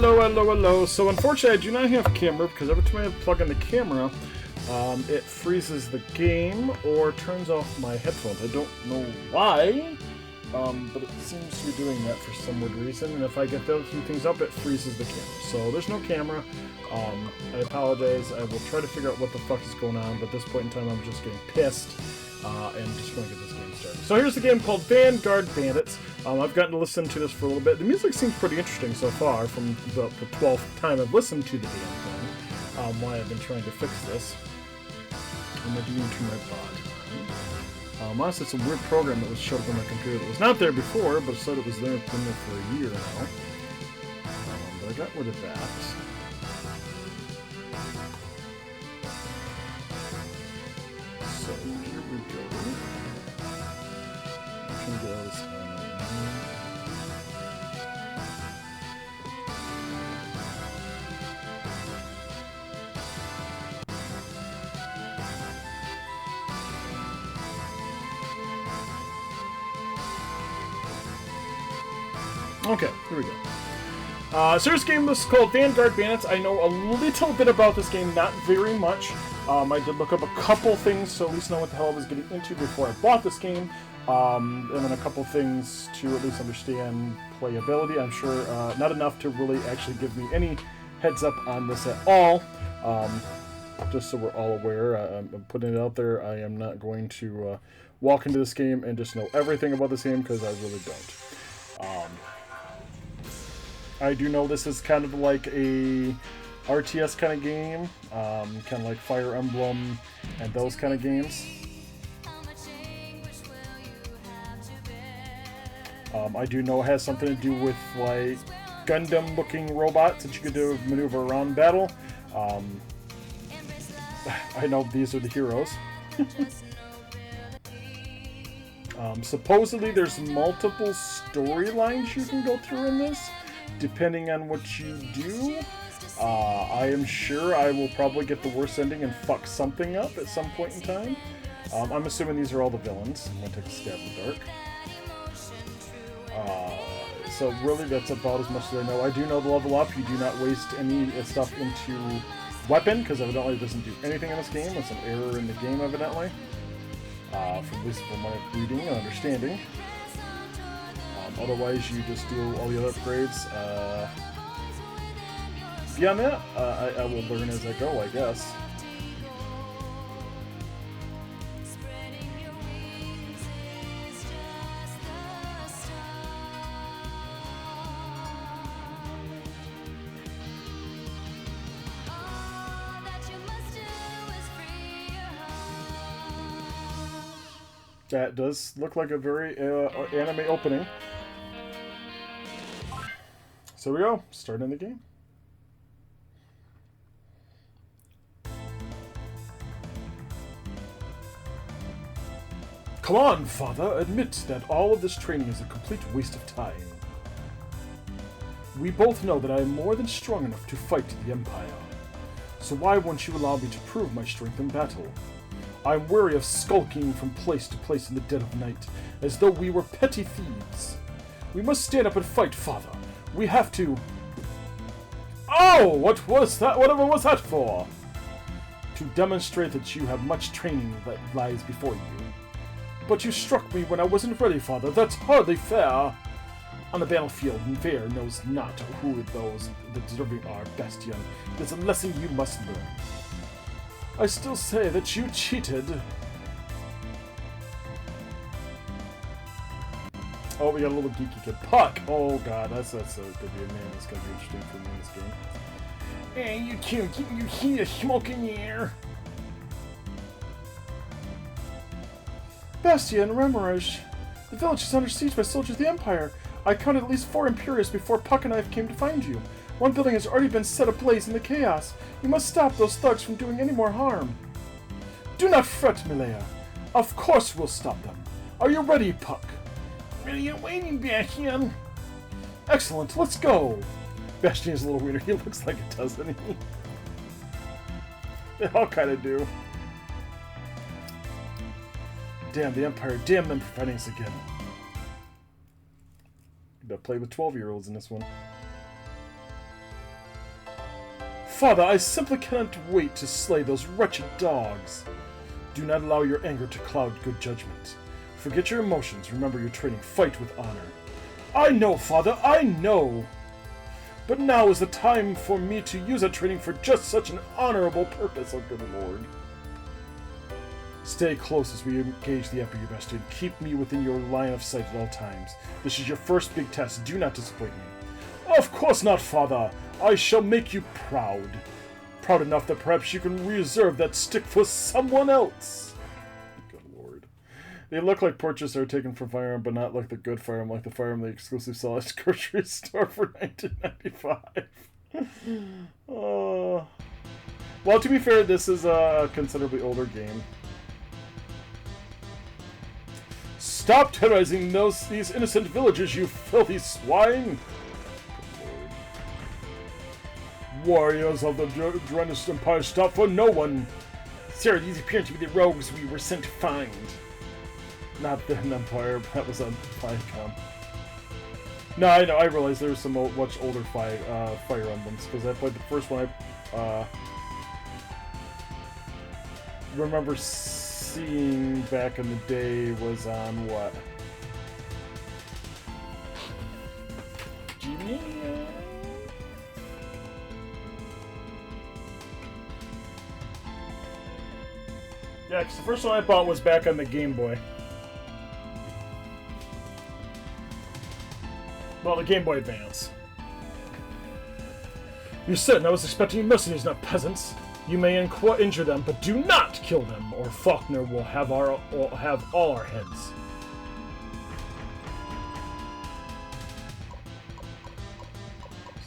Hello, hello, hello. So unfortunately I do not have a camera because every time I plug in the camera, it freezes the game or turns off my headphones. I don't know why, but it seems to be doing that for some weird reason. And if I get those two things up, it freezes the camera. So there's no camera. I apologize. I will try to figure out what the fuck is going on, but at this point in time I'm just getting pissed and just want to get this game started. So here's a game called Vanguard Bandits. I've gotten to listen to this for a little bit. The music seems pretty interesting so far from the 12th time I've listened to the damn thing. Why I've been trying to fix this. What am I doing to my bot? Honestly, it's a weird program that was showed up on my computer that was not there before, but it said it was there, been there for a year now. But I got rid of that. So here we go. I can get all this on. Okay, here we go. So this game was called Vanguard Bandits. I know a little bit about this game, not very much. I did look up a couple things to at least know what the hell I was getting into before I bought this game. And then a couple things to at least understand playability. I'm sure not enough to really actually give me any heads up on this at all. Just so we're all aware, I'm putting it out there. I am not going to walk into this game and just know everything about this game because I really don't. I do know this is kind of like a RTS kind of game, kind of like Fire Emblem and those kind of games. I do know it has something to do with like Gundam-looking robots that you could do maneuver around battle. I know these are the heroes. Supposedly there's multiple storylines you can go through in this, depending on what you do. I am sure I will probably get the worst ending and fuck something up at some point in time. I'm assuming these are all the villains. I'm going to take a stab in the dark. So really that's about as much as I know. I do know the level up. You do not waste any stuff into weapon, because evidently it doesn't do anything in this game. It's an error in the game, evidently. At least from my reading and understanding. Otherwise, you just do all the other upgrades. Beyond that, I will learn as I go, I guess. That does look like a very anime opening. So we go, starting the game. Come on, Father, admit that all of this training is a complete waste of time. We both know that I am more than strong enough to fight the Empire. So why won't you allow me to prove my strength in battle? I'm weary of skulking from place to place in the dead of night, as though we were petty thieves. We must stand up and fight, Father. We have to... Oh! What was that? Whatever was that for? To demonstrate that you have much training that lies before you. But you struck me when I wasn't ready, Father. That's hardly fair. On the battlefield, fear knows not who those that deserving are, Bastion. There's a lesson you must learn. I still say that you cheated. Oh, we got a little geeky kid. Puck! Oh god, that's gonna be a man. That's gonna be interesting for me in this game. Hey, you can't get you hear smoke in the air. Bastion, Remirage. The village is under siege by soldiers of the Empire. I counted at least 4 Imperials before Puck and I came to find you. One building has already been set ablaze in the chaos. You must stop those thugs from doing any more harm. Do not fret, Milea. Of course we'll stop them. Are you ready, Puck? Ready and waiting, Bastion. Excellent, let's go. Bastion is a little weirder. He looks like it, doesn't he? They all kind of do. Damn the Empire. Damn them for fighting us again. You better play with 12-year-olds in this one. Father, I simply cannot wait to slay those wretched dogs. Do not allow your anger to cloud good judgment. Forget your emotions. Remember your training. Fight with honor. I know, Father, I know. But now is the time for me to use that training for just such an honorable purpose, oh good lord. Stay close as we engage the Emperor, Bastion. Keep me within your line of sight at all times. This is your first big test. Do not disappoint me. Of course not, Father. I shall make you proud. Proud enough that perhaps you can reserve that stick for someone else. Good lord. They look like portraits that are taken from Firearm, but not like the good Firearm, like the Firearm they exclusively sell at the grocery store for $19.95. Well, to be fair, this is a considerably older game. Stop terrorizing these innocent villagers, you filthy swine! Warriors of the Drenis Empire, stop for no one! Sir, these appear to be the rogues we were sent to find. Not the Empire, that was on Viacom. No, I know, I realize there's some much older Fire Emblems, because I played the first one I remember seeing back in the day was on what? GBA? Yeah, because the first one I bought was back on the Game Boy. Well, the Game Boy Advance. You're certain I was expecting mercenaries, not peasants. You may injure them, but do not kill them, or Faulkner will have all our heads.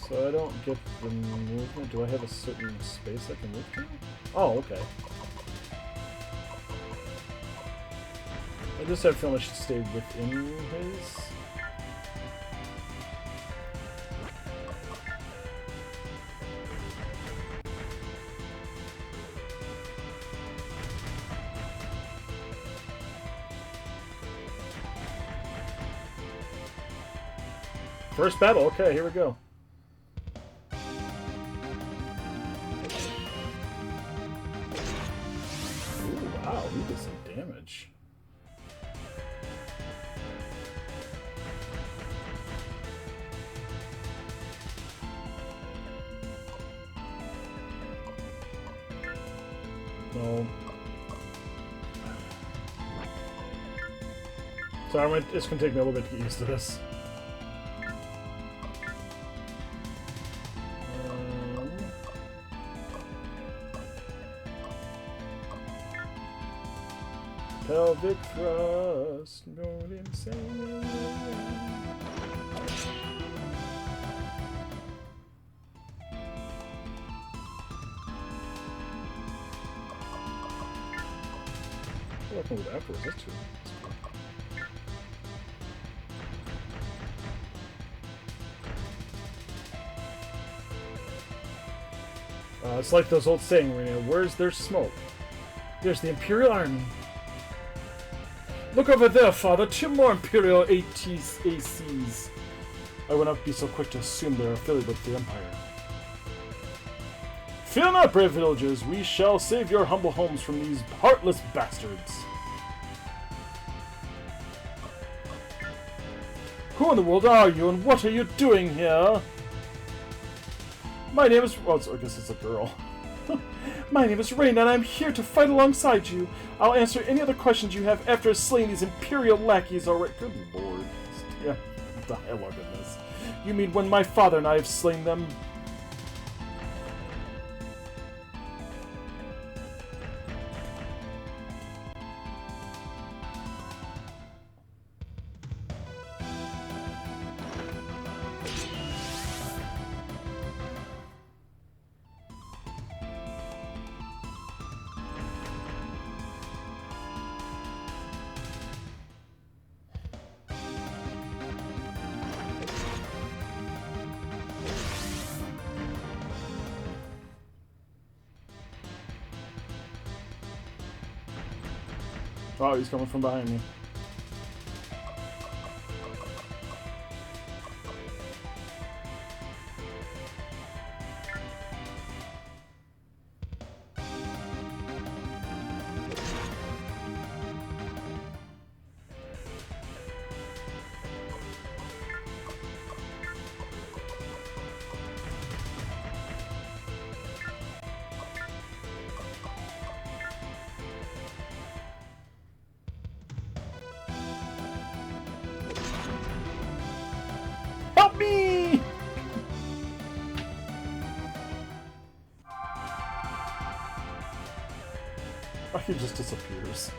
So I don't get the movement. Do I have a certain space I can move to? Oh, okay. I just have a feeling I should stay within his. First battle, okay, here we go. Ooh, wow, he did some damage. No. Sorry, it's gonna take me a little bit to get used to this. Pelvic thrust, going insane. I can move afterwards, that's true. It's like those old saying, where's their smoke? There's the Imperial Army. Look over there, Father. 2 more Imperial ACs. I would not be so quick to assume they're affiliated with the Empire. Fear not, brave villagers. We shall save your humble homes from these heartless bastards. Who in the world are you, and what are you doing here? My name is... well, I guess it's a girl. My name is Rain, and I'm here to fight alongside you. I'll answer any other questions you have after slaying these Imperial lackeys already. Good lord. Yeah, dialogue in this. You mean when my father and I have slain them? Oh, he's coming from behind me. he just disappears.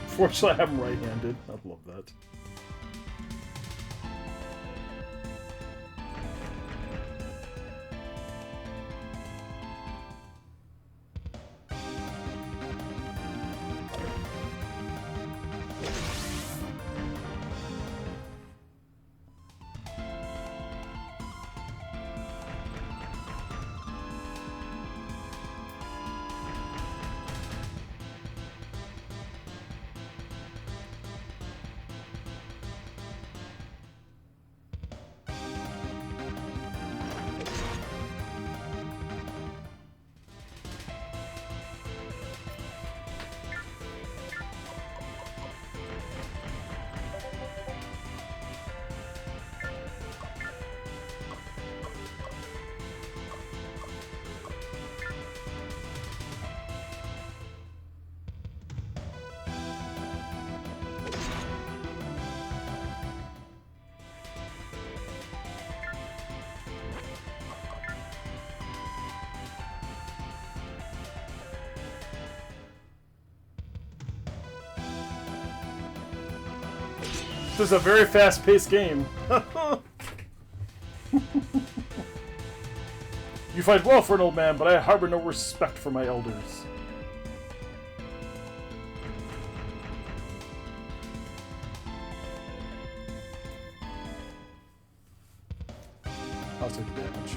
Fortunately, I'm right-handed. I love that. This is a very fast-paced game. You fight well for an old man, but I harbor no respect for my elders. I'll take the damage.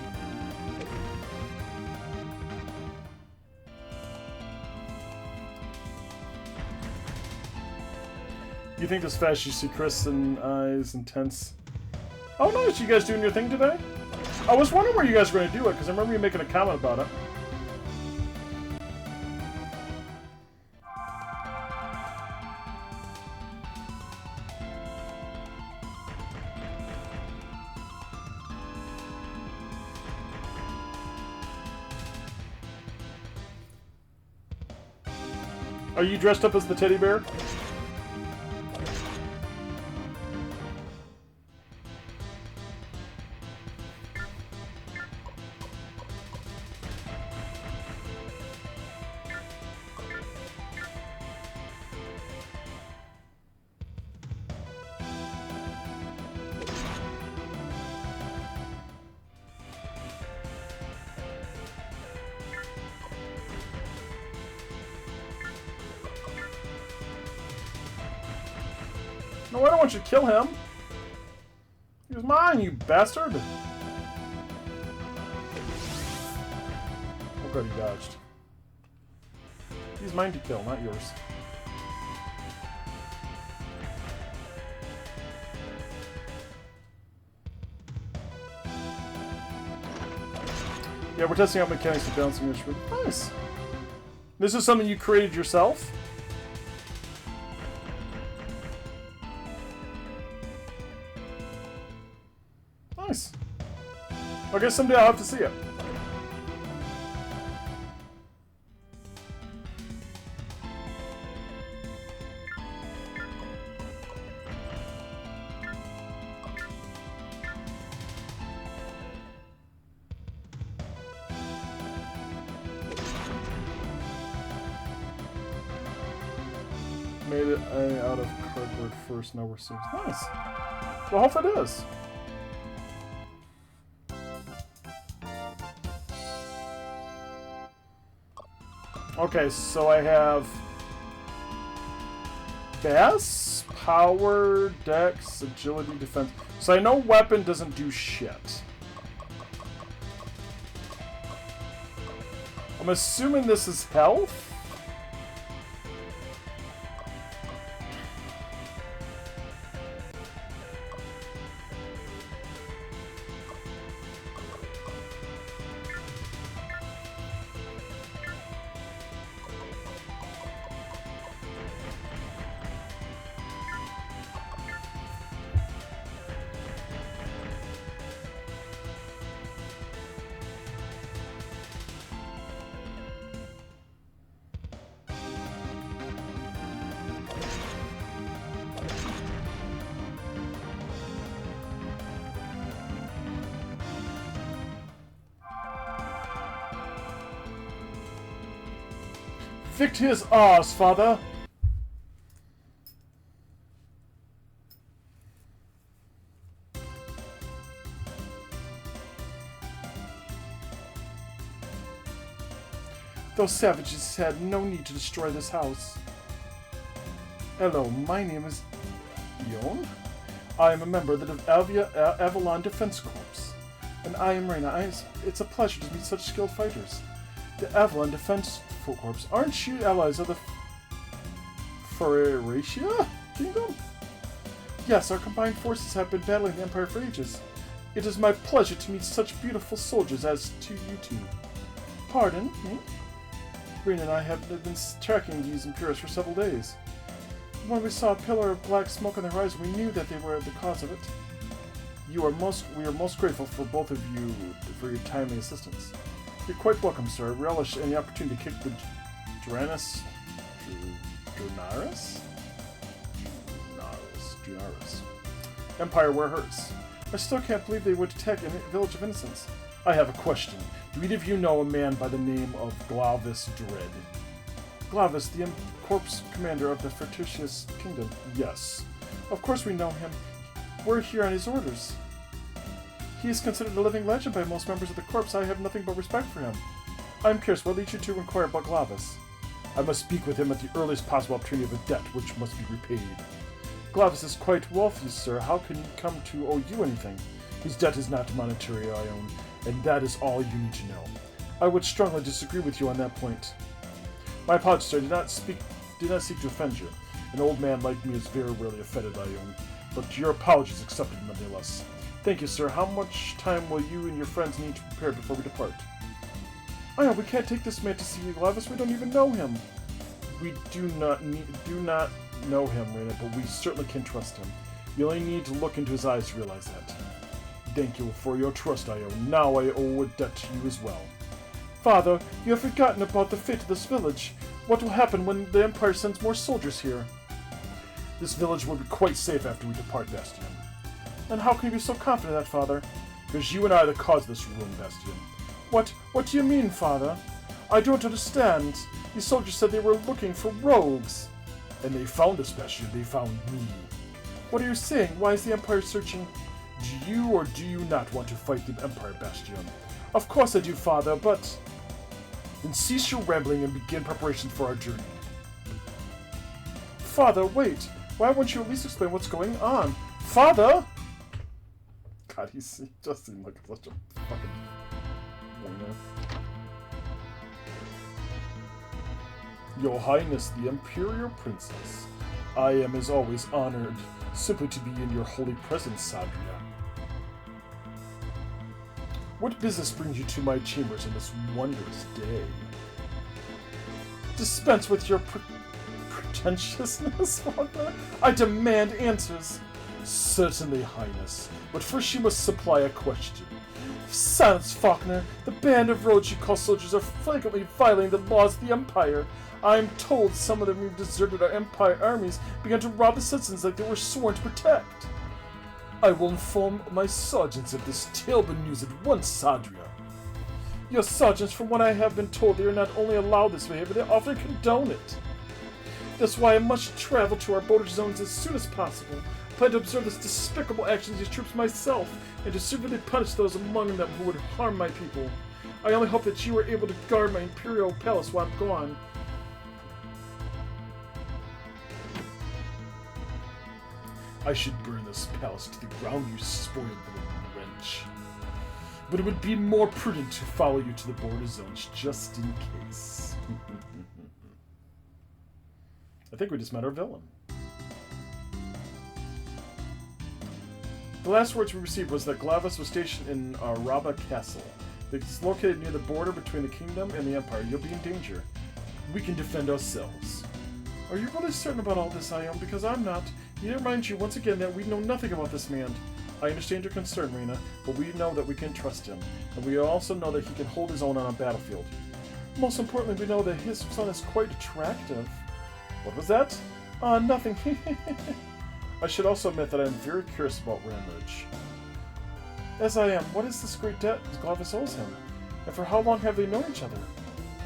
You think this fast? You see Chris and eyes intense. Oh, nice! You guys doing your thing today? I was wondering where you guys were going to do it because I remember you making a comment about it. Are you dressed up as the teddy bear? No, I don't want you to kill him. He was mine, you bastard. Oh god, he dodged. He's mine to kill, not yours. Yeah, we're testing out mechanics of balancing instrument. Nice. This is something you created yourself? Nice. I guess someday I'll have to see it. Made it out of cardboard first, now we're serious. Nice. Well, hope it is. Okay, so I have Bass, Power, Dex, Agility, Defense. So I know Weapon doesn't do shit. I'm assuming this is Health? victory is ours, father! Those savages had no need to destroy this house. Hello, my name is Yon. I am a member of the Avalon Defense Corps. And I am Reina. It's a pleasure to meet such skilled fighters. The Avalon Defense Corps, aren't you allies of the Faracia Kingdom? Yes, our combined forces have been battling the Empire for ages. It is my pleasure to meet such beautiful soldiers as to you two. Pardon me? Reina and I have been tracking these Imperials for several days. When we saw a pillar of black smoke on the horizon, we knew that they were the cause of it. We are most grateful for both of you for your timely assistance. You're quite welcome, sir. Relish any opportunity to kick the Dranas Empire where it hurts. I still can't believe they would attack a village of innocents. I have a question. Do either of you know a man by the name of Glavis Dread? Glavis, the corpse commander of the Fictitious Kingdom. Yes. Of course we know him. We're here on his orders. He is considered a living legend by most members of the corps. I have nothing but respect for him. I'm curious, what leads you to inquire about Glavis? I must speak with him at the earliest possible opportunity of a debt which must be repaid. Glavis is quite wealthy, sir. How can he come to owe you anything? His debt is not monetary, I own, and that is all you need to know. I would strongly disagree with you on that point. My apologies, sir. Did not seek to offend you. An old man like me is very rarely offended, I own, but your apology is accepted nonetheless. Thank you, sir. How much time will you and your friends need to prepare before we depart? I know we can't take this man to see Glavis. We don't even know him. We do not know him, Reina, but we certainly can trust him. You only need to look into his eyes to realize that. Thank you for your trust, I owe. Now I owe a debt to you as well. Father, you have forgotten about the fate of this village. What will happen when the Empire sends more soldiers here? This village will be quite safe after we depart, Bastion. And how can you be so confident of that, Father? Because you and I are the cause of this ruin, Bastion. What do you mean, Father? I don't understand. These soldiers said they were looking for rogues. And they found us, Bastion. They found me. What are you saying? Why is the Empire searching? Do you or do you not want to fight the Empire, Bastion? Of course I do, Father, but... Then cease your rambling and begin preparations for our journey. Father, wait. Why won't you at least explain what's going on? Father! God, he just seemed like such a fucking wiener. Your Highness, the Imperial Princess. I am, as always, honored simply to be in your holy presence, Sadria. What business brings you to my chambers on this wondrous day? Dispense with your pretentiousness, Father. I demand answers. Certainly, Highness. But first you must supply a question. Silence, Faulkner. The band of rogues you call soldiers are flagrantly violating the laws of the Empire. I am told some of them who deserted our Empire armies began to rob the citizens like they were sworn to protect. I will inform my sergeants of this terrible news at once, Sadria. Your sergeants, from what I have been told, they are not only allowed this behavior, they often condone it. That's why I must travel to our border zones as soon as possible. I plan to observe this despicable action of these troops myself, and to severely punish those among them who would harm my people. I only hope that you are able to guard my Imperial Palace while I'm gone. I should burn this palace to the ground, you spoiled little wretch. But it would be more prudent to follow you to the border zones, just in case. I think we just met our villain. The last words we received was that Glavis was stationed in Araba Castle. It's located near the border between the kingdom and the Empire. You'll be in danger. We can defend ourselves. Are you really certain about all this, Ion? Because I'm not. Need to remind you once again that we know nothing about this man. I understand your concern, Reina, but we know that we can trust him, and we also know that he can hold his own on a battlefield. Most importantly, we know that his son is quite attractive. What was that? Nothing. I should also admit that I am very curious about Ramage. As I am, what is this great debt Glavis owes him? And for how long have they known each other?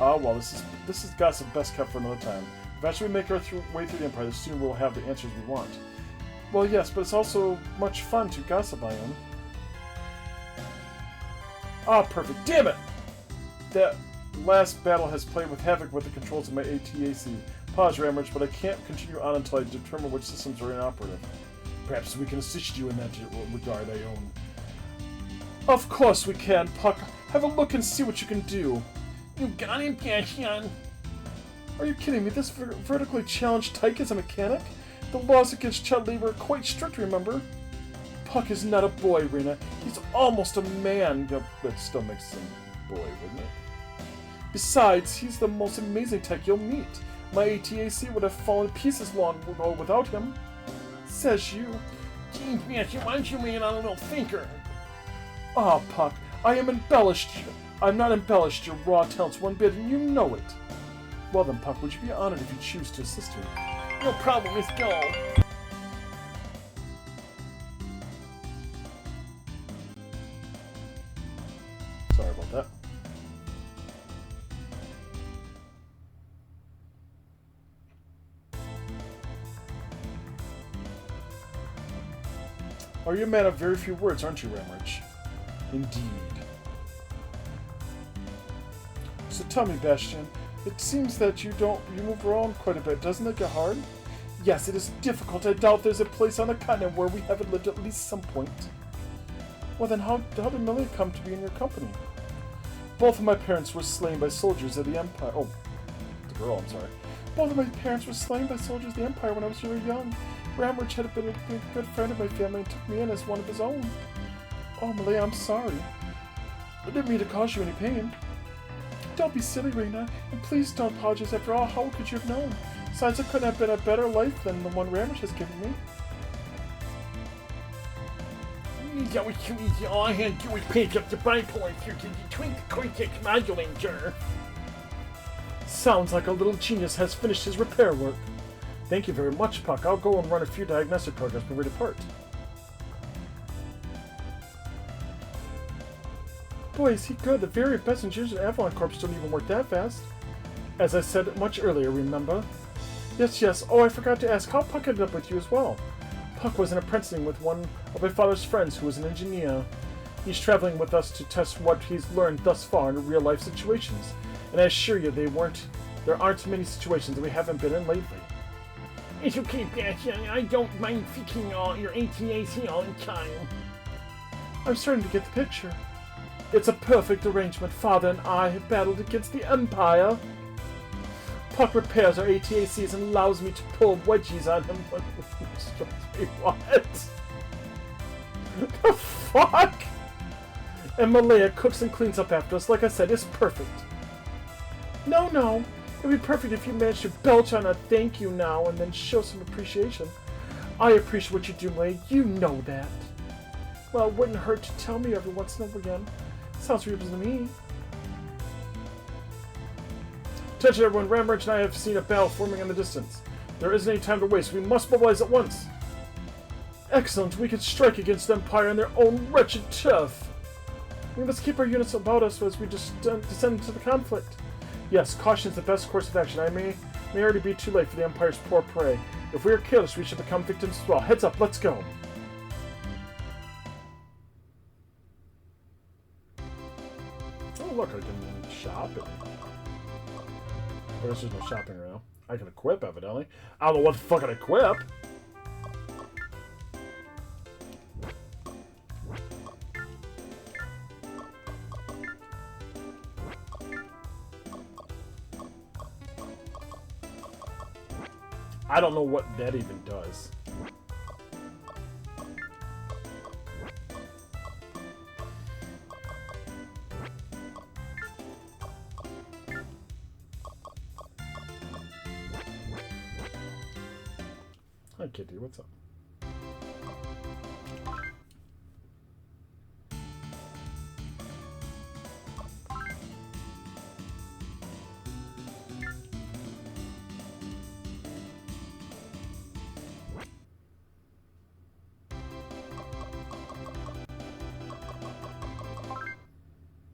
Ah, well, this is gossip best kept for another time. Eventually we make our way through the Empire, soon we'll have the answers we want. Well, yes, but it's also much fun to gossip, I am. Ah, perfect. Damn it! That last battle has played with havoc with the controls of my ATAC. Pause, Ramage, but I can't continue on until I determine which systems are inoperative. Perhaps we can assist you in that regard, I own. Of course we can, Puck. Have a look and see what you can do. You got him, Gashian. Are you kidding me? This vertically challenged tyke is a mechanic? The laws against child labor are quite strict, remember? Puck is not a boy, Rena. He's almost a man. Yep, that still makes him a boy, wouldn't it? Besides, he's the most amazing tech you'll meet. My ATAC would have fallen to pieces long ago without him. Says you. Gee, Gashian, why don't you make it on a little thinker? Ah, Puck, I am embellished. I'm not embellished your raw talents one bit, and you know it. Well then, Puck, would you be honored if you choose to assist me? No problem, let's go. Sorry about that. Oh, you're a man of very few words, aren't you, Ramrich? Indeed. So tell me, Bastion, it seems that you move around quite a bit. Doesn't it get hard? Yes, it is difficult. I doubt there's a place on the continent where we haven't lived at least some point. Well then, how did Millie come to be in your company? Both of my parents were slain by soldiers of the Empire. Oh, the girl, I'm sorry. Both of my parents were slain by soldiers of the Empire when I was really young. Ramrich had been a good friend of my family and took me in as one of his own. Oh, Millie, I'm sorry. I didn't mean to cause you any pain. Don't be silly, Rena, and please don't apologize. After all, how could you have known? Besides, it couldn't have been a better life than the one Ramrich has given me. All I had to do was pick up the bipolar circuit between the cortex modulator. Sounds like our little genius has finished his repair work. Thank you very much, Puck. I'll go and run a few diagnostic programs before we depart. Boy, is he good. The very best engineers in Avalon Corps don't even work that fast. As I said much earlier, remember? Yes. Oh, I forgot to ask how Puck ended up with you as well. Puck was an apprenticing with one of my father's friends who was an engineer. He's traveling with us to test what he's learned thus far in real-life situations. And I assure you, there aren't many situations that we haven't been in lately. It's okay, Bastion. I don't mind fixing all your ATAC all the time. I'm starting to get the picture. It's a perfect arrangement. Father and I have battled against the Empire. Puck repairs our ATACs and allows me to pull wedgies on him when what? The fuck? And Malaya cooks and cleans up after us. Like I said, it's perfect. No. It'd be perfect if you managed to belch on a thank you now and then show some appreciation. I appreciate what you do, Malaya. You know that. Well, it wouldn't hurt to tell me every once in a while again. Sounds reasonable to me. Attention everyone, Ramrich and I have seen a battle forming in the distance. There isn't any time to waste. We must mobilize at once. Excellent. We can strike against the Empire on their own wretched turf. We must keep our units about us as we just descend into the conflict. Yes, caution is the best course of action. I may already be too late for the Empire's poor prey. If we are careless, we should become victims as well. Heads up, let's go. Oh, look, I can shop. I guess there's no shopping right now. I can equip, evidently. I don't know what the fuck I equip. I don't know what that even does. Hi, Kitty. What's up?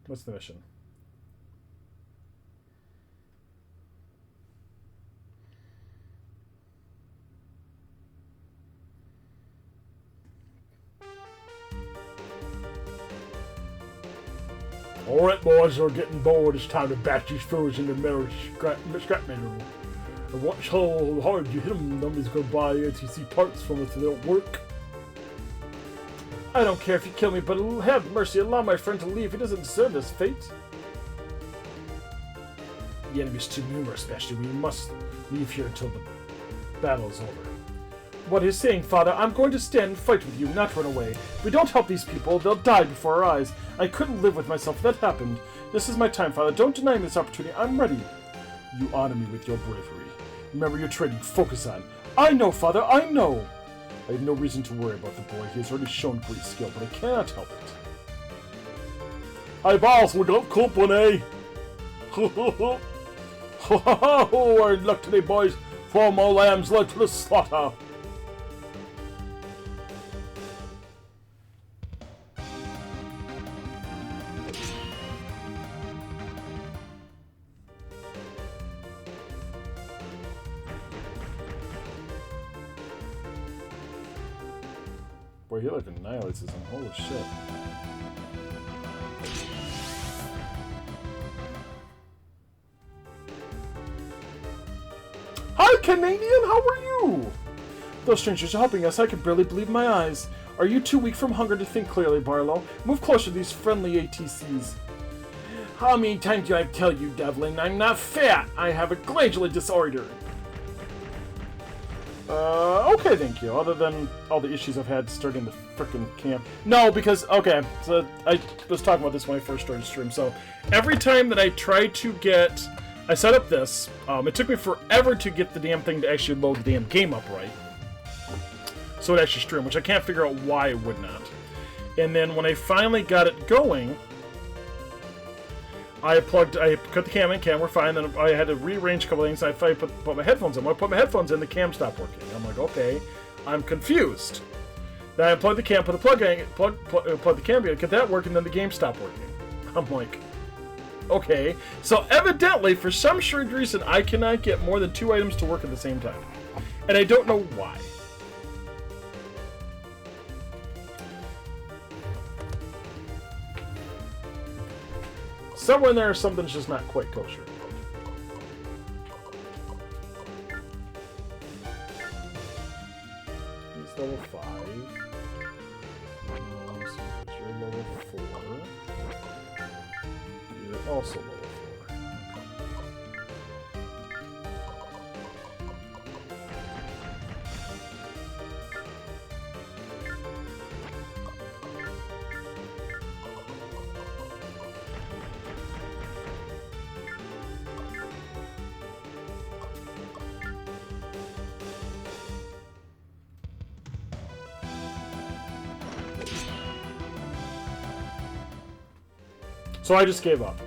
What's the mission? Alright boys, we're getting bored. It's time to batch these fools in the metal scrap metal. And watch how hard you hit them. Nobody's gonna buy ATC parts from it so they don't work. I don't care if you kill me, but have mercy, allow my friend to leave. He doesn't deserve this fate. The enemy is too numerous, Master. We must leave here until the battle is over. What he's saying, Father, I'm going to stand and fight with you, not run away. If we don't help these people, they'll die before our eyes. I couldn't live with myself if that happened. This is my time, Father. Don't deny me this opportunity. I'm ready. You honor me with your bravery. Remember your training. Focus on. I know, Father, I know. I have no reason to worry about the boy. He has already shown great skill, but I cannot help it. Hi, boss. We got company. Oh, hard luck today, boys. For my lambs led to the slaughter. Boy, he like annihilates his own. Holy shit. Hi, Canadian! How are you? Those strangers are helping us. I can barely believe my eyes. Are you too weak from hunger to think clearly, Barlow? Move closer to these friendly ATCs. How many times do I tell you, Devlin? I'm not fat! I have a glandular disorder. Okay, thank you. Other than all the issues I've had starting the frickin' camp. No, because, okay, so I was talking about this when I first started stream. So, every time that I try to get... I set up this, it took me forever to get the damn thing to actually load the damn game up right. So it actually streamed, which I can't figure out why it would not. And then when I finally got it going... I cut the cam in, cam were fine, then I had to rearrange a couple things, and I finally put my headphones in. When I put my headphones in, the cam stopped working. I'm like, okay, I'm confused. Then I plugged the cam, put the plug the cam in, get that working, then the game stopped working. I'm like, okay. So evidently, for some strange reason, I cannot get more than 2 items to work at the same time. And I don't know why. Somewhere in there, something's just not quite kosher. He's level 5. So you're level 4. You're also level 4. So I just gave up.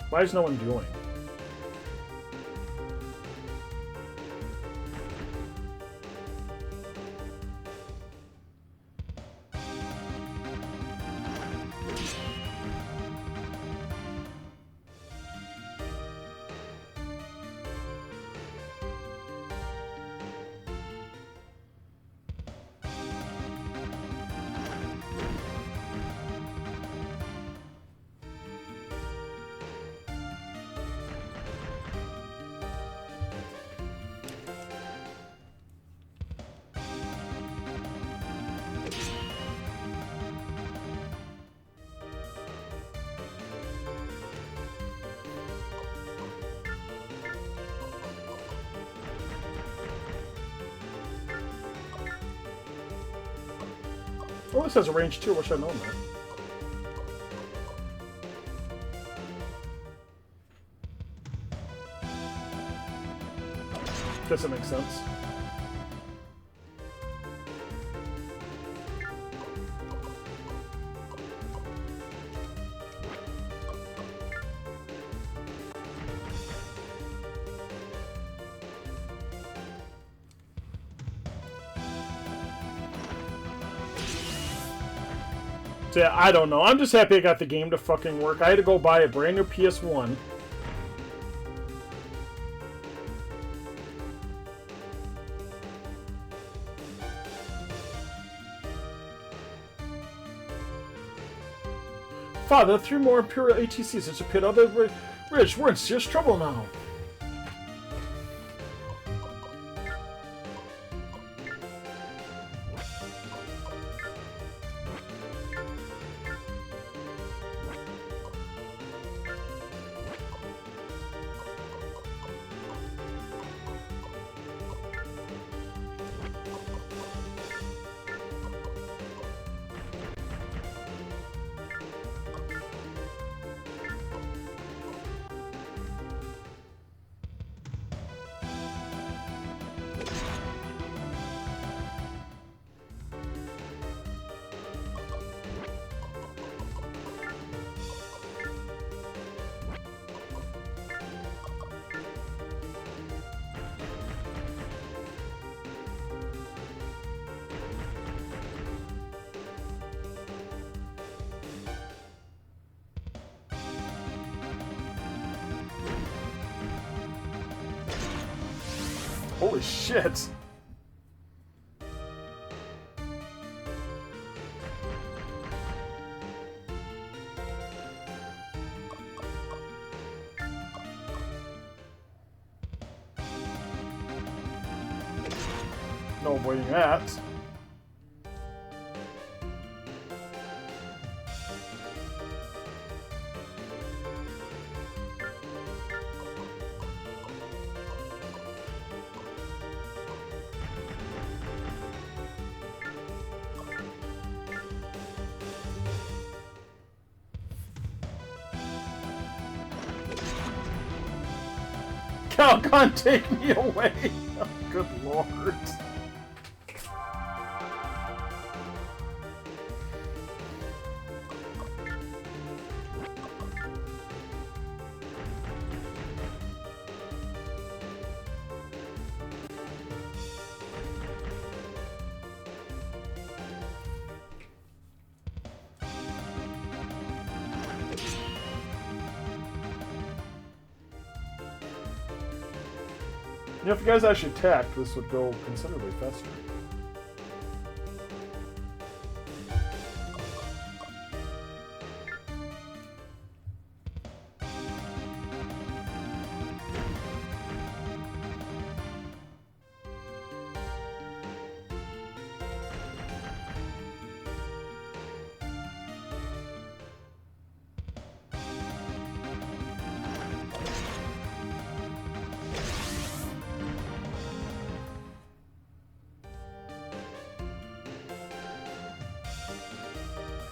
Why is no one doing? Oh, this has a range too. Wish I'd known that. Guess that makes sense. So yeah, I don't know. I'm just happy I got the game to fucking work. I had to go buy a brand new PS1. Father, 3 more Imperial ATCs has appeared on the ridge. We're in serious trouble now. Holy shit! No avoiding that. Calgon, take me away! Oh, good lord. You know, if you guys actually attacked, this would go considerably faster.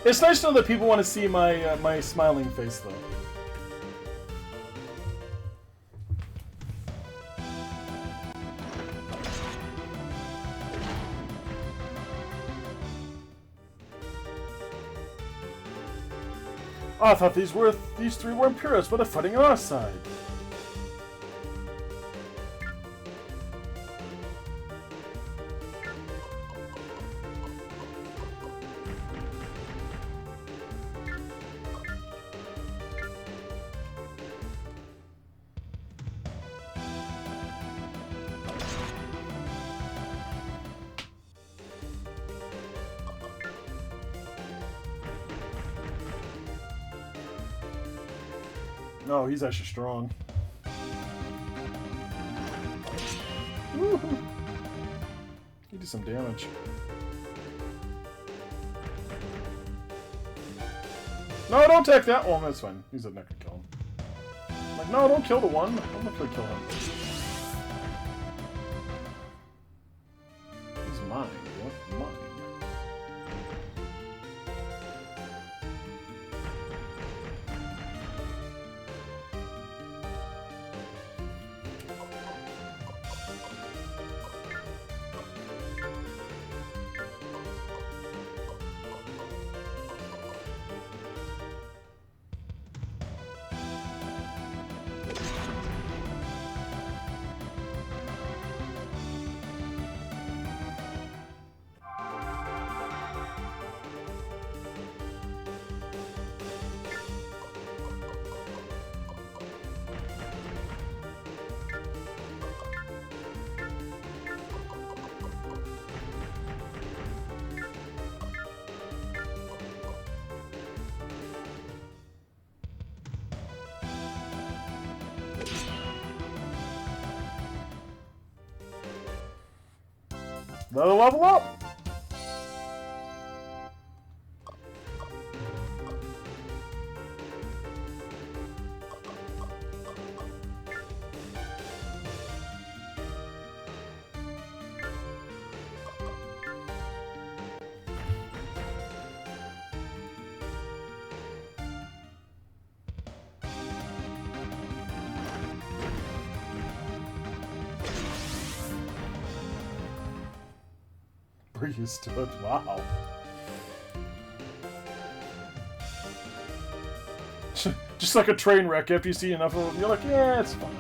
It's nice to know that people want to see my my smiling face, though. Oh, I thought these 3 were Imperials, but they're fighting on our side. No, he's actually strong. Woohoo! He did some damage. No, don't take that one. That's fine. He's not gonna kill him. I'm like, no, don't kill the one. I'm not gonna kill him. He's mine. What? Mine. Another level up! We're used to it. Wow. Just like a train wreck, after you see enough of them, you're like, yeah, it's fine.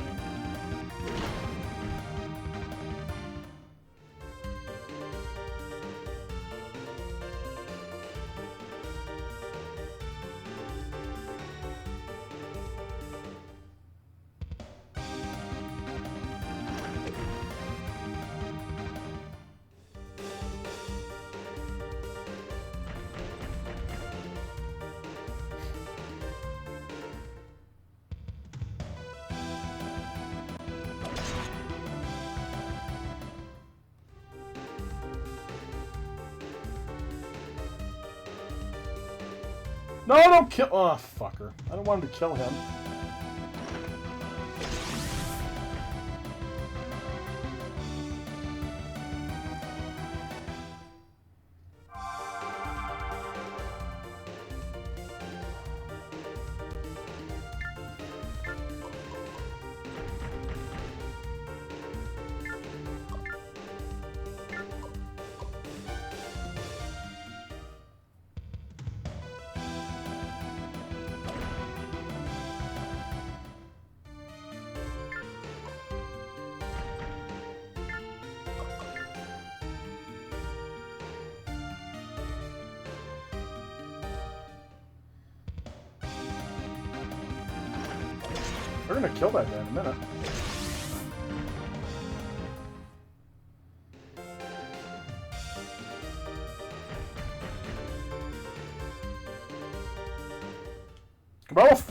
No, don't kill. Oh, fucker. I don't want him to kill him. We're gonna kill that guy in a minute.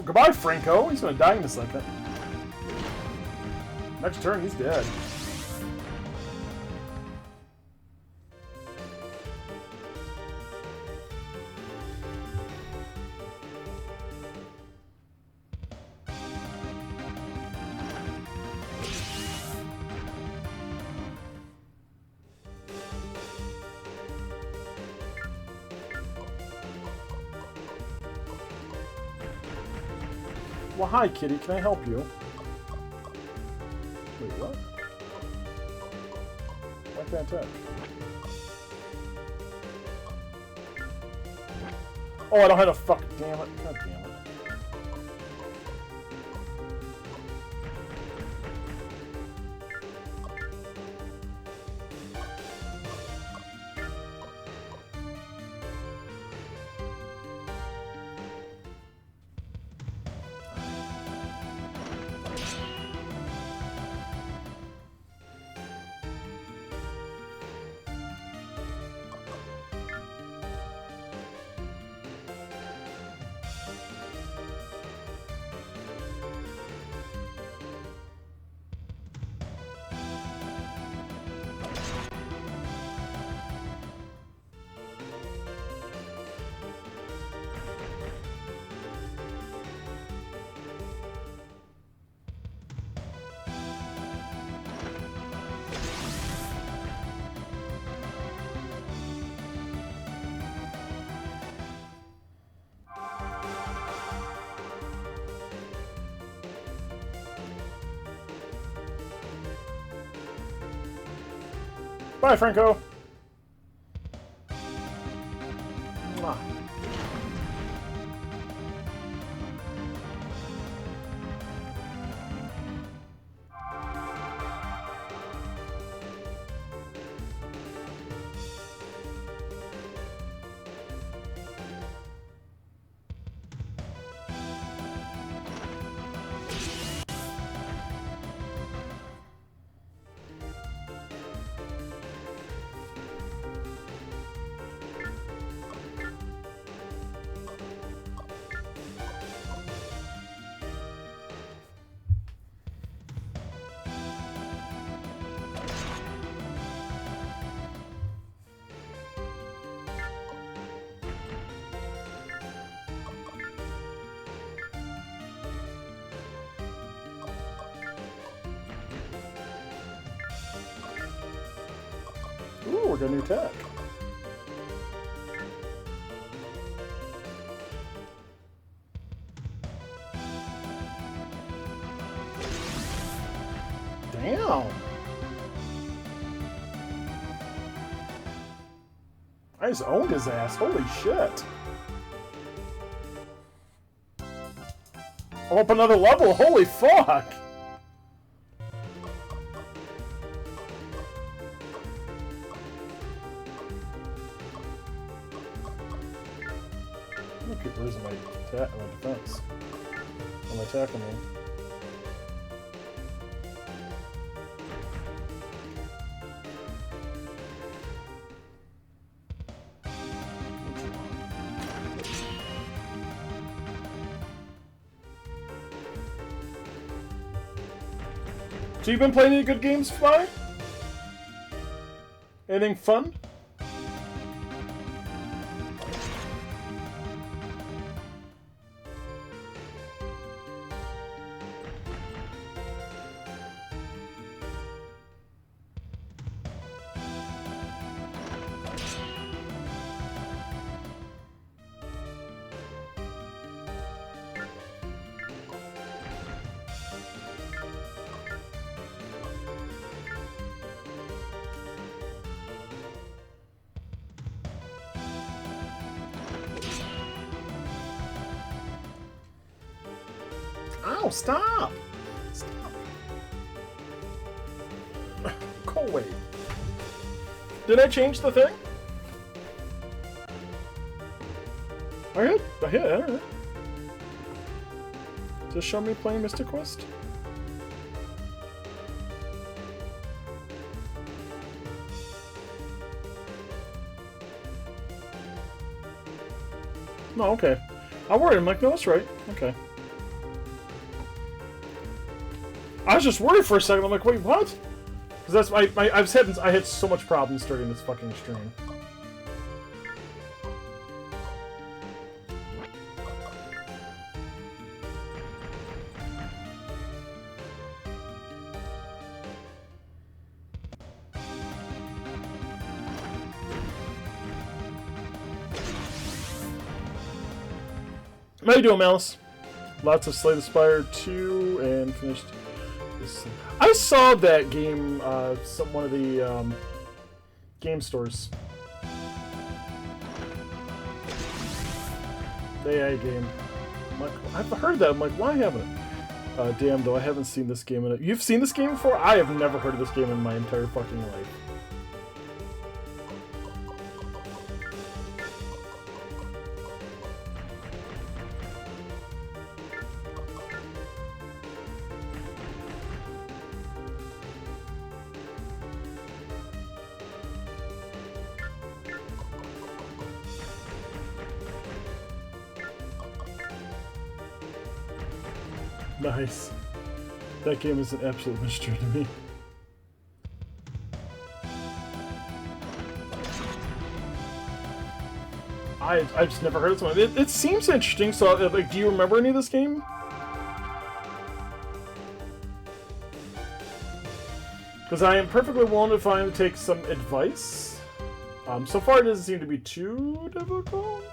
Goodbye, Franco. He's gonna die in a second. Next turn, he's dead. Well, hi, kitty. Can I help you? Wait, what? Why can't I touch? Oh, I don't have a fuck. Damn it. God damn it. Bye, Franco. Mwah. Ooh, we're got a new attack. Damn. I just owned his ass. Holy shit. I'm up another level. Holy fuck. I'm gonna keep raising my defense. I'm attacking me. So you've been playing any good games, Fly? Anything fun? Ow, stop! Stop. Go away. Did I change the thing? I hit, I don't know. Does it show me playing Mystic Quest? No, okay. I'm worried. I'm like, no, that's right. Okay. I was just worried for a second. I'm like, wait, what? Because that's I had so much problems during this fucking stream. How you doing, Malice? Lots of Slay the Spire 2 and finished. I saw that game, one of the game stores. The AI game. I'm like, I've heard that. I'm like, why haven't I? Damn, though, I haven't seen this game in it. You've seen this game before? I have never heard of this game in my entire fucking life. Nice. That game is an absolute mystery to me. I've just never heard of something. It seems interesting. So, like, do you remember any of this game? Because I am perfectly willing to find take some advice. So far, it doesn't seem to be too difficult.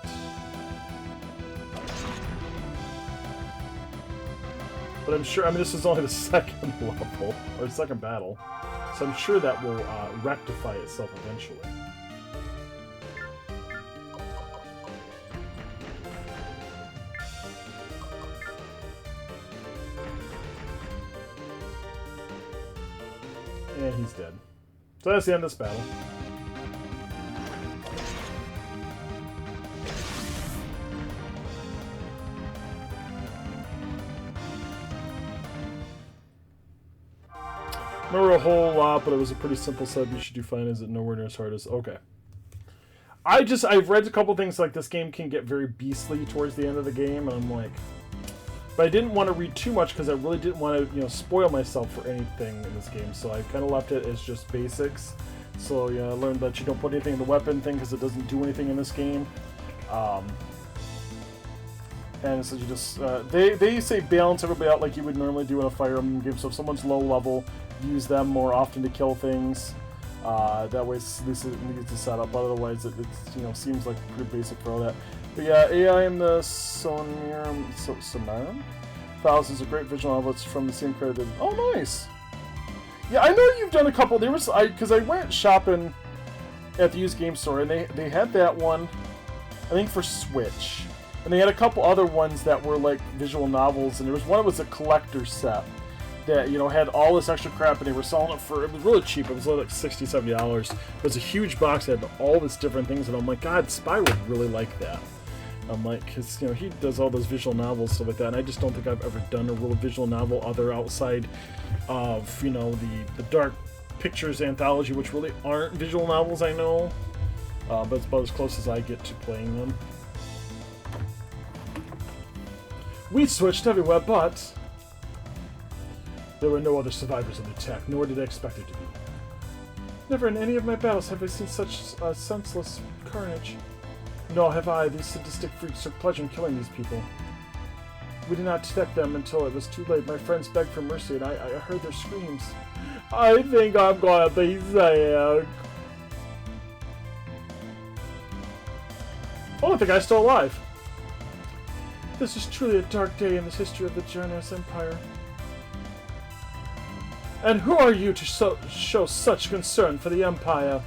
But I'm sure, I mean, this is only the second level, or second battle, so I'm sure that will rectify itself eventually. And he's dead. So that's the end of this battle. Remember a whole lot, but it was a pretty simple sub. You should do fine. Is it nowhere near as hard as... Okay. I've read a couple things like this game can get very beastly towards the end of the game, and I'm like... But I didn't want to read too much because I really didn't want to, spoil myself for anything in this game. So I kind of left it as just basics. So, I learned that you don't put anything in the weapon thing because it doesn't do anything in this game. And so you just, they say balance everybody out like you would normally do in a Fire Emblem game. So if someone's low level, use them more often to kill things. That way, at least it needs to set up. Otherwise, it's seems like pretty basic for all that. But yeah, AI in the Samaram Thousands of great visual novels from the same creator. Oh, nice. Yeah, I know you've done a couple. There was because I went shopping at the used game store and they had that one, I think for Switch, and they had a couple other ones that were like visual novels, and there was one that was a collector set that had all this extra crap, and they were selling it for, it was really cheap. It was like $60-$70. It was a huge box that had all these different things, and I'm like, God, Spy would really like that. I'm like, because he does all those visual novels, stuff like that, and I just don't think I've ever done a real visual novel other outside of the Dark Pictures anthology, which really aren't visual novels, I know, but it's about as close as I get to playing them. We switched everywhere, but there were no other survivors of the attack, nor did I expect there to be. Never in any of my battles have I seen such senseless carnage. Nor have I. These sadistic freaks took pleasure in killing these people. We did not detect them until it was too late. My friends begged for mercy, and I heard their screams. I think I'm gonna be sad. Oh, the guy's still alive. This is truly a dark day in the history of the Janus Empire. And who are you to show such concern for the Empire?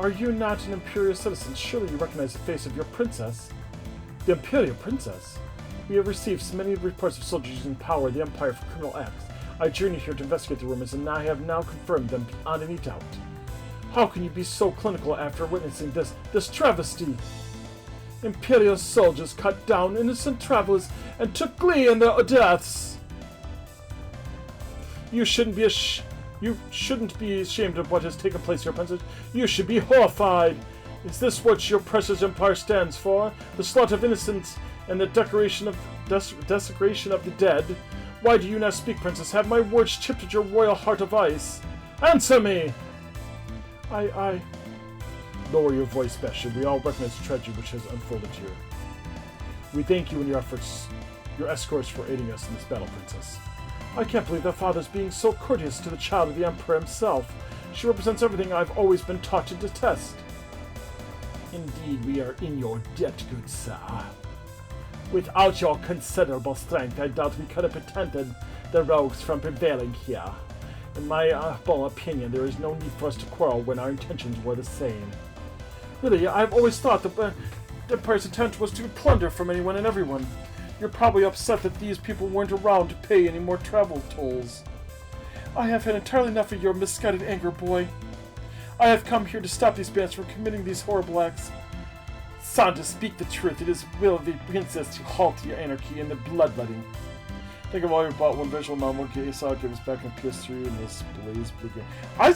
Are you not an Imperial citizen? Surely you recognize the face of your princess. The Imperial princess? We have received so many reports of soldiers using power of the Empire for criminal acts. I journeyed here to investigate the rumors, and I have now confirmed them beyond any doubt. How can you be so clinical after witnessing this travesty? Imperial soldiers cut down innocent travelers and took glee in their deaths. You shouldn't be ashamed of what has taken place here, Princess. You should be horrified. Is this what your precious empire stands for? The slaughter of innocents and the desecration of the dead? Why do you not speak, Princess? Have my words chipped at your royal heart of ice? Answer me! I... Lower your voice, Bastion. We all recognize the tragedy which has unfolded here. We thank you and your escorts for aiding us in this battle, Princess. I can't believe that father's being so courteous to the child of the Emperor himself. She represents everything I've always been taught to detest. Indeed, we are in your debt, good sir. Without your considerable strength, I doubt we could have prevented the rogues from prevailing here. In my humble opinion, there is no need for us to quarrel when our intentions were the same. Really, I've always thought the Empire's intent was to plunder from anyone and everyone. You're probably upset that these people weren't around to pay any more travel tolls. I have had entirely enough of your misguided anger, boy. I have come here to stop these bandits from committing these horrible acts. Son, to speak the truth, it is will of the princess to halt the anarchy and the bloodletting. Think of all you bought one visual novel game saw give us back on PS3 and this Blaze Blue game. I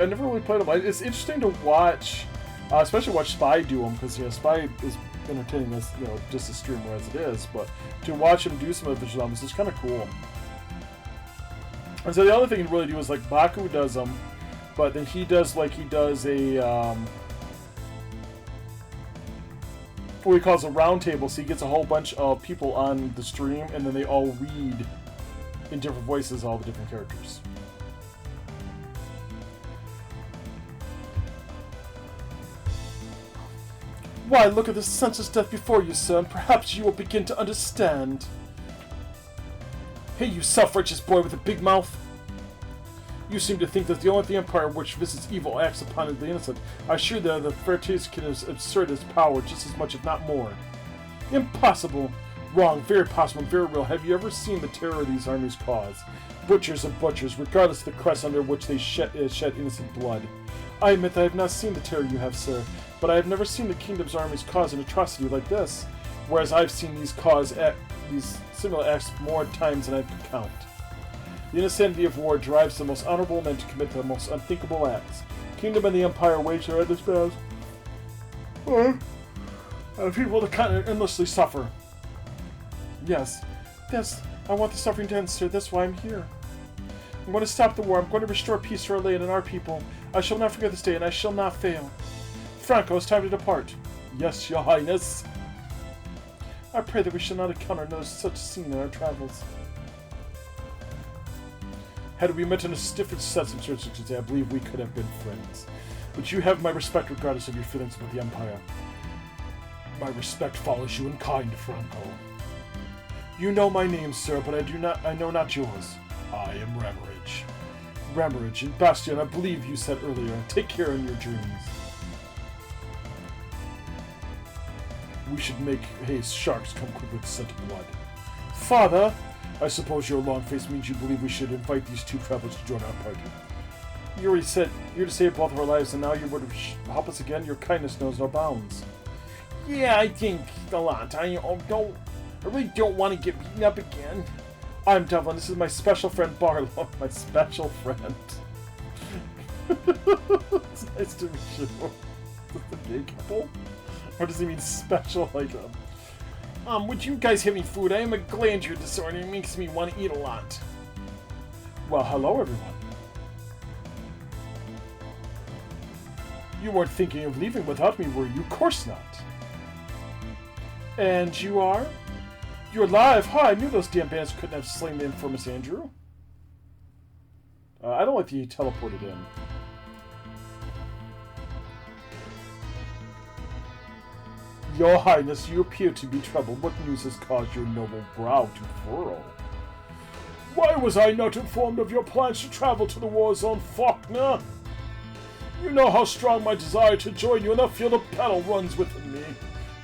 never really played them. It's interesting to watch, especially watch Spy do them, because Spy is entertaining as just a streamer as it is, but to watch him do some of the visual novels is kind of cool. And so the other thing he really do is like Baku does them, but then he does a what he calls a round table. So he gets a whole bunch of people on the stream, and then they all read in different voices all the different characters. Why, look at the senseless death before you, sir, and perhaps you will begin to understand. Hey, you self-righteous boy with a big mouth. You seem to think that the only Empire which visits evil acts upon the innocent. I assure you that the Fertis can assert its power just as much, if not more. Impossible. Wrong. Very possible. Very real. Have you ever seen the terror these armies cause? Butchers of butchers, regardless of the crest under which they shed innocent blood. I admit that I have not seen the terror you have, sir, but I have never seen the kingdom's armies cause an atrocity like this, whereas I've seen these similar acts more times than I can count. The insanity of war drives the most honorable men to commit the most unthinkable acts. Kingdom and the Empire wage their endless battles, and people of the continent endlessly suffer. Yes, I want the suffering to end, sir. That's why I'm here. I'm going to stop the war. I'm going to restore peace to our land and our people. I shall not forget this day, and I shall not fail. Franco, it's time to depart. Yes, your highness. I pray that we shall not encounter another such scene in our travels. Had we met in a different set of circumstances, I believe we could have been friends. But you have my respect regardless of your feelings about the Empire. My respect follows you in kind, Franco. You know my name, sir, but I know not yours. I am Ramarage. Ramarage, and Bastion, I believe you said earlier, take care in your dreams. We should make haste. Sharks come quick with the scent of blood. Father, I suppose your long face means you believe we should invite these two travelers to join our party. You already said you're to save both of our lives, and now you would help us again. Your kindness knows no bounds. Yeah, I think a lot. I really don't want to get beaten up again. I'm Devlin. This is my special friend Barlow. My special friend. It's nice to meet you. Is this a gay couple? Or does he mean special like would you guys have any food? I am a glandular disorder. It makes me want to eat a lot. Well, hello everyone. You weren't thinking of leaving without me, were you? Of course not. And you are? You're alive! Hi, I knew those damn bandits couldn't have slain the infamous Andrew. I don't like that he teleported in. Your Highness, you appear to be troubled. What news has caused your noble brow to furrow? Why was I not informed of your plans to travel to the war zone, Faulkner? You know how strong my desire to join you in the field of battle runs within me.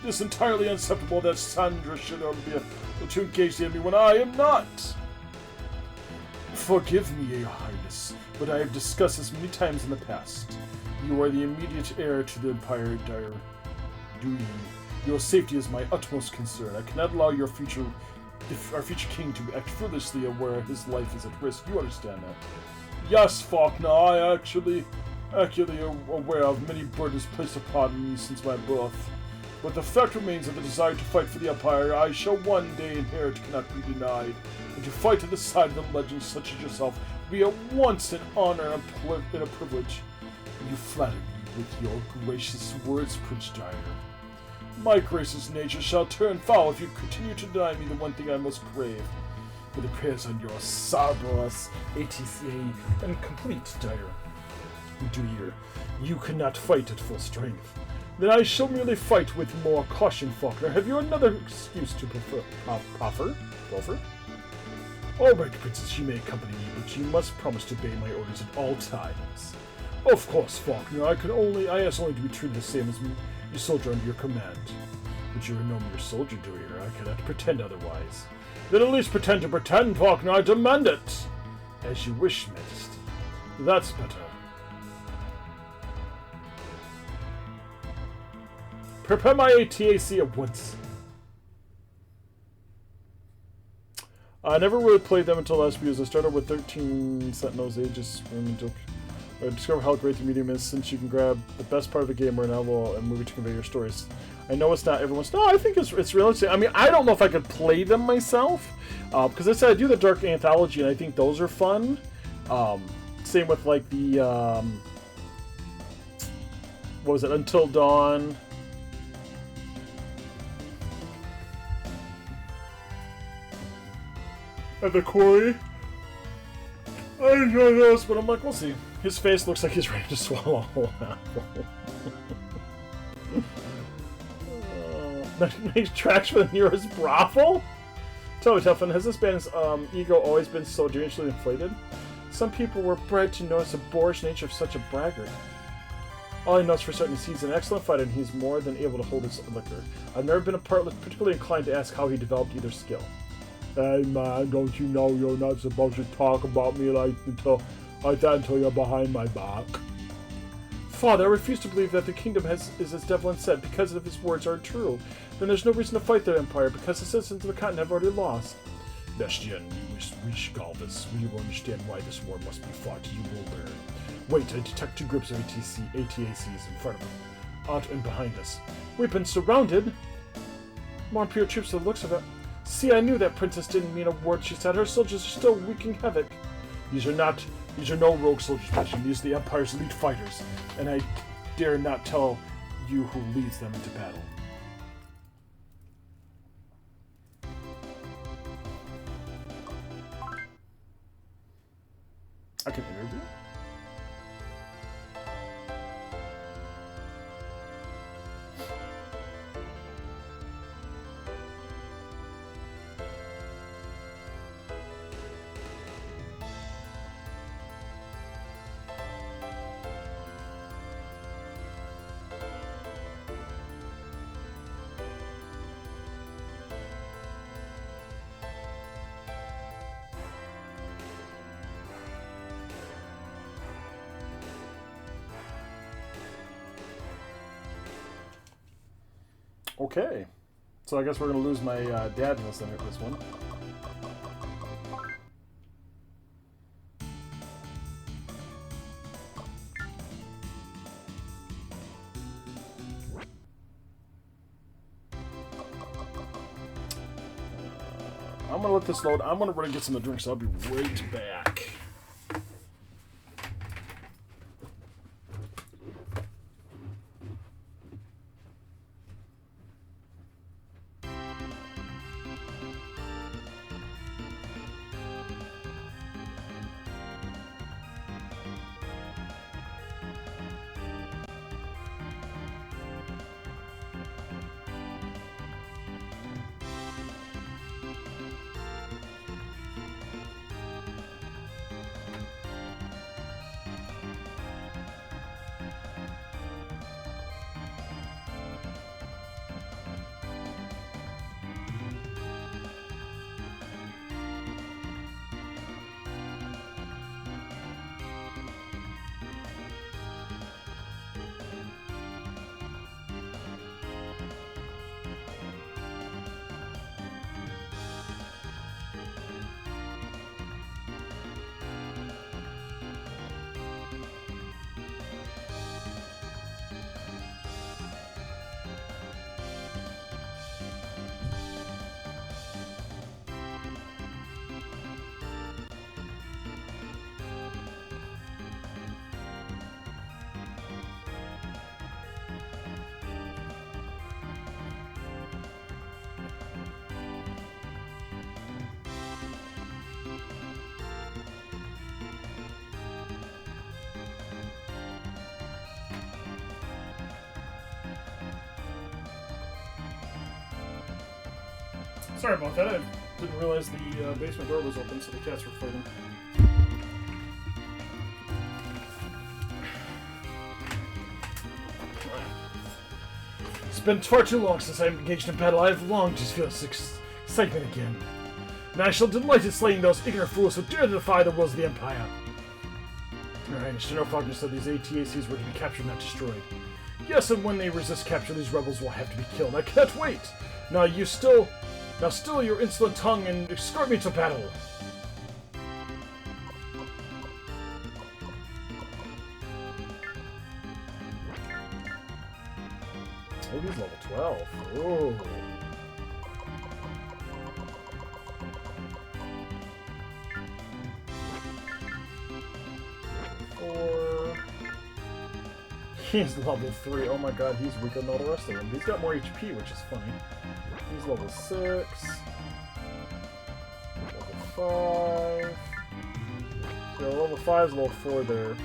It is entirely unacceptable that Sandra should be able to engage the enemy when I am not. Forgive me, Your Highness, but I have discussed this many times in the past. You are the immediate heir to the Empire Dire duty. Your safety is my utmost concern. I cannot allow our future king to act foolishly aware his life is at risk. You understand that? Yes, Faulkner, I actually aware of many burdens placed upon me since my birth. But the fact remains that the desire to fight for the Empire I shall one day inherit cannot be denied. And to fight at the side of the legends such as yourself will be at once an honor and a privilege. You flatter me with your gracious words, Prince Dire. My gracious nature shall turn foul if you continue to deny me the one thing I most crave. It appears on your Cerberus, ATCA, and complete, Dire. Dear, you cannot fight at full strength. Then I shall merely fight with more caution, Faulkner. Have you another excuse to proffer? All right, Princess, you may accompany me, but you must promise to obey my orders at all times. Of course, Faulkner. I ask only to be treated the same as a soldier under your command. But you're no mere soldier, dear. I cannot pretend otherwise. Then at least pretend to pretend, Faulkner. I demand it. As you wish, Majesty. That's better. Prepare my ATAC at once. I never really played them until last week. I started with 13 Sentinels Aegis. I discovered how great the medium is since you can grab the best part of a game or a novel and movie to convey your stories. I know it's not everyone's. No, I think it's realistic. I mean, I don't know if I could play them myself because I said I do the Dark Anthology and I think those are fun. Same with like the what was it? Until Dawn. And the Quarry. I enjoy those, but I'm like, we'll see. His face looks like he's ready to swallow a whole apple. Makes tracks for the nearest brothel? Tell me, Tuffin, has this band's ego always been so dangerously inflated? Some people were bred to notice the boorish nature of such a braggart. All I know for certain is he's an excellent fighter and he's more than able to hold his liquor. I've never been particularly inclined to ask how he developed either skill. Hey man, don't you know you're not supposed to talk about me like that until you're behind my back? Father, I refuse to believe that the kingdom is as Devlin said, because if his words are true. Then there's no reason to fight the Empire, because the citizens of the continent have already lost. Bastion, you wish Galvis. We will understand why this war must be fought. You will learn. Wait, I detect two groups of ATACs in front of them. Out and behind us. We've been surrounded. More Imperial troops by the looks of it. See, I knew that princess didn't mean a word she said. Her soldiers are still wreaking havoc. These are no rogue soldiers, Bastion. These are the Empire's elite fighters. And I dare not tell you who leads them into battle. I can interview? Okay. So I guess we're going to lose my dad in this one. I'm going to let this load. I'm going to run and get some drinks. I'll be right back. Sorry about that. I didn't realize the basement door was open, so the cats were fighting. It's been far too long since I've engaged in battle. I have longed to feel excitement again. And I shall delight in slaying those ignorant fools who dare to defy the rules of the Empire. Your Highness, General Faulkner said these ATACs were to be captured, not destroyed. Yes, and when they resist capture, these rebels will have to be killed. I cannot wait! Now still your insolent tongue and escort me to battle. Oh, he's level 12. Oh. He's level 3. Oh my god, he's weaker than all the rest of them. He's got more HP, which is funny. He's level 6. Level 5. So level 5 is level 4 there.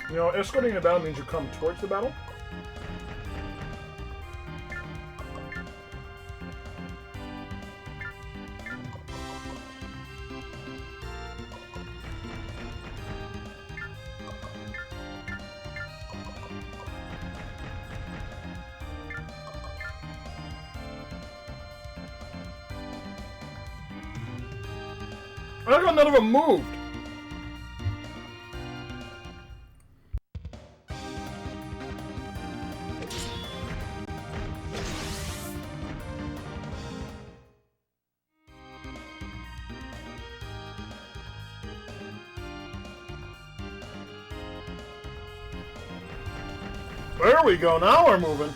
You know, escorting the battle means you come towards the battle. I got none of them moved. There we go, now we're moving.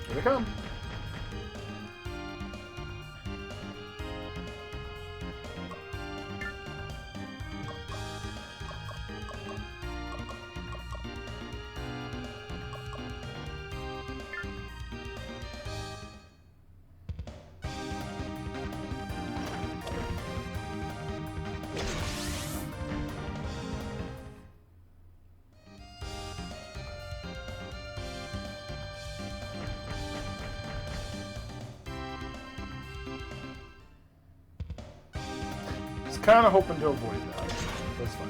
Here they come. Kind of hoping to avoid that. That's fine.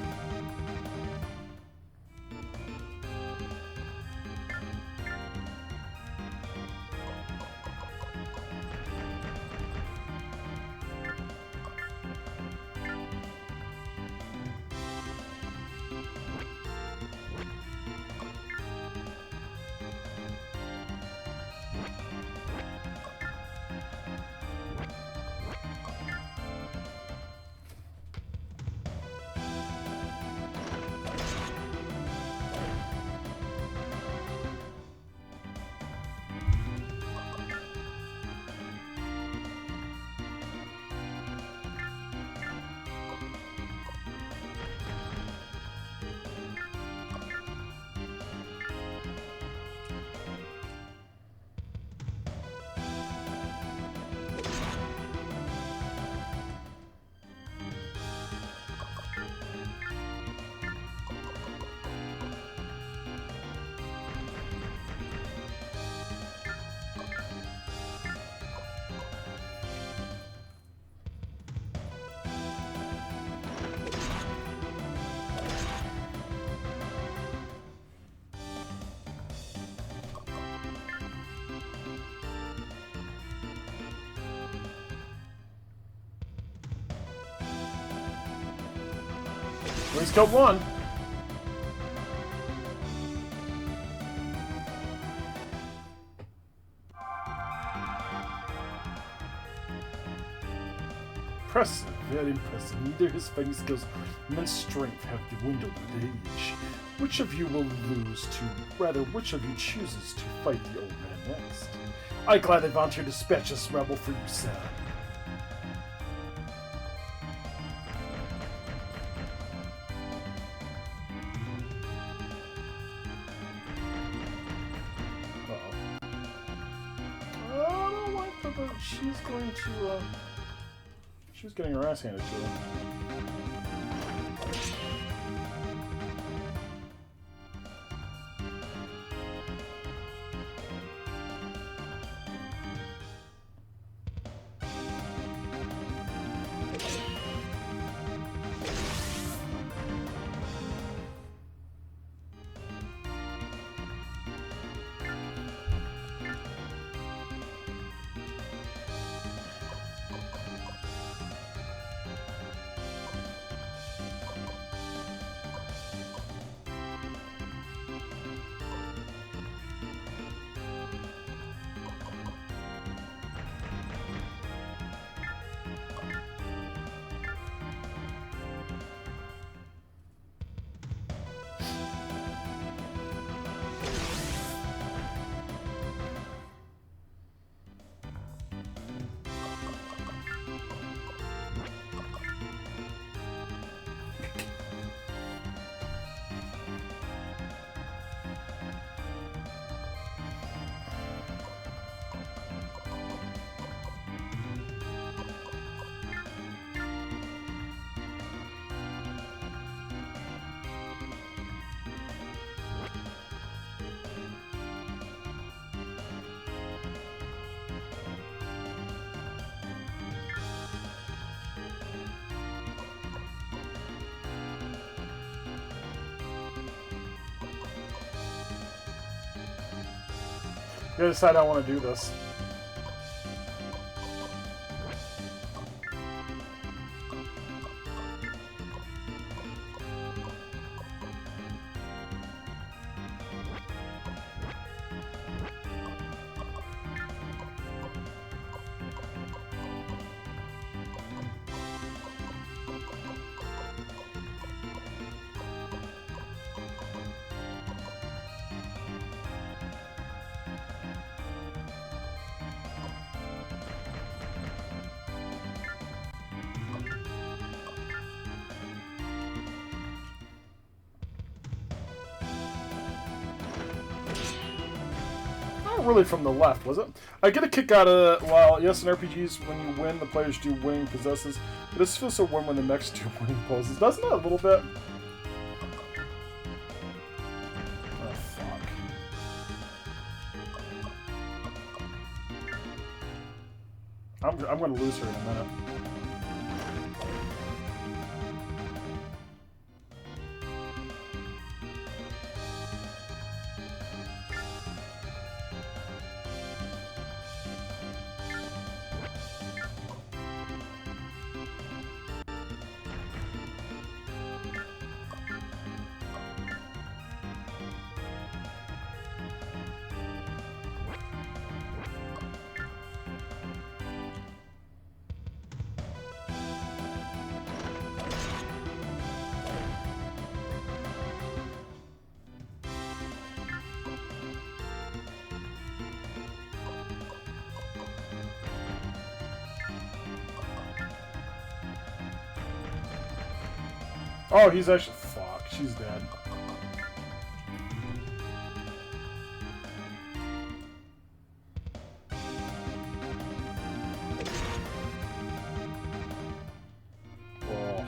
He's killed one. Impressive, very impressive. Neither his fighting skills nor his strength have dwindled with age. Which of you will lose to, rather, which of you chooses to fight the old man next? I gladly volunteer to dispatch this rebel for you, sir. She's going to, she's getting her ass handed to her. gotta decide how I want to do this. Really from the left, was it? I get a kick out of, well, yes, in RPGs, when you win, the players do winning possesses. But this feels so weird when the next two winning poses. Doesn't it a little bit? Oh, fuck. I'm gonna lose her in a minute. Oh, he's actually... Fuck, she's dead. Oh.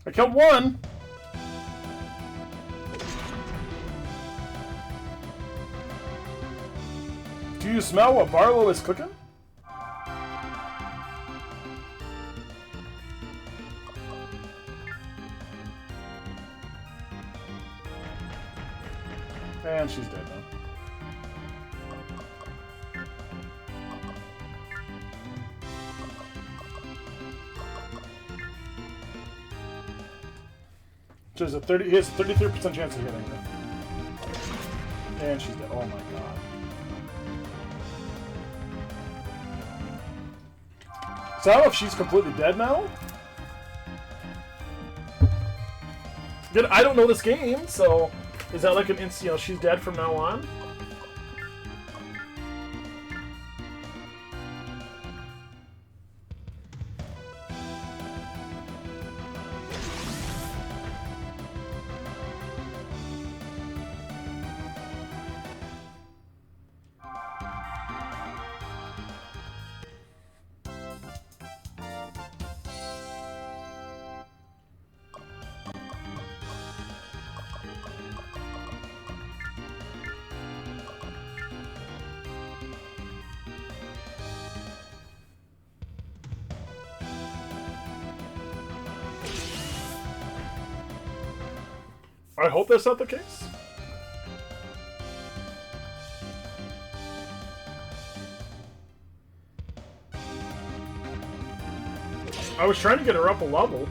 I killed one! Do you smell what Barlow is cooking? And she's dead now. He has a 33% chance of hitting her. And she's dead. Oh my god. So I don't know if she's completely dead now. Again, I don't know this game, so is that like an instant, you know, she's dead from now on? I hope that's not the case. I was trying to get her up a level.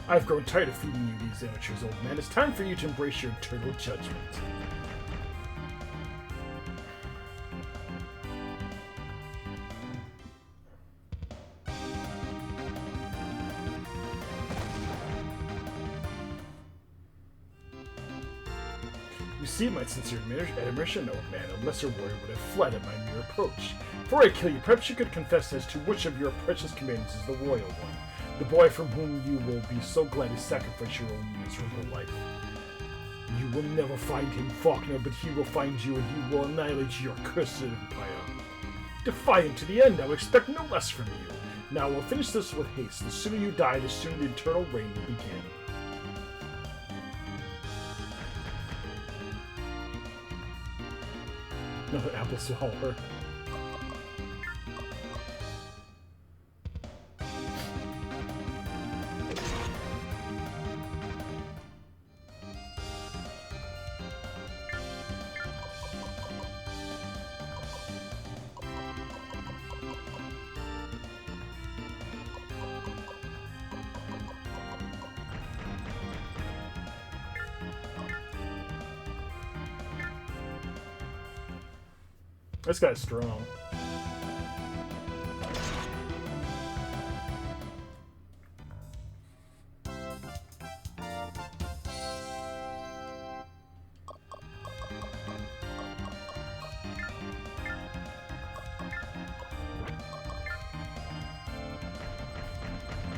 I've grown tired of feeding you these amateurs, old man. It's time for you to embrace your eternal judgment. You see my sincere admiration, old man. A lesser warrior would have fled at my mere approach. Before I kill you, perhaps you could confess as to which of your precious companions is the royal one. The boy from whom you will be so glad to sacrifice your own miserable life. You will never find him, Faulkner, but he will find you and he will annihilate your cursed empire. Defiant to the end, I will expect no less from you. Now we'll finish this with haste. The sooner you die, the sooner the eternal reign will begin. Another apple swallower. This guy's strong.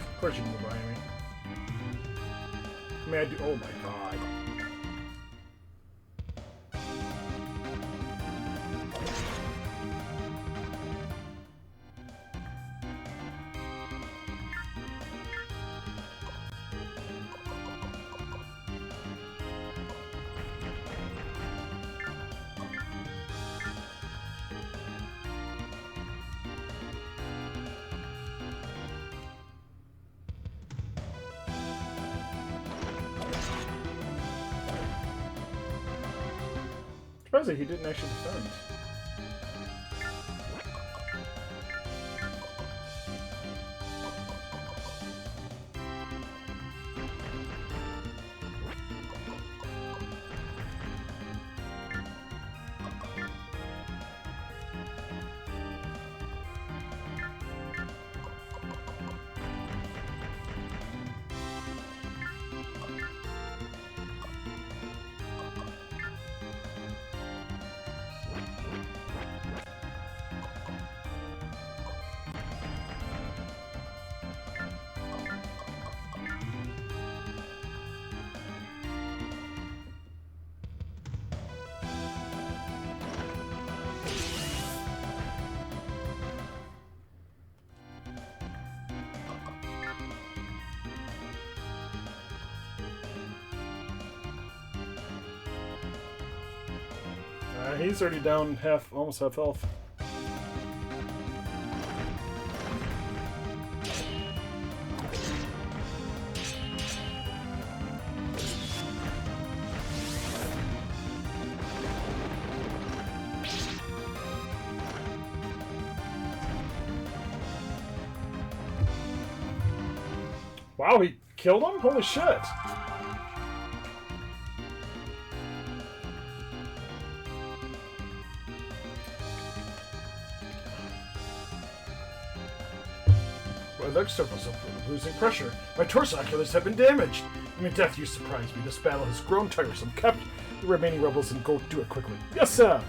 Of course you can go by me. I mean, I do. Oh my god. Surprisingly, he didn't actually defend. He's already down almost half health. Wow, he killed him? Holy shit! My leg circles up, losing pressure. My torso oculars have been damaged. In your death, you surprised me. This battle has grown tiresome. Capture the remaining rebels and go do it quickly. Yes, sir!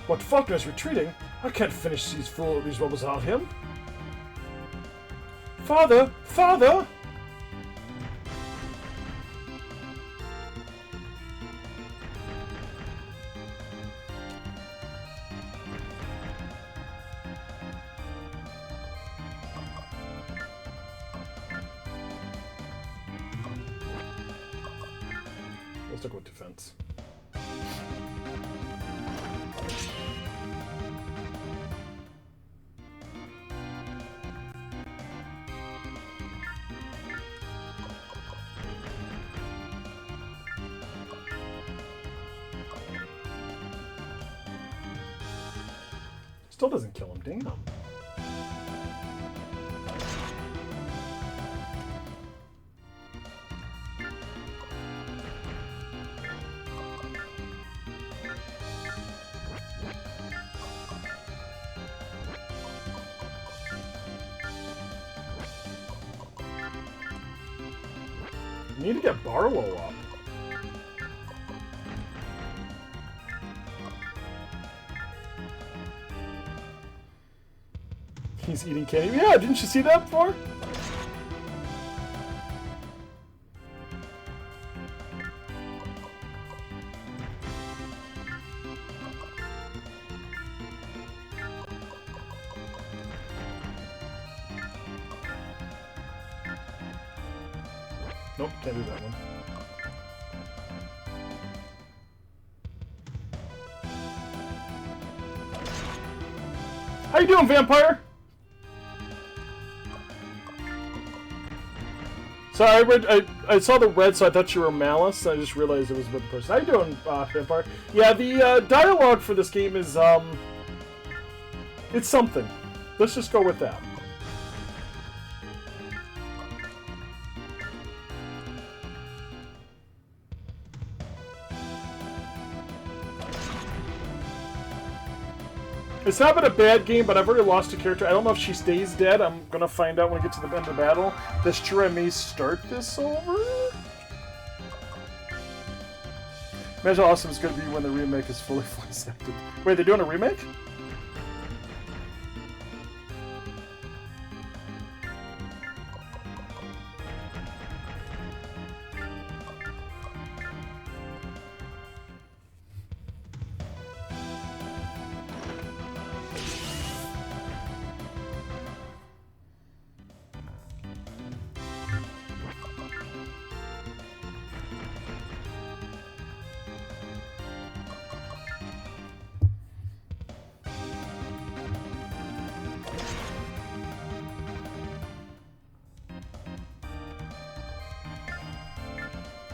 But Faulkner is retreating. I can't finish these rebels without him. Father! Father! We'll stick with defense. Still doesn't kill him, damn. You need to get Barlow up. He's eating candy. Yeah, didn't you see that before? Nope, can't do that one. How you doing, vampire? Sorry, I saw the red, so I thought you were Malice. I just realized it was with the person. How you doing, vampire? Yeah, the dialogue for this game is it's something. Let's just go with that. It's not been a bad game, but I've already lost a character. I don't know if she stays dead. I'm gonna find out when we get to the end of the battle. That's true, I may start this over? Imagine how awesome it's gonna be when the remake is fully voice acted. Wait, they're doing a remake?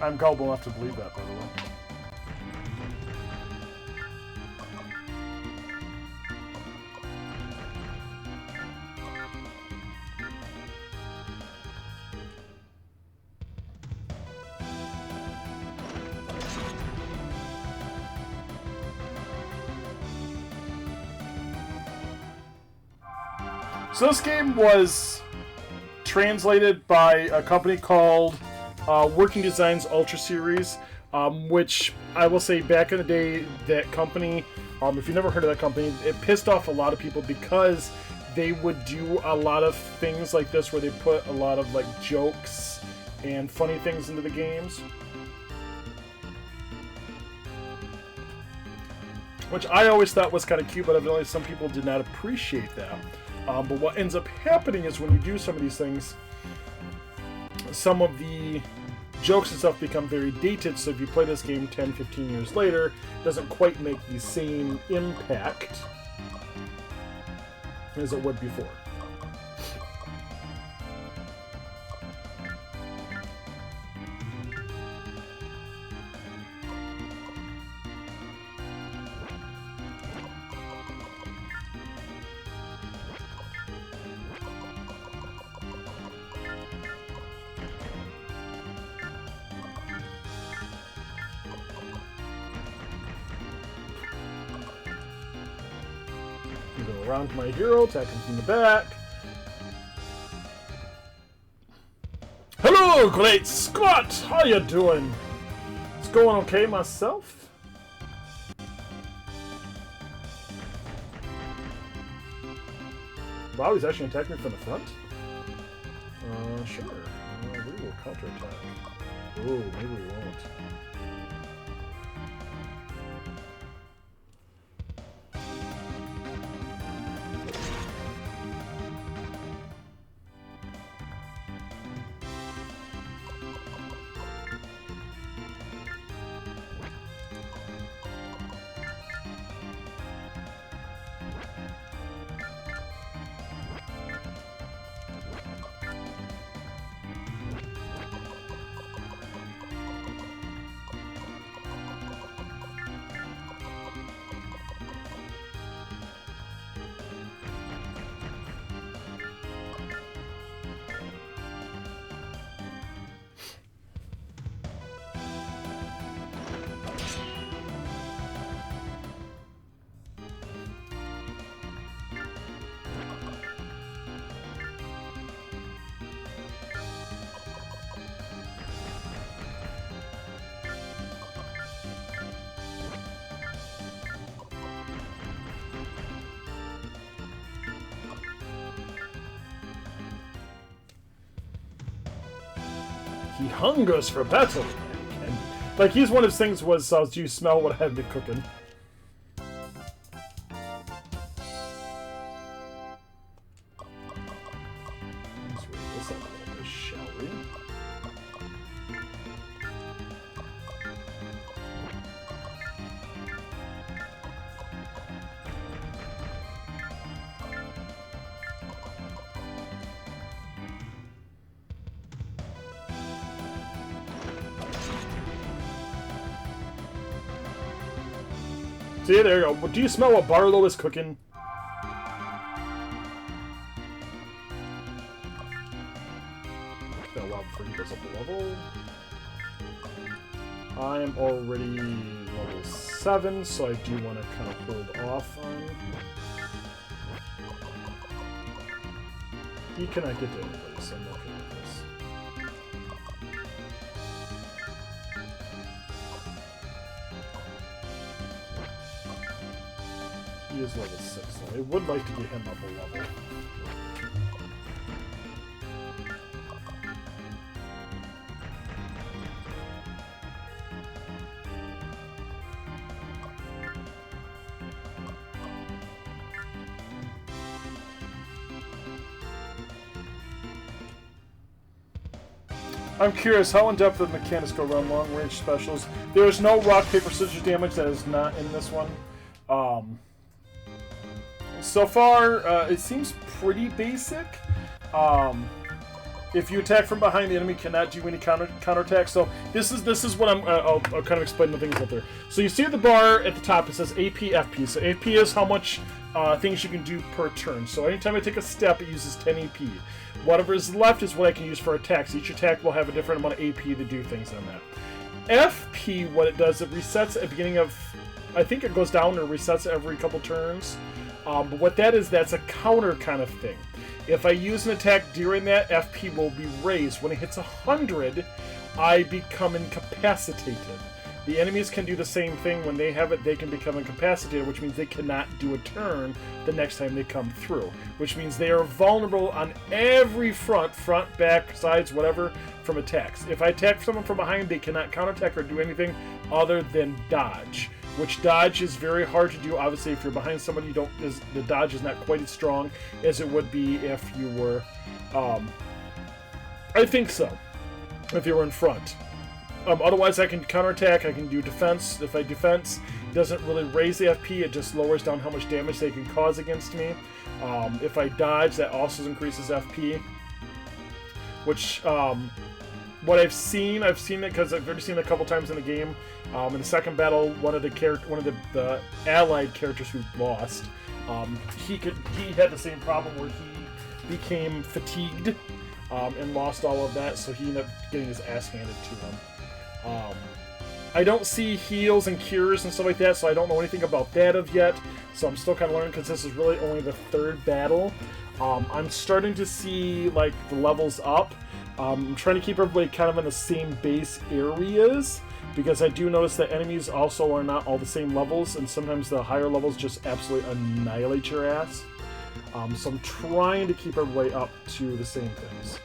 I'm gullible enough to believe that, by the way. So this game was translated by a company called Working Designs Ultra Series, which I will say back in the day, that company, if you've never heard of that company, it pissed off a lot of people because they would do a lot of things like this where they put a lot of like jokes and funny things into the games. Which I always thought was kind of cute, but evidently some people did not appreciate that. But what ends up happening is when you do some of these things, some of the jokes and stuff become very dated, so if you play this game 10, 15 years later, it doesn't quite make the same impact as it would before. Go around to my hero, attack him from the back. Hello, great Scott! How you doing? It's going okay myself? Wow, he's actually attacking me from the front? Sure. We will counterattack. Oh, maybe we won't. He hungers for battle. And, like, he's one of his things was, do you smell what I've been cooking? Let's read this up a little bit, shall we? See, there you go. Do you smell what Barlow is cooking? That while before he goes up a level. I am already level 7, so I do want to kind of hold off on. He cannot get to anybody, so I'm okay with this. He is level 6, so I would like to get him up a level. I'm curious, how in-depth the mechanics go around long-range specials? There is no rock, paper, scissors damage that is not in this one. So far, it seems pretty basic. If you attack from behind, the enemy cannot do any counterattack. So this is what I'll kind of explain the things out there. So you see at the bar at the top, it says AP, FP. So AP is how much things you can do per turn. So anytime I take a step, it uses 10 AP. Whatever is left is what I can use for attacks. Each attack will have a different amount of AP to do things on that. FP, what it does, it resets at the beginning of... I think it goes down or resets every couple turns. But what that is, that's a counter kind of thing. If I use an attack during that, FP will be raised. When it hits 100, I become incapacitated. The enemies can do the same thing. When they have it, they can become incapacitated, which means they cannot do a turn the next time they come through. Which means they are vulnerable on every front, back, sides, whatever, from attacks. If I attack someone from behind, they cannot counterattack or do anything other than dodge. Which dodge is very hard to do. Obviously, if you're behind somebody, the dodge is not quite as strong as it would be if you were. I think so. If you were in front. Otherwise, I can counterattack. I can do defense. If I defense, it doesn't really raise the FP. It just lowers down how much damage they can cause against me. If I dodge, that also increases FP. Which, what I've seen it because I've already seen it a couple times in the game. In the second battle, one of the allied characters who lost, he had the same problem where he became fatigued and lost all of that, so he ended up getting his ass handed to him. I don't see heals and cures and stuff like that, so I don't know anything about that of yet. So I'm still kind of learning because this is really only the third battle. I'm starting to see like the levels up. I'm trying to keep everybody kind of in the same base areas, because I do notice that enemies also are not all the same levels, and sometimes the higher levels just absolutely annihilate your ass. So I'm trying to keep everybody up to the same things.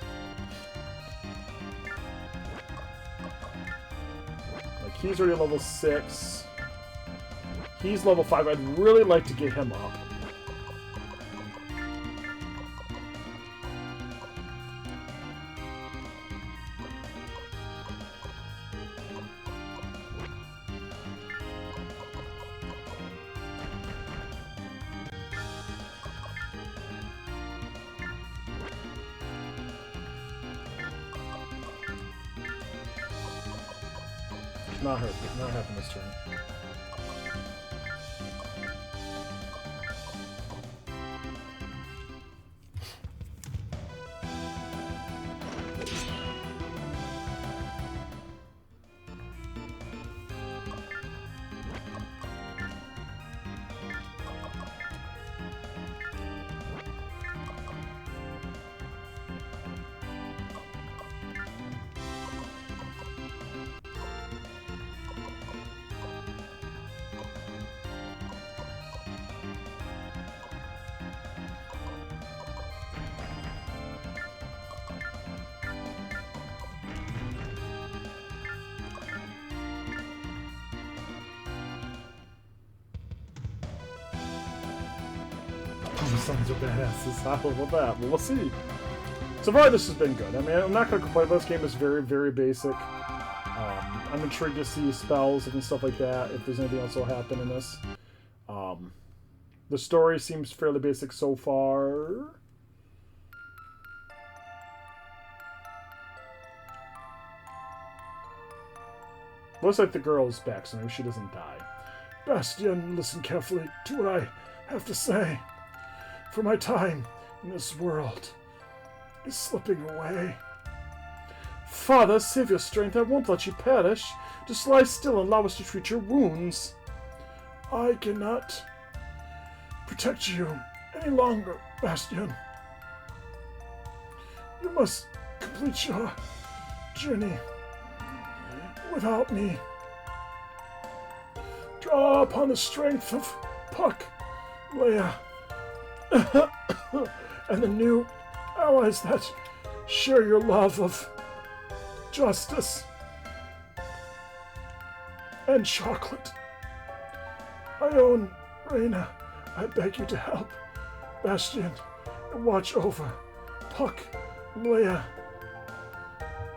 Like, he's already level 6. He's level 5. I'd really like to get him up. Not happen this turn. These sons are badasses. I don't know about that, but we'll see. So far, this has been good. I mean, I'm not going to complain about this game. It's very, very basic. I'm intrigued to see spells and stuff like that, if there's anything else that will happen in this. The story seems fairly basic so far. Looks like the girl's back, so maybe she doesn't die. Bastian, listen carefully to what I have to say. For my time in this world is slipping away. Father, save your strength. I won't let you perish. Just lie still and allow us to treat your wounds. I cannot protect you any longer, Bastian. You must complete your journey without me. Draw upon the strength of Puck, Leia, and the new allies that share your love of justice and chocolate. Ione, Reina, I beg you to help Bastian and watch over Puck and Leia.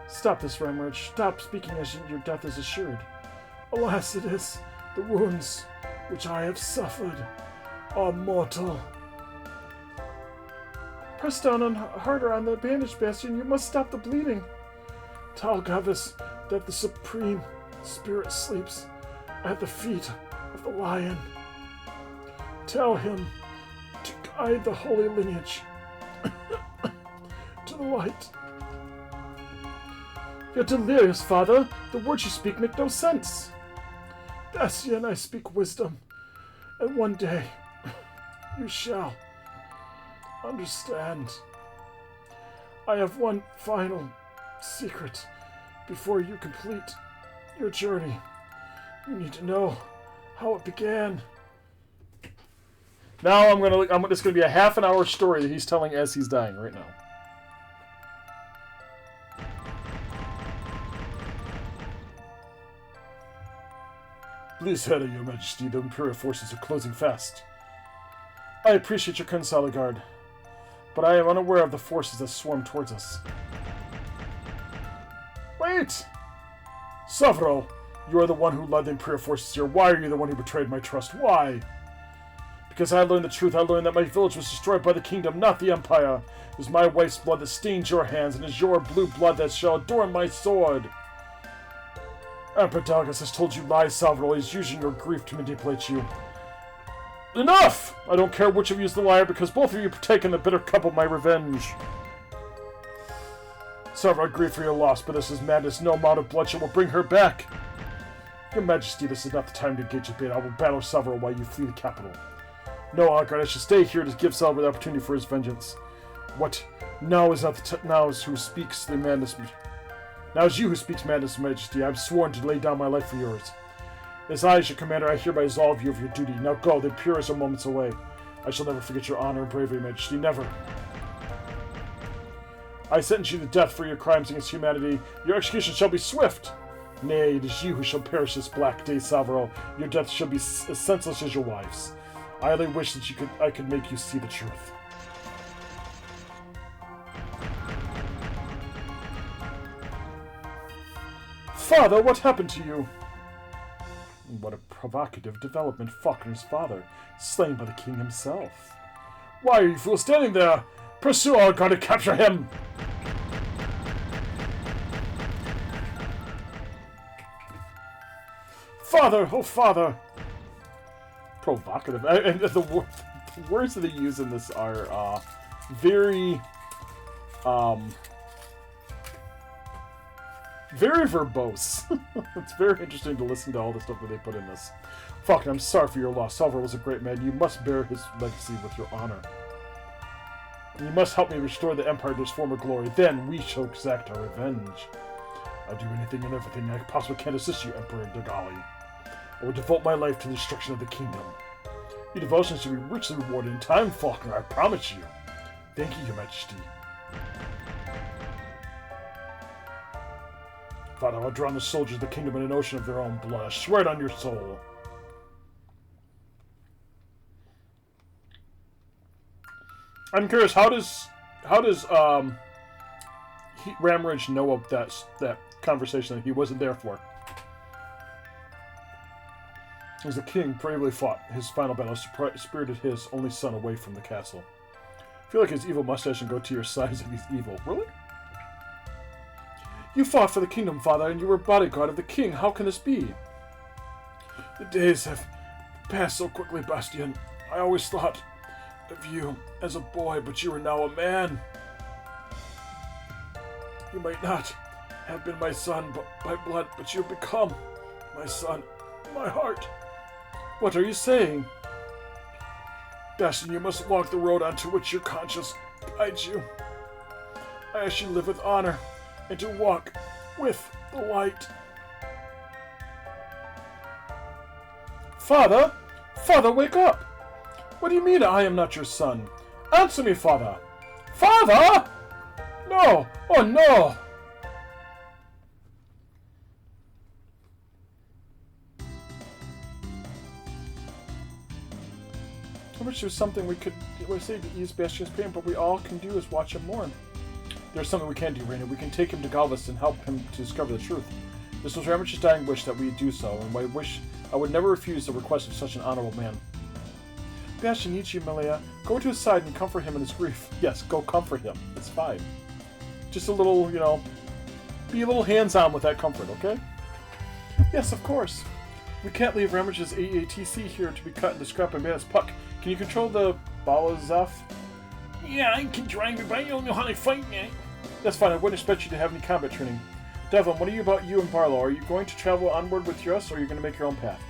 Stop this, Ramrich. Stop speaking as your death is assured. Alas, it is. The wounds which I have suffered are mortal. Press down harder on the bandage, Bastian. You must stop the bleeding. Tell Gavis that the Supreme Spirit sleeps at the feet of the lion. Tell him to guide the holy lineage to the light. You're delirious, Father. The words you speak make no sense. Bastian, I speak wisdom, and one day you shall understand. I have one final secret before you complete your journey. You need to know how it began. Now it's gonna be a half an hour story that he's telling as he's dying right now. Please head, Your Majesty. The Imperial forces are closing fast. I appreciate your concern, guard, but I am unaware of the forces that swarm towards us. Wait! Savro, you are the one who led the Imperial forces here. Why are you the one who betrayed my trust? Why? Because I learned the truth. I learned that my village was destroyed by the kingdom, not the Empire. It was my wife's blood that stains your hands, and it is your blue blood that shall adorn my sword. Emperor Dalgas has told you lies, Salvador. He's using your grief to manipulate you. Enough! I don't care which of you is the liar, because both of you partake in the bitter cup of my revenge. Salvador, I grieve for your loss, but this is madness. No amount of bloodshed will bring her back. Your Majesty, this is not the time to engage in debate. I will battle Salvador while you flee the capital. No, Algard, I should stay here to give Salvador the opportunity for his vengeance. What? Now is not the now is who speaks the madness. Now is you who speaks madness, Majesty. I have sworn to lay down my life for yours. As I, as your commander, I hereby absolve you of your duty. Now go, the Imperials are moments away. I shall never forget your honor and bravery, Majesty, never. I sentence you to death for your crimes against humanity. Your execution shall be swift. Nay, it is you who shall perish this black day, Salvaro. Your death shall be as senseless as your wife's. I only wish that I could make you see the truth. Father, what happened to you? What a provocative development. Faulkner's father, slain by the king himself. Why are you fools standing there? Pursue our guard and capture him! Father! Oh, Father! Provocative. And the words that they use in this are very verbose. It's very interesting to listen to all the stuff that they put in this. Faulkner, I'm sorry for your loss. Salvador was a great man. You must bear his legacy with your honor. And you must help me restore the Empire to its former glory. Then we shall exact our revenge. I'll do anything and everything I possibly can to assist you, Emperor Dogali. I will devote my life to the destruction of the kingdom. Your devotion should be richly rewarded in time, Faulkner, I promise you. Thank you, Your Majesty. Father, I'll drown the soldiers of the kingdom in an ocean of their own blood. I swear it on your soul. I'm curious, how does Ramridge know of that conversation that he wasn't there for? As the king bravely fought his final battle, spirited his only son away from the castle. I feel like his evil mustache and goatee are signs that he's evil. Really? You fought for the kingdom, father, and you were bodyguard of the king. How can this be? The days have passed so quickly, Bastian. I always thought of you as a boy, but you are now a man. You might not have been my son by blood, but you've become my son, my heart. What are you saying? Bastian, you must walk the road onto which your conscience guides you. I ask you to live with honor and to walk with the light. Father? Father, wake up! What do you mean I am not your son? Answer me, father! Father! No! Oh, no! I wish there was something we could say to ease Bastian's pain, but we all can do is watch him mourn. There's something we can do, Raina. We can take him to Galvus and help him to discover the truth. This was Ramridge's dying wish that we do so, and I would never refuse the request of such an honorable man. Bastian needs you, Melia. Go to his side and comfort him in his grief. Yes, go comfort him. It's fine. Just a little, be a little hands-on with that comfort, okay? Yes, of course. We can't leave Ramridge's AATC here to be cut into scrap and Bandit's puck. Can you control the Balazaf? Yeah, I can try, but I don't know how to fight yet. That's fine. I wouldn't expect you to have any combat training. Devlin, what are you about you and Barlow? Are you going to travel onward with us, or are you going to make your own path?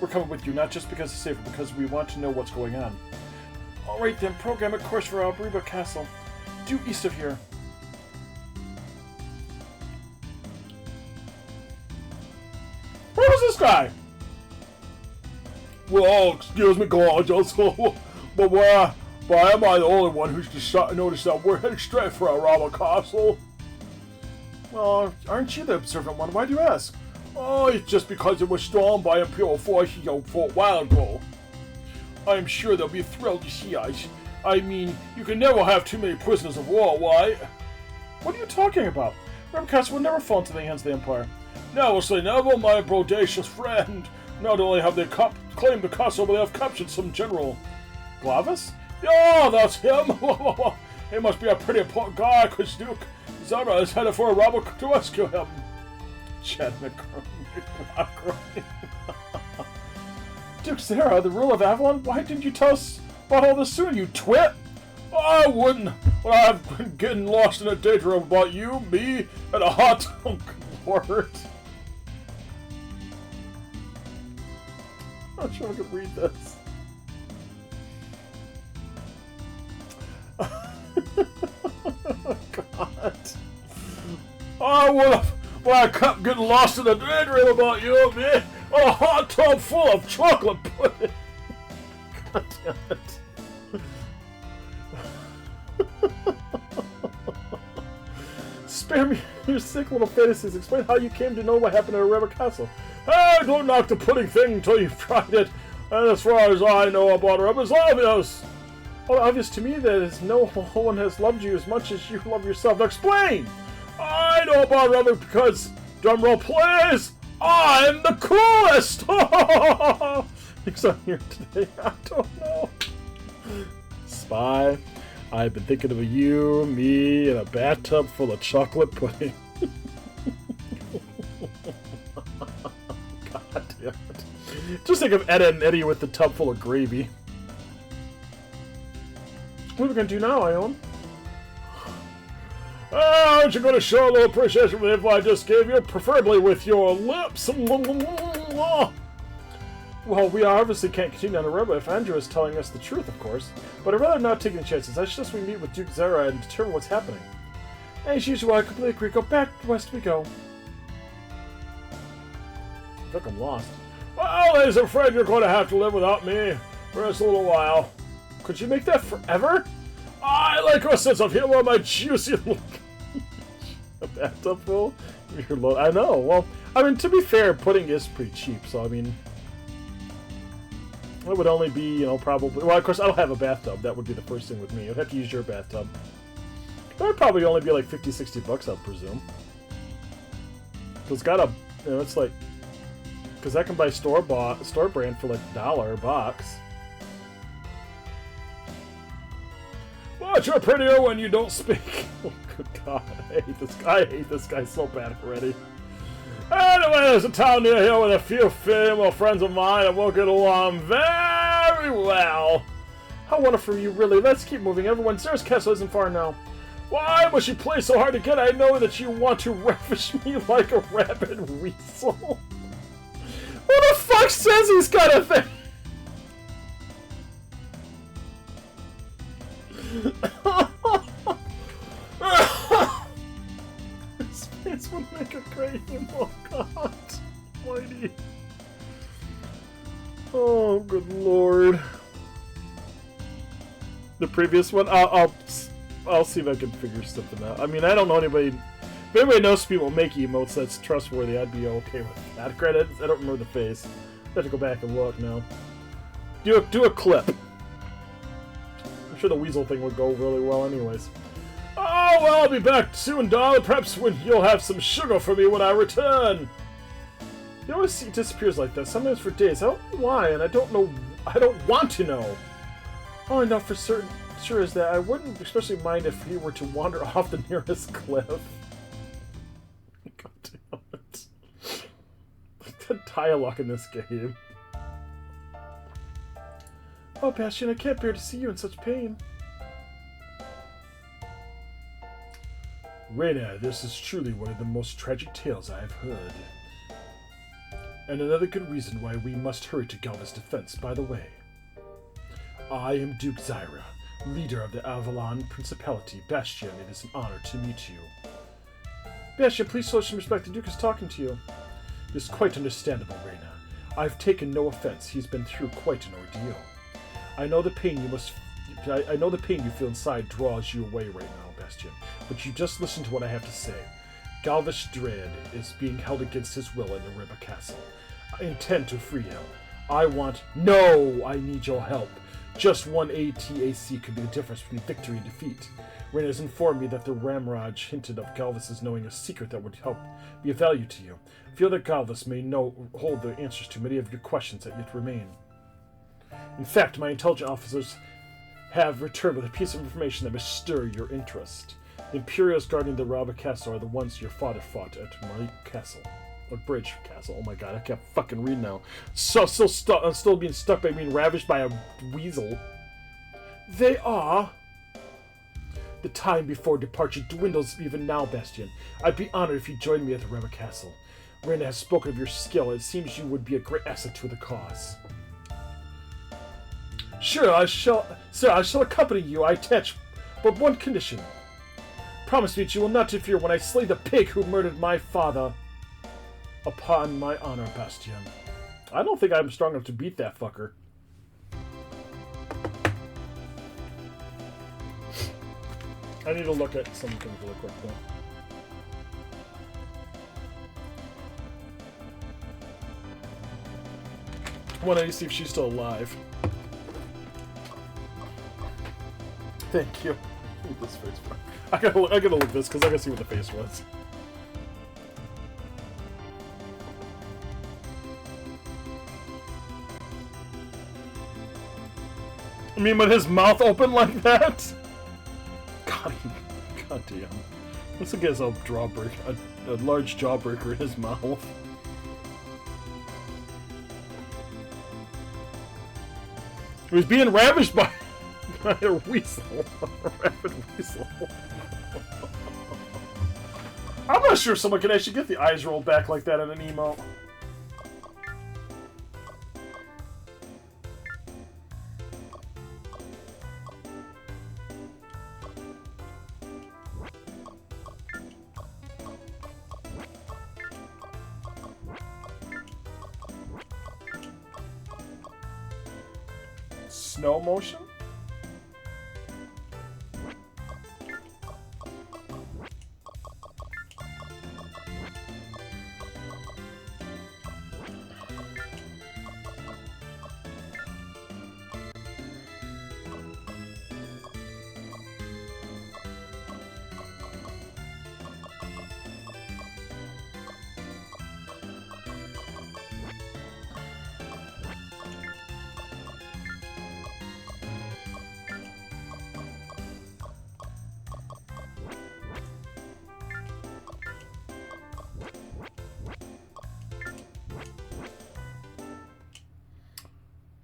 We're coming with you, not just because it's safer, because we want to know what's going on. Alright then, program a course for Albriba Castle, due east of here. Where was this guy? Well, excuse me, gorgeous, but why am I the only one who's noticed that we're heading straight for Albriba Castle? Well, aren't you the observant one? Why do you ask? Oh, it's just because it was stormed by Imperial forces for a while ago. I'm sure they'll be thrilled to see us. I mean, you can never have too many prisoners of war, right? What are you talking about? Rebcast will never fall into the hands of the Empire. Never say never, my bodacious friend. Not only have they claimed the castle, but they have captured some general. Glavis? Yeah, that's him. He must be a pretty important guy, because Duke Zara is headed for a robber to rescue him. Chad McCrum. Duke Zara, the ruler of Avalon? Why didn't you tell us about all this sooner, you twit? I wouldn't. Well, I've been getting lost in a daydream about you, me, and a hot word. I'm not sure I could read this. God. I would have. Well, I kept getting lost in a daydream about you, man. A hot tub full of chocolate pudding. God damn it. Spare me your sick little fantasies. Explain how you came to know what happened at River Castle. Hey, don't knock the pudding thing until you've tried it. And as far as I know about it, it's obvious. Well, obvious to me that is no one has loved you as much as you love yourself. Now explain! I know about Rubber because, drumroll please, I'm the coolest! Because I'm here today, I don't know. Spy, I've been thinking of you, me, and a bathtub full of chocolate pudding. God damn it. Just think of Edda and Eddie with the tub full of gravy. What are we going to do now, Ione? Aren't you going to show a little appreciation for the info I just gave you? Preferably with your lips. Well, we obviously can't continue on the road if Andrew is telling us the truth, of course. But I'd rather not take any chances. I suggest we meet with Duke Zara and determine what's happening. As usual, I completely agree. Go back west we go. I think I'm lost. Well, I'm afraid you're going to have to live without me for just a little while. Could you make that forever? I like your sense of humor, my juicy look. A bathtub full? I know. Well, I mean, to be fair, pudding is pretty cheap, so I mean, It would only be, you know, probably... Well, of course, I don't have a bathtub. That would be the first thing with me. I'd have to use your bathtub. That would probably only be like 50, 60 bucks, I'd presume. Because it's got a... You know, it's like... Because I can buy store brand for like $1 a box. But you're prettier when you don't speak. Oh, good God. I hate this guy. I hate this guy so bad already. Anyway, there's a town near here with a few female friends of mine, and we'll get along very well. How wonderful you really. Let's keep moving. Everyone, Sarah's castle isn't far now. Why must you play so hard to get? I know that you want to ravish me like a rabid weasel. Who the fuck says he's got a thing? His face would make a great him. Oh God, mighty. Oh, good Lord. The previous one, I'll see if I can figure something out. I mean, I don't know anybody. If anybody knows people make emotes that's trustworthy, I'd be okay with that. Credits. I don't remember the face. I have to go back and look now. Do a clip. I'm sure the weasel thing would go really well anyways. Oh, well, I'll be back soon, darling. Perhaps when you'll have some sugar for me when I return. He always disappears like that, sometimes for days. I don't know why, and I don't know. I don't want to know. All I know for certain sure is that I wouldn't especially mind if he were to wander off the nearest cliff. God damn it. The dialogue in this game. Oh, Bastion, I can't bear to see you in such pain. Reina, this is truly one of the most tragic tales I have heard. And another good reason why we must hurry to Galva's defense, by the way. I am Duke Zyra, leader of the Avalon Principality. Bastion, it is an honor to meet you. Bastion, please show some respect. The Duke is talking to you. It is quite understandable, Reina. I've taken no offense. He's been through quite an ordeal. I know the pain you feel inside draws you away right now, Bastion. But you just listen to what I have to say. Galva's Dread is being held against his will in the Riba Castle. I intend to free him. I need your help. Just one ATAC could be the difference between victory and defeat. Reina has informed me that the Ramraj hinted of Galvas knowing a secret that would help be of value to you. I feel that Galvas may hold the answers to many of your questions that yet remain. In fact, my intelligence officers have returned with a piece of information that may stir your interest. The Imperials guarding the Raba Castle are the ones your father fought at Marik Castle. Or Bridge Castle. Oh my God, I can't fucking read now. I'm still being stuck by being ravished by a weasel. They are. The time before departure dwindles even now, Bastion. I'd be honored if you joined me at the Raba Castle. Reina has spoken of your skill. It seems you would be a great asset to the cause. Sure, I shall accompany you, I attach, but one condition. Promise me that you will not interfere when I slay the pig who murdered my father. Upon my honor, Bastion. I don't think I'm strong enough to beat that fucker. I need to look at some things really quick, though. I want to see if she's still alive. Thank you. Look at this face. I gotta look at this because I gotta see what the face was. I mean, with his mouth open like that? God damn. This guy has a large jawbreaker in his mouth. He was being ravished by a weasel. A rabid weasel. I'm not sure someone can actually get the eyes rolled back like that in an emote. Snow motion?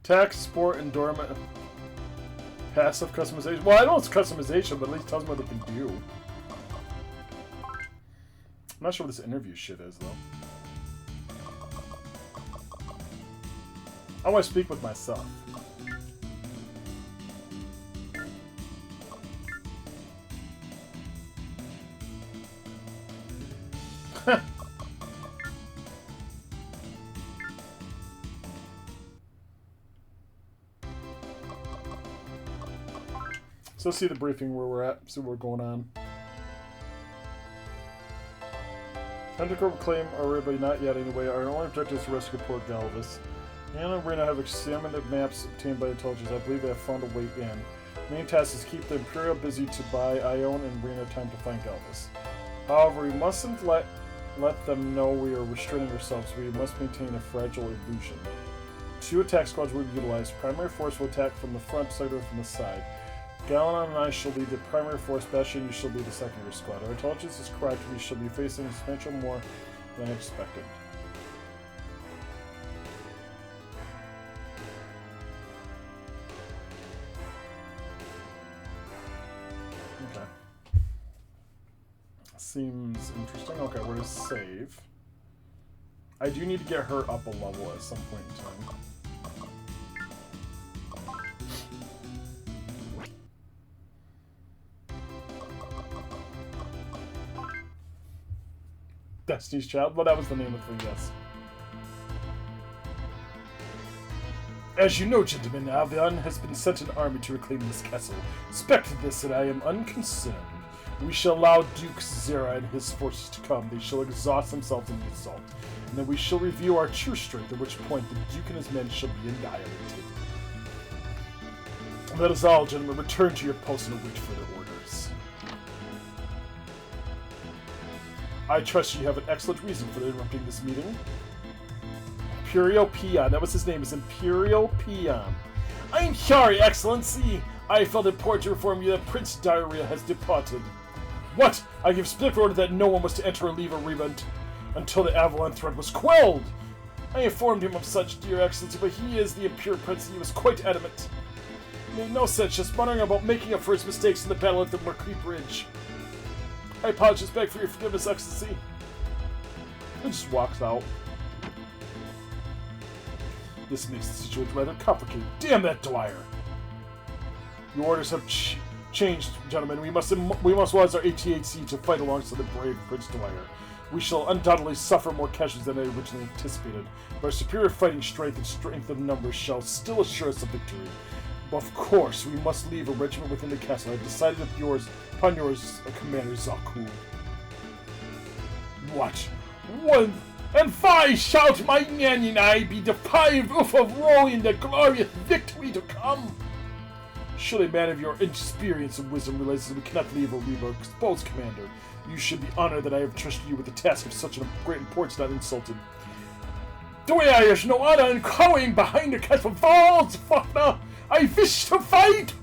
Tax, sport, and dormant. Passive customization. Well, I know it's customization, but at least tells me what they can do. I'm not sure what this interview shit is, though. I want to speak with myself. So let's see the briefing where we're at, see what's going on. Undercover claim already, but not yet anyway. Our only objective is to rescue poor Galvis. Anna and Rena have examined the maps obtained by intelligence. I believe they have found a way in. Main task is keep the Imperial busy to buy Ione and Rena time to find Galvis. However, we mustn't let them know we are restraining ourselves. We must maintain a fragile illusion. 2 attack squads will be utilized. Primary force will attack from the front, secondary from the side. Gallon and I shall lead the primary force. Bastion, you shall lead the secondary squad. Our intelligence is correct. We shall be facing substantial more than expected. Okay. Seems interesting. Okay, we're to save. I do need to get her up a level at some point in time. Destiny's Child? Well, that was the name of the yes. As you know, gentlemen, Avion has been sent an army to reclaim this castle. Expected this, and I am unconcerned. We shall allow Duke Zera and his forces to come. They shall exhaust themselves in the assault. And then we shall review our true strength, at which point the Duke and his men shall be annihilated. That is all, gentlemen. Return to your posts and await further orders. I trust you have an excellent reason for interrupting this meeting. Imperial Peon. That was his name, is Imperial Peon. I am sorry, Excellency. I felt important to inform you that Prince Diarrhea has departed. What? I give strict order that no one was to enter or leave Ariba until the Avalon threat was quelled. I informed him of such, dear Excellency, but he is the Imperial Prince and he was quite adamant. It made no sense just muttering about making up for his mistakes in the battle at the Mercury Bridge. I apologize, beg for your forgiveness, Excellency. He just walks out. This makes the situation rather complicated. Damn that Dwyer! Your orders have changed, gentlemen. We must utilize our ATHC to fight alongside the brave Prince Dwyer. We shall undoubtedly suffer more casualties than I originally anticipated, but our superior fighting strength and strength of numbers shall still assure us a victory. Of course, we must leave a regiment within the castle. I have decided upon yours, Commander Zaku. What? One and 5 shout my men and I be deprived of rolling the glorious victory to come. Should a man of your experience and wisdom realize that we cannot leave Ariba exposed, Commander, you should be honored that I have trusted you with the task of such a great importance, not insulted. The way I have no honor in cowering behind the castle walls, Faulkner! I wish to fight!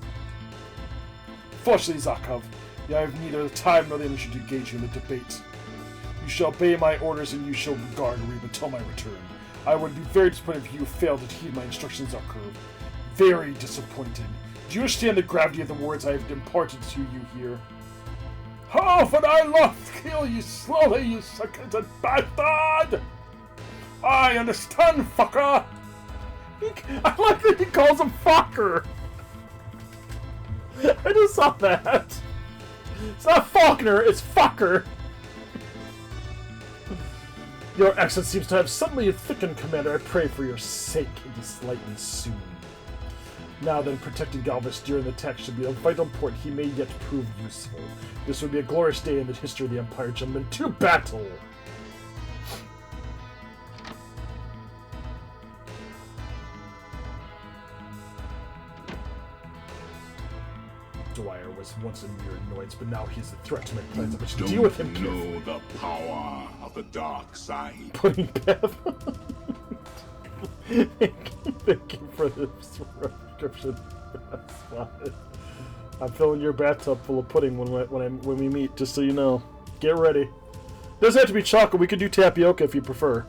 Fortunately, Zakov, I have neither the time nor the energy to engage you in the debate. You shall obey my orders and you shall guard Ariba until my return. I would be very disappointed if you failed to heed my instructions, Zakov. Very disappointed. Do you understand the gravity of the words I have imparted to you here? How would I love to kill you slowly, you succulent bastard! I understand, fucker! I like that he calls him fucker! I just saw that! It's not Faulkner, it's fucker! Your accent seems to have suddenly thickened, Commander. I pray for your sake it is lightened soon. Now then, protecting Galvis during the attack should be of vital import. He may yet prove useful. This would be a glorious day in the history of the Empire, gentlemen. To battle! Dwyer was once a mere annoyance, but now he's a threat to my plans. I should deal with him. Know the power of the dark side. Pudding Path. Thank you for this description. I'm filling your bathtub full of pudding when we meet, just so you know. Get ready. Doesn't have to be chocolate. We could do tapioca if you prefer.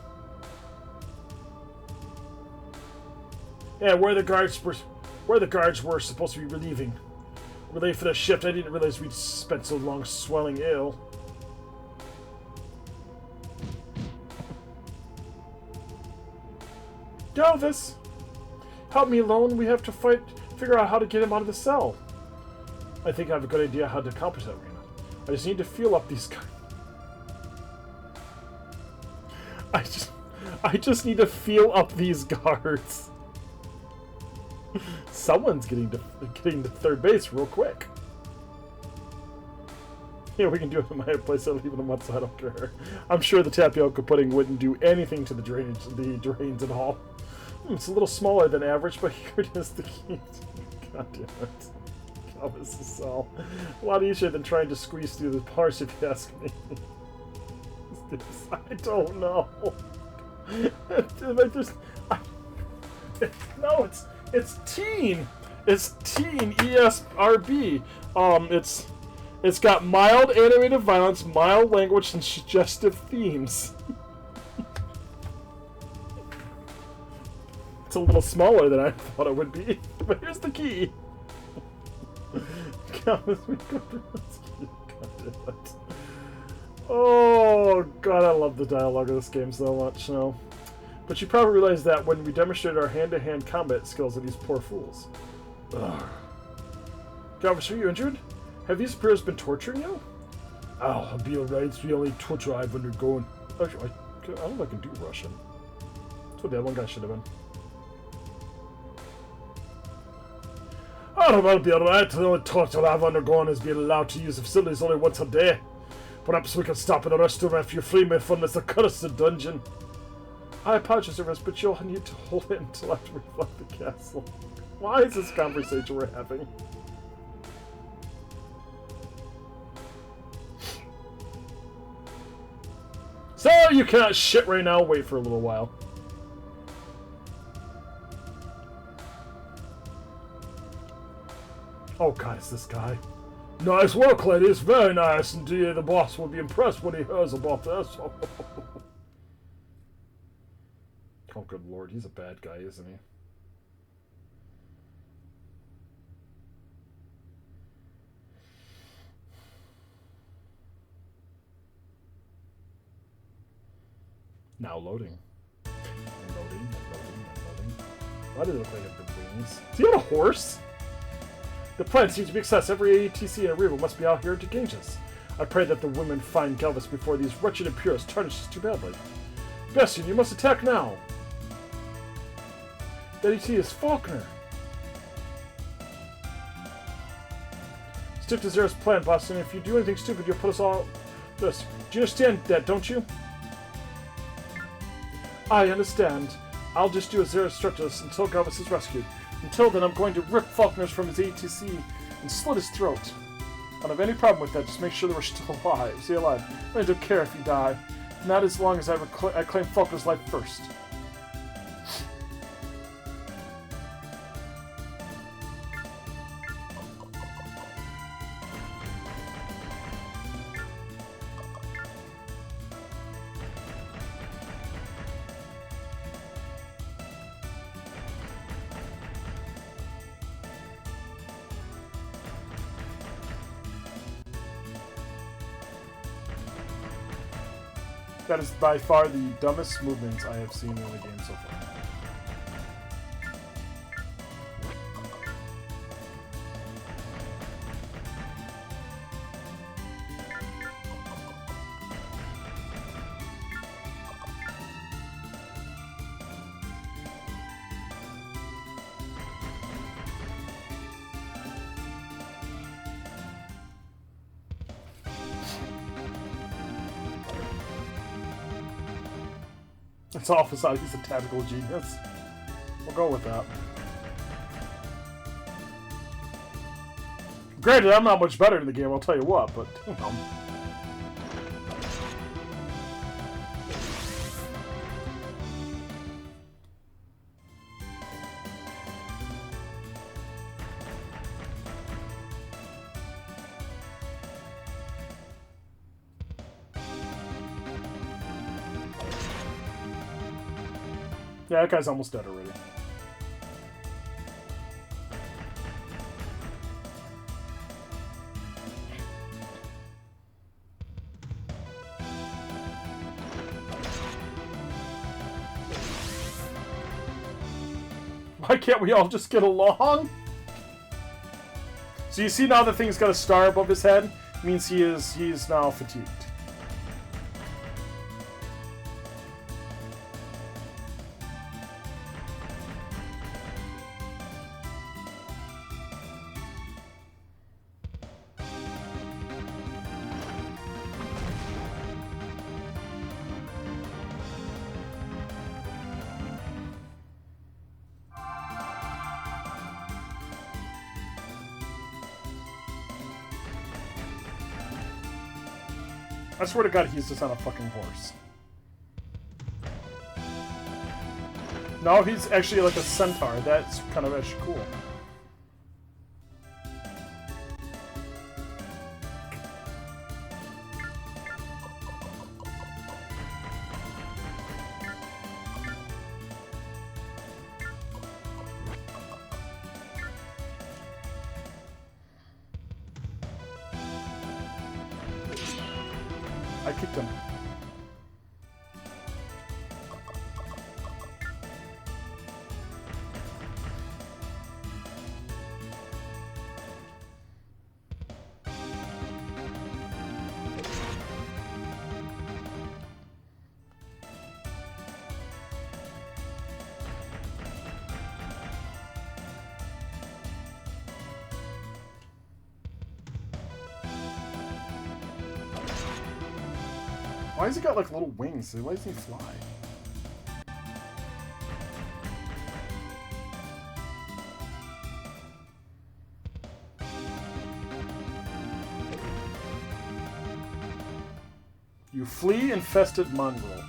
Yeah, where the guards were supposed to be relieving. We're late for the shift. I didn't realize we'd spent so long swelling ill. Galvis! Help me alone. We have to figure out how to get him out of the cell. I think I have a good idea how to accomplish that, Rena. I just need to feel up these guys. I just need to feel up these guards. Someone's getting to third base real quick. Yeah, we can do it in my place. I'll leave it a month, so I don't care. I'm sure the tapioca pudding wouldn't do anything to the drains at all. It's a little smaller than average, but here it is. The key. God damn it. God, this is so a lot easier than trying to squeeze through the parts, if you ask me. I don't know. No, it's teen. It's teen ESRB. It's got mild animated violence, mild language, and suggestive themes. It's a little smaller than I thought it would be, but here's the key. Oh god, I love the dialogue of this game so much. No, but you probably realize that when we demonstrated our hand-to-hand combat skills of these poor fools. Galvis, are you injured? Have these bears been torturing you? Oh, I'll be alright. It's the only torture I've undergone. Actually, I don't know if I can do Russian. That's what that one guy should have been. Oh, I'll be alright. The only torture I've undergone is being allowed to use the facilities only once a day. Perhaps we can stop in the restroom after you free me from this accursed dungeon. I apologize, Service, but you'll need to hold it until after we left the castle. Why is this conversation we're having? So you cannot shit right now. Wait for a little while. Oh god, it's this guy. Nice work, ladies. Very nice indeed. The boss will be impressed when he hears about this. Oh good lord, he's a bad guy, isn't he? Now loading. And loading, and loading, and loading. Why does it look like it has wings? Is he on a horse? The plan seems to be success. Every ATC in Arriva must be out here to gauge us. I pray that the women find Galvis before these wretched imperials tarnish us too badly. Bastion, you must attack now! That AT is Faulkner! Stick to Zera's plan, Boston. If you do anything stupid, you'll put us all... this. Do you understand that, don't you? I understand. I'll just do as Zera instructed us until Galvis is rescued. Until then, I'm going to rip Faulkner's from his ATC and slit his throat. I don't have any problem with that. Just make sure that we're still alive. Stay alive. I don't care if you die. Not as long as I claim Faulkner's life first. That is by far the dumbest movements I have seen in the game so far. It's awful side. He's a tactical genius. We'll go with that. Granted, I'm not much better in the game, I'll tell you what, but, you know. Yeah, that guy's almost dead already. Why can't we all just get along? So you see now the thing's got a star above his head? It means he is now fatigued. I swear to God, he's just on a fucking horse. No, he's actually like a centaur. That's kind of actually cool. I kicked him. Why has he got like little wings? Why does he fly? You flea-infested mongrel.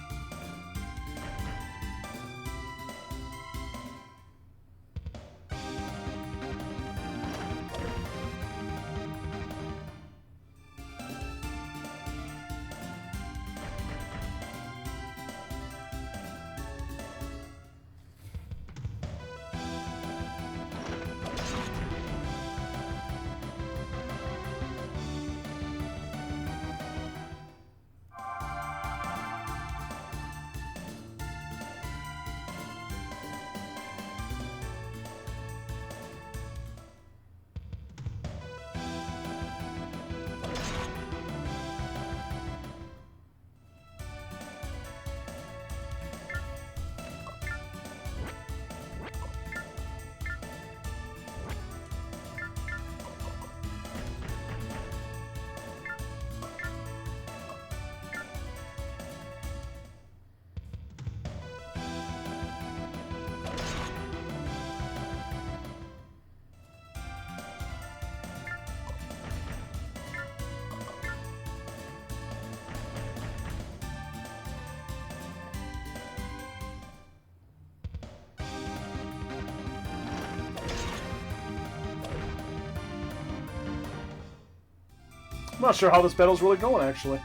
I'm not sure how this battle's really going, actually.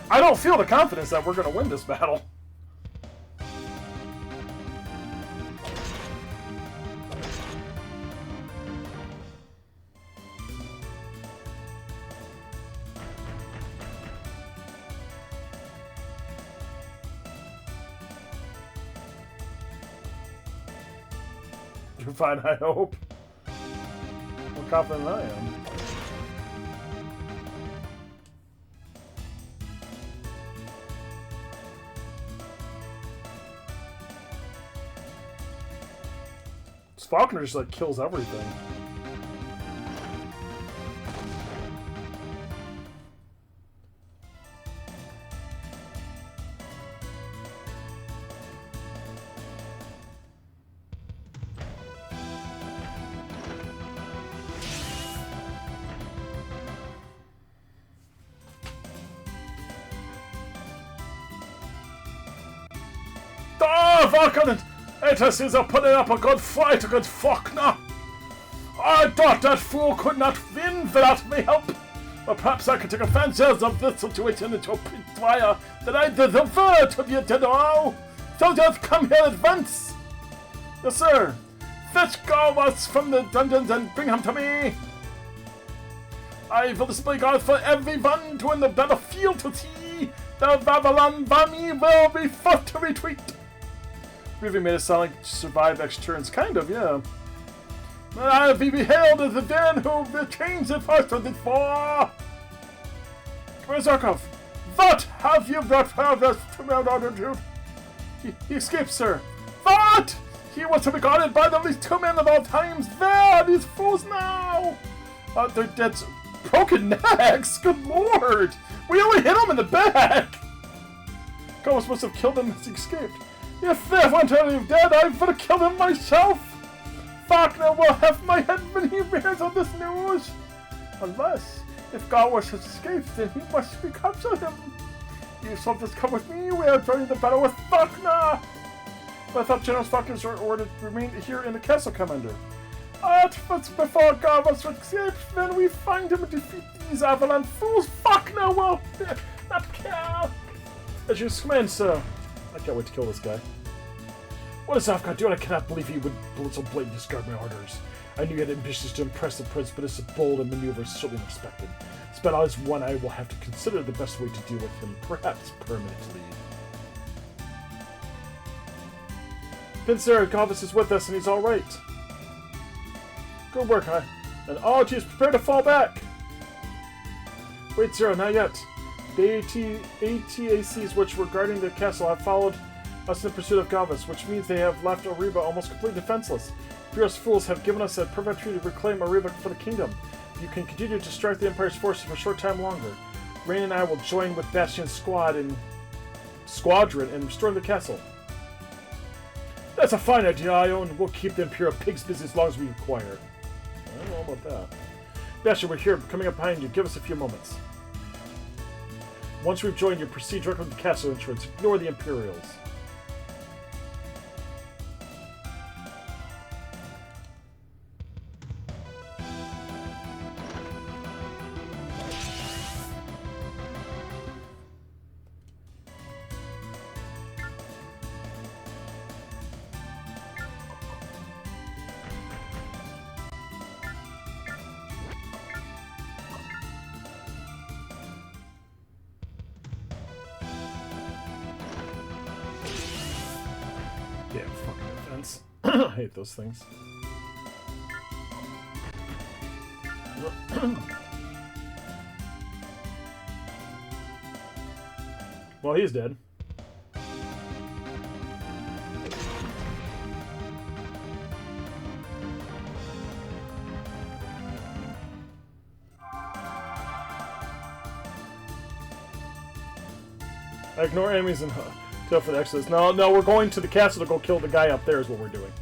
I don't feel the confidence that we're going to win this battle. You're fine, I hope. More confident than I am. This Falconer just like kills everything. Falconer! Etus is putting up a good fight against Faulkner! I thought that fool could not win without me help! Well, perhaps I could take advantage of this situation into a fire that I defer to the general. Soldiers, come here at once! Yes, sir. Fetch Garwas from the dungeons and bring him to me. I will display guards for everyone to in the battlefield to see. The Babylon Vami will be forced to retreat. Really made it sound like survive X turns, kind of, yeah. I'll be beheld as the man who will change the first of the four. Where's Zarkov? What have you brought for us to my altitude? He escaped, sir. What? He was to be guarded by at least 2 men at all times. There, these fools now. They're dead. Broken necks. Good lord. We only hit him in the back. Ghost must have killed him as he escaped. If they weren't already dead, I would have killed him myself. Faulkner will have my head when he hears of this news. Unless, if Garwas has escaped, then he must recapture him. You soldiers come with me. We are joining the battle with Faulkner. But I thought General Faulkner's ordered to remain here in the castle, Commander. But before Garwas escapes, then we find him and defeat these Avalon fools. Faulkner will not care. As your command, sir. I can't wait to kill this guy. What is Afghan doing? I cannot believe he would so blatantly discard my orders. I knew he had ambitions to impress the prince, but it's a bold and maneuver certainly unexpected. This battle is one I will have to consider the best way to deal with him, perhaps permanently. Pinsir, Galvis is with us and he's alright. Good work, huh? And Ology prepare to fall back! Wait, Zero, not yet. The ATACs which were guarding the castle have followed us in pursuit of Galvis, which means they have left Ariba almost completely defenseless. Imperial's fools have given us a perfect treaty to reclaim Ariba for the kingdom. You can continue to strike the Empire's forces for a short time longer. Rain and I will join with Bastion's squadron and restore the castle. That's a fine idea, Io, and we'll keep the Imperial pigs busy as long as we require. I don't know about that. Bastion, we're here, coming up behind you. Give us a few moments. Once we've joined you, proceed directly to the castle entrance. Ignore the Imperials. Yeah, fucking defense. I hate those things. Well, he's dead. I ignore enemies and go for the exodus. No, we're going to the castle to go kill the guy up there is what we're doing.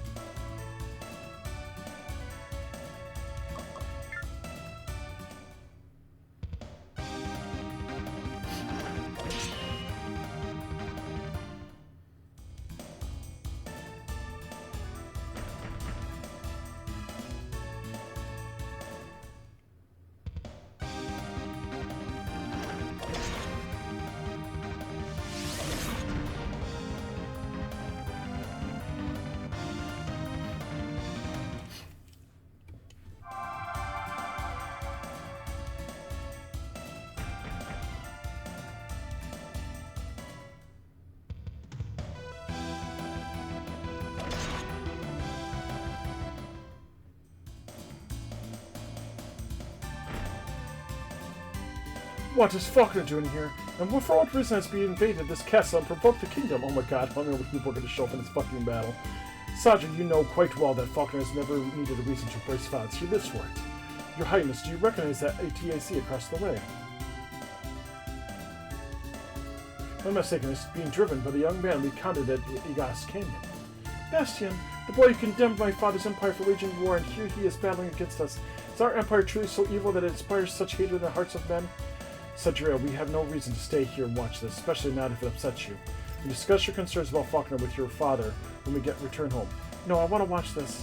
What is Faulkner doing here? And for what reason has he invaded this castle and provoked the kingdom? Oh my god, how many people are going to show up in this fucking battle? Sergeant, you know quite well that Faulkner has never needed a reason to embrace violence. He lives for it. Your Highness, do you recognize that ATAC across the way? My mistaken is being driven by the young man we counted at Igas Canyon. Bastion, the boy who condemned my father's empire for waging war, and here he is battling against us. Is our empire truly so evil that it inspires such hatred in the hearts of men? Sajira, we have no reason to stay here and watch this, especially not if it upsets you. You discuss your concerns about Faulkner with your father when we return home. No, I want to watch this.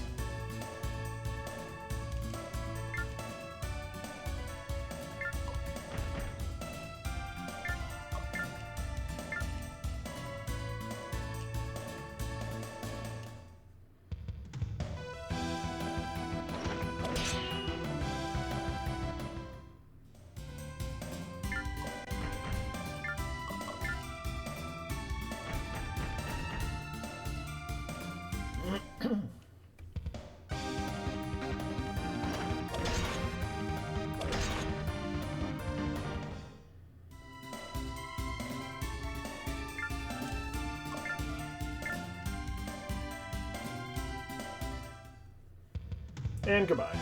And goodbye.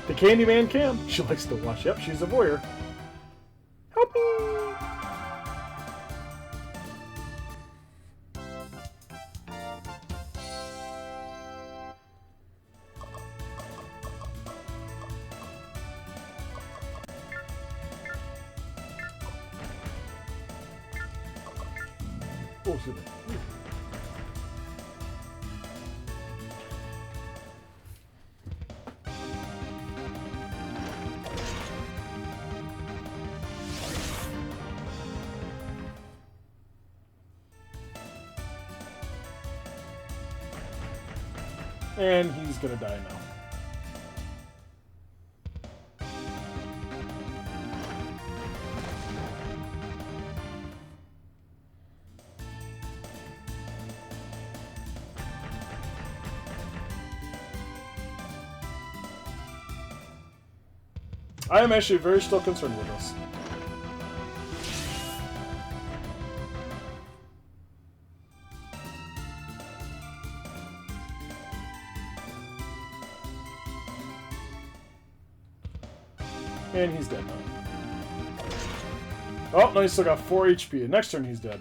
The Candyman Cam. She likes to watch. Yep, she's a voyeur. Help me! Oh, excuse me. And he's gonna die now. I am actually very still concerned with this. And he's dead now. Oh, no, he's still got 4 HP. Next turn, he's dead.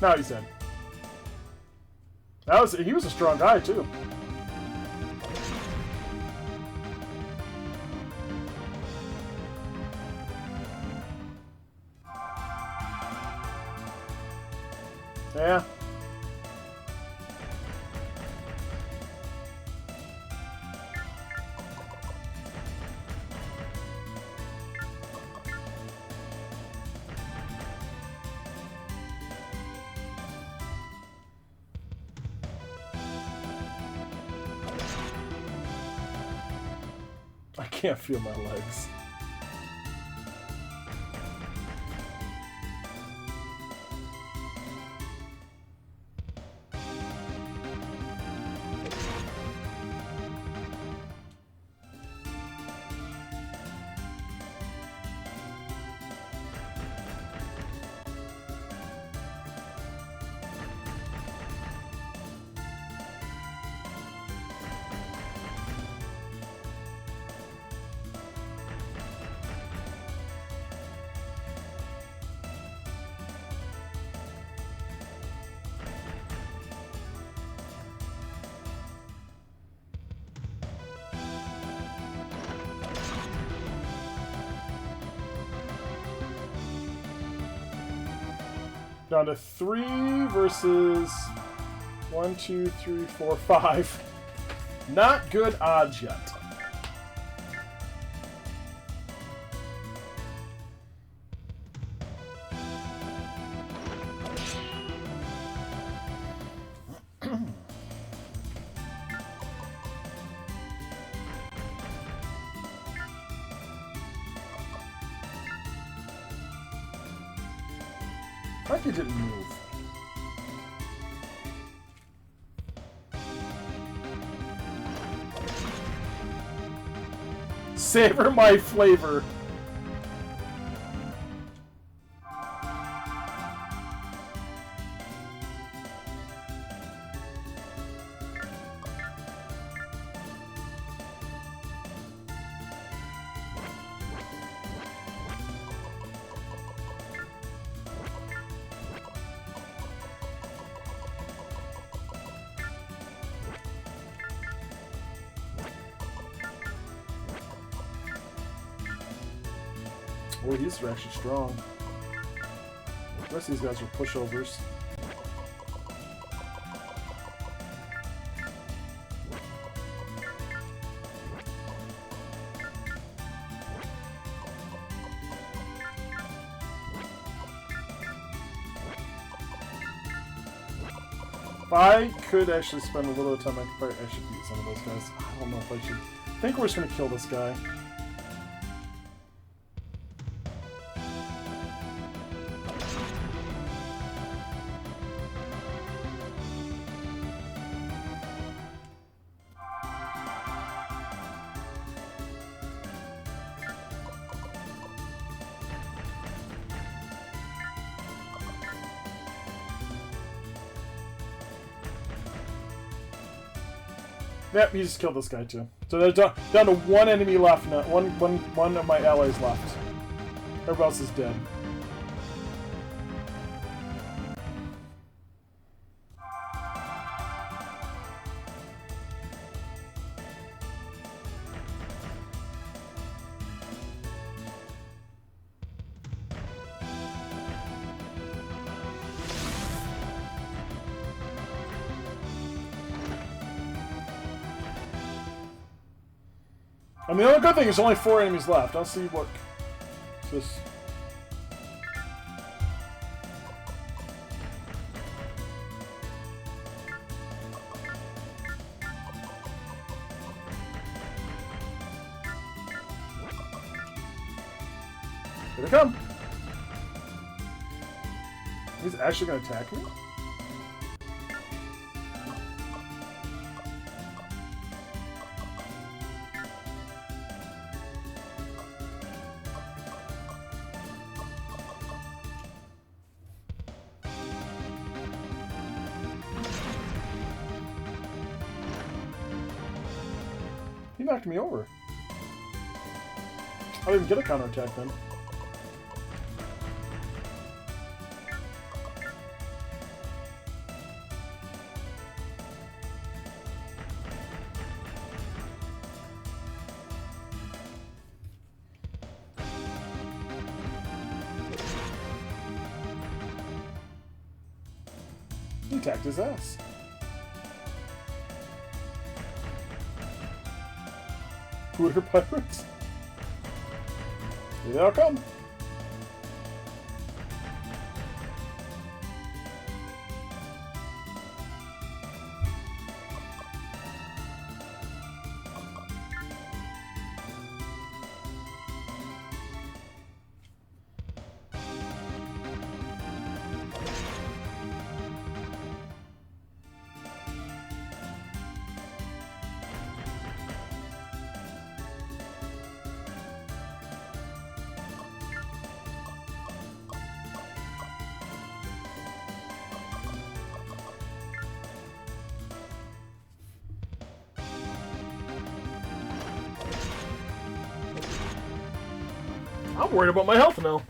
Now he's dead. He was a strong guy too. Yeah. I can't feel my legs. Down to 3 versus 1, 2, 3, 4, 5. Not good odds yet. Like he didn't move. Savor my flavor. Boy, these are actually strong. The rest of these guys are pushovers. If I could actually spend a little time, I should beat some of those guys. I don't know if I should. I think we're just gonna kill this guy. Yep, he just killed this guy too. So there's down to one enemy left now. One of my allies left. Everybody else is dead. I mean, the only good thing is there's only 4 enemies left. I'll see what this. Here they come. He's actually going to attack me? He knocked me over. I didn't even get a counterattack then. He attacked his ass. Cooler pirates. Here they all come. I'm worried about my health now.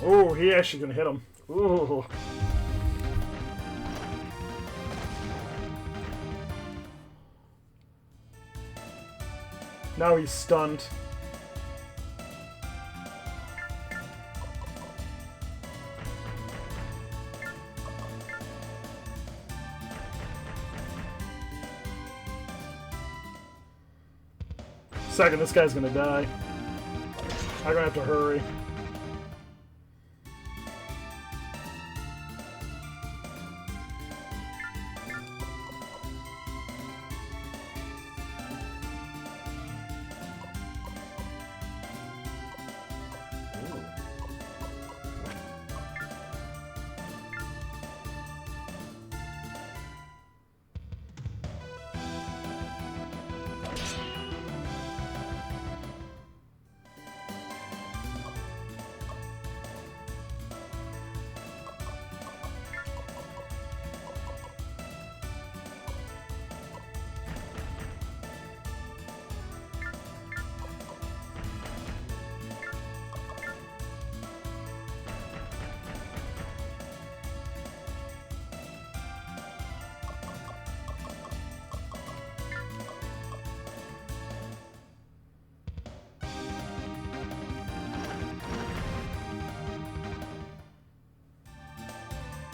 Oh, he actually gonna hit him. Ooh. Now he's stunned. second, this guy's gonna die. I'm gonna have to hurry.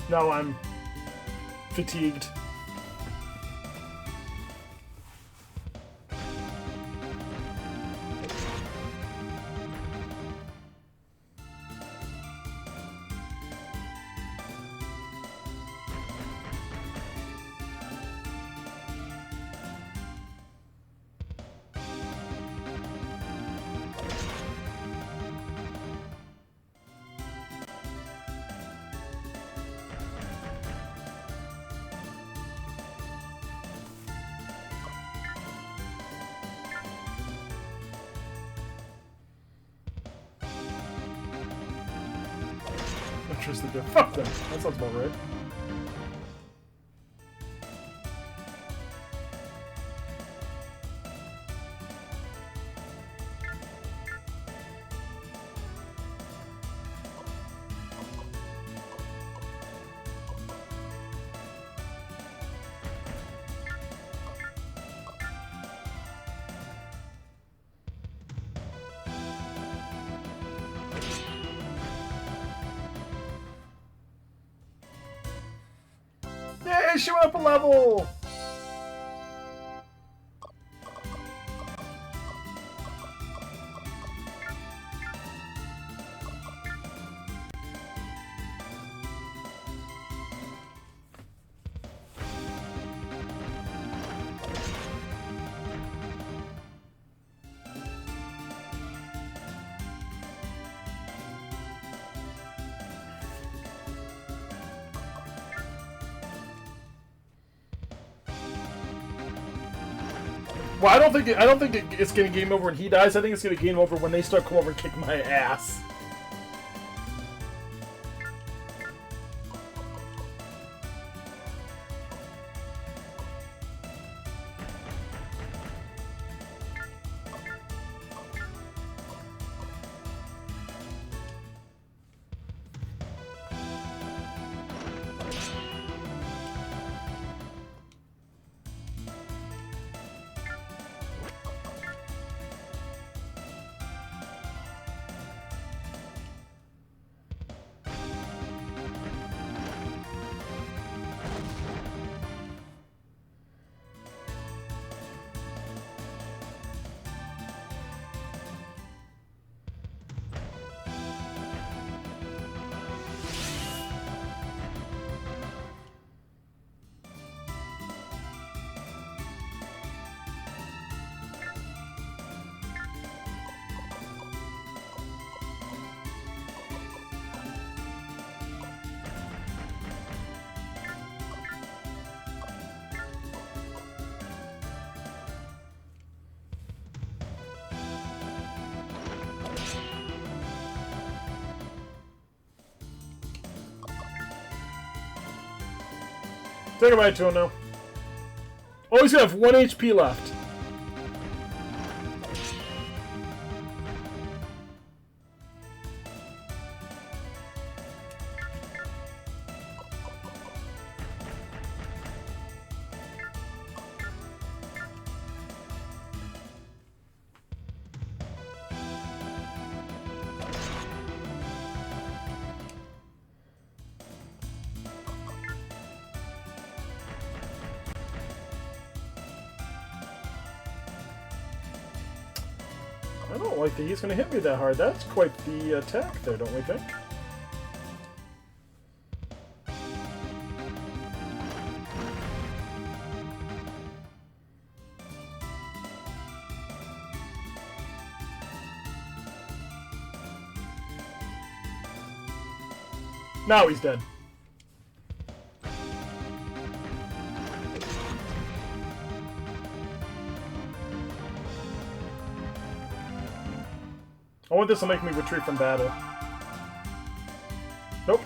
Now I'm fatigued. Interesting. Fuck them. That sounds about right. Yay, she went up a level! Well, I don't think it's gonna game over when he dies. I think it's gonna game over when they start coming over and kick my ass. Take a bite to him now. Oh, he's gonna have 1 HP left. I don't like that he's going to hit me that hard. That's quite the attack there, don't we think? Now he's dead. I want this to make me retreat from battle. Nope.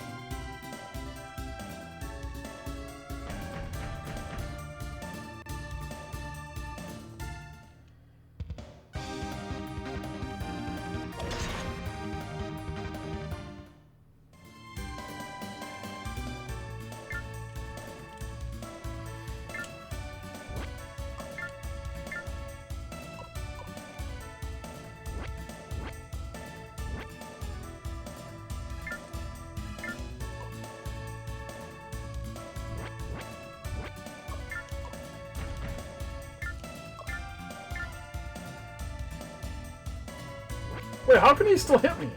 Wait, how can he still hit me?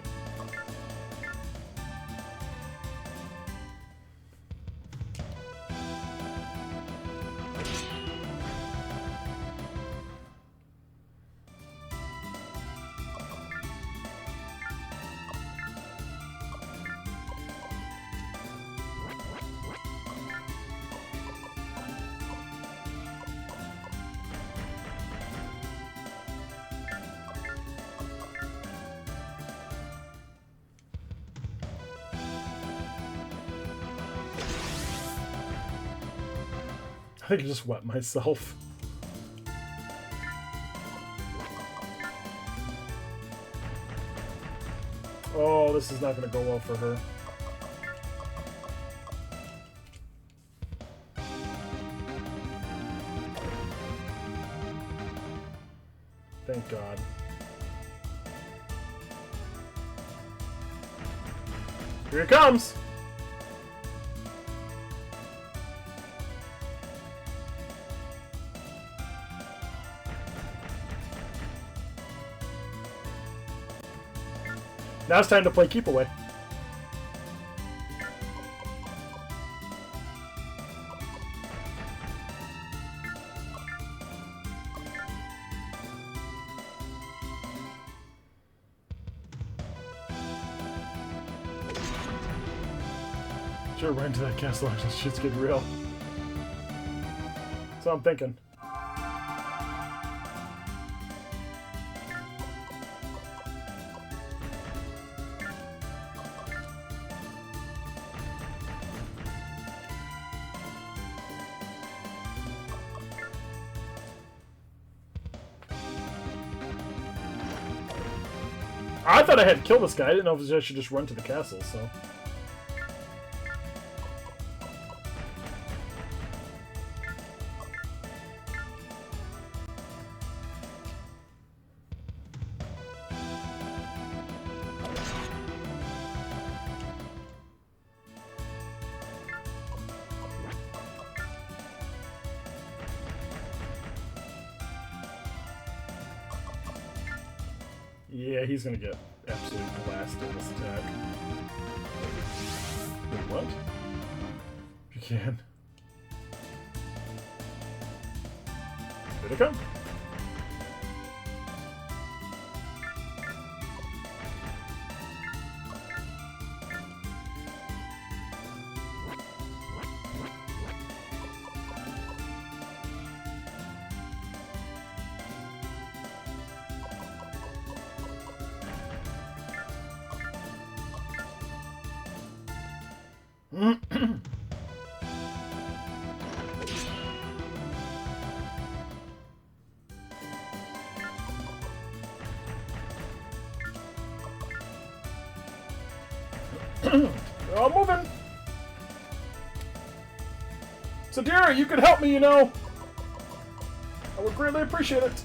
I can just wet myself. Oh, this is not going to go well for her. Thank God. Here it comes! Now it's time to play keep away. Sure, right into that castle. Actually, shit's getting real. So I'm thinking. I thought I had to kill this guy. I didn't know if I should just run to the castle, so... Yeah, he's gonna get absolutely blasted in this attack. Wait, what? You can. Here they come. They're all moving. Sadira, you could help me, you know. I would greatly appreciate it.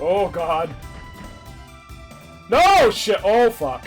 Oh, God. No, shit. Oh, fuck.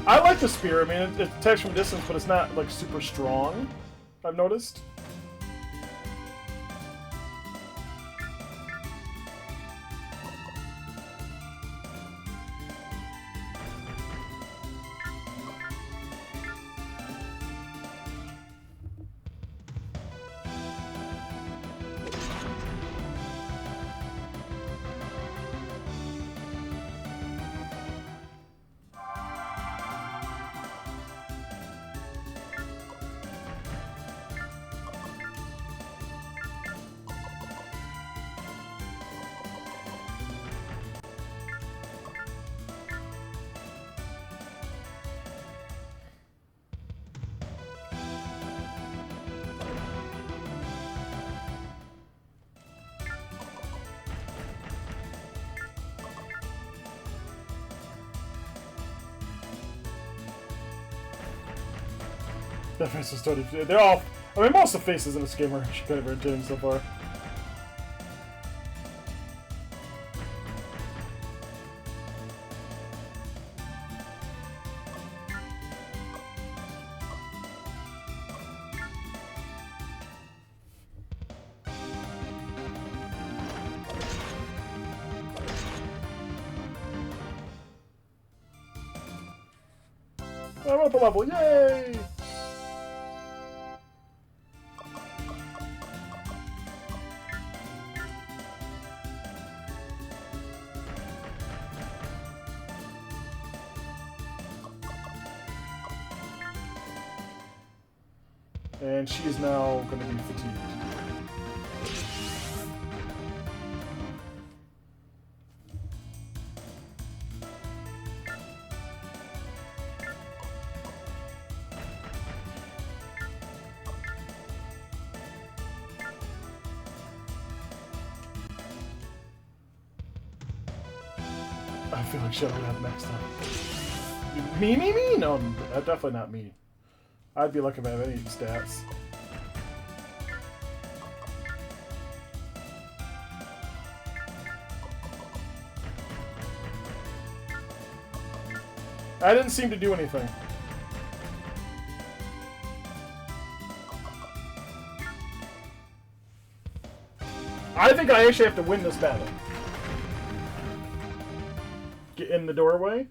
I like the spear. I mean, it attacks from distance, but it's not, like, super strong, I've noticed. That face is totally... They're all... I mean, most of the faces in this game are kind of entertaining so far. I'm up a level, yay! And she is now going to be fatigued. I feel like Shadow have next time. Me? No, definitely not me. I'd be lucky if I have any stats. I didn't seem to do anything. I think I actually have to win this battle. Get in the doorway.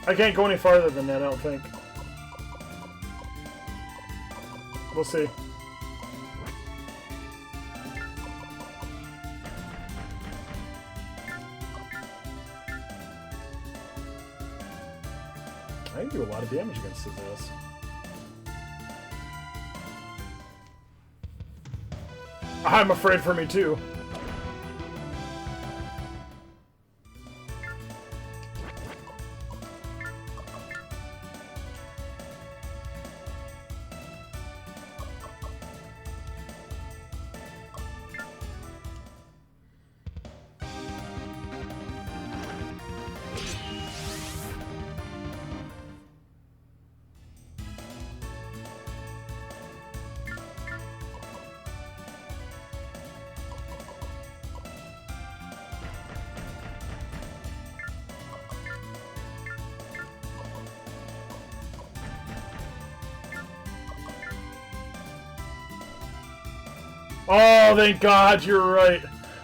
I can't go any farther than that, I don't think. We'll see. I can do a lot of damage against his ass. I'm afraid for me too. Oh, thank God, you're right.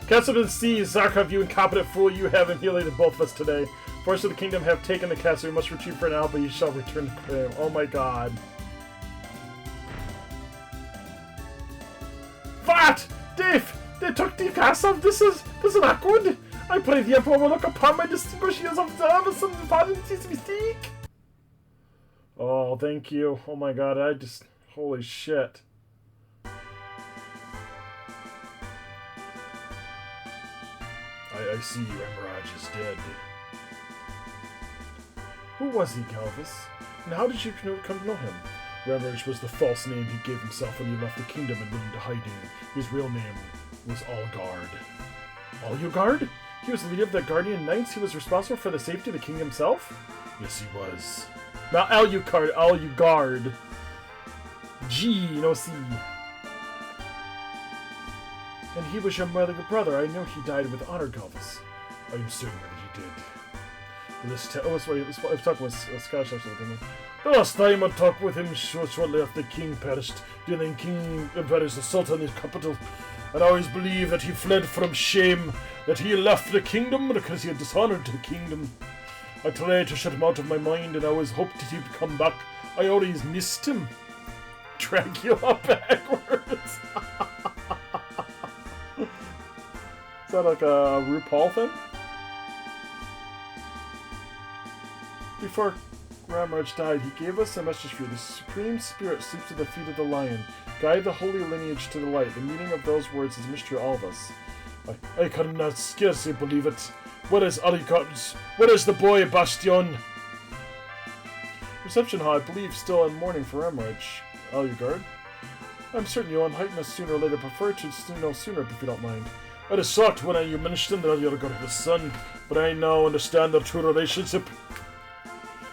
Castle to the sea, Zarkov, you incompetent fool, you have annihilated both of us today. Forces of the kingdom have taken the castle, we must retreat for now, but you shall return to Krim. Oh my God. What? Dave! They took the castle? This is not good! I pray the Emperor will look upon my distinguished years of service and pardon his mistake! Oh, thank you. Oh my God, holy shit. I see Emerage is dead. Who was he, Galvis? And how did you come to know him? Emerage was the false name he gave himself when he left the kingdom and went into hiding. His real name was Algard. Alugard? He was the leader of the Guardian Knights? He was responsible for the safety of the king himself? Yes, he was. Not Alucard, Alugard. G, no C. And he was your brother. I know he died with honor, Galvis. I am certain that he did. And this I was talking with Scottish actually. The last time I talked with him shortly after the king perished. During the king perished, the Sultan in his capital. And I always believed that he fled from shame, that he left the kingdom because he had dishonored the kingdom. I tried to shut him out of my mind, and I always hoped that he'd come back. I always missed him. Dracula backwards. Is that like a RuPaul thing? Before Ramraj died, he gave us a message for you. The Supreme Spirit sleeps at the feet of the lion. Guide the holy lineage to the light. The meaning of those words is a mystery to all of us. I cannot scarcely believe it. Where is Alicot's? Where is the boy Bastion? Reception hall, I believe, still in mourning for Ramraj. Alucard. I'm certain you'll enlighten us sooner or later. Prefer to know sooner if you don't mind. I was shocked when you mentioned that Alucard had a son, but I now understand their true relationship.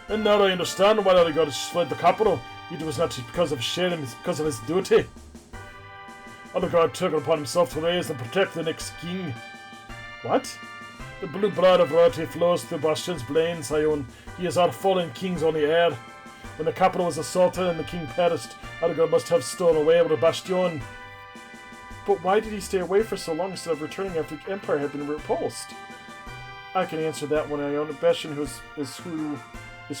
And now I understand why Alucard has fled the capital. It was not because of shame, it's because of his duty. Alucard took it upon himself to raise and protect the next king. What? The blue blood of royalty flows through Bastion's veins, Sion. He is our fallen king's only heir. When the capital was assaulted and the king perished, Alucard must have stolen away with Bastion. But why did he stay away for so long instead of returning after the Empire had been repulsed? I can answer that when I own Bastion is who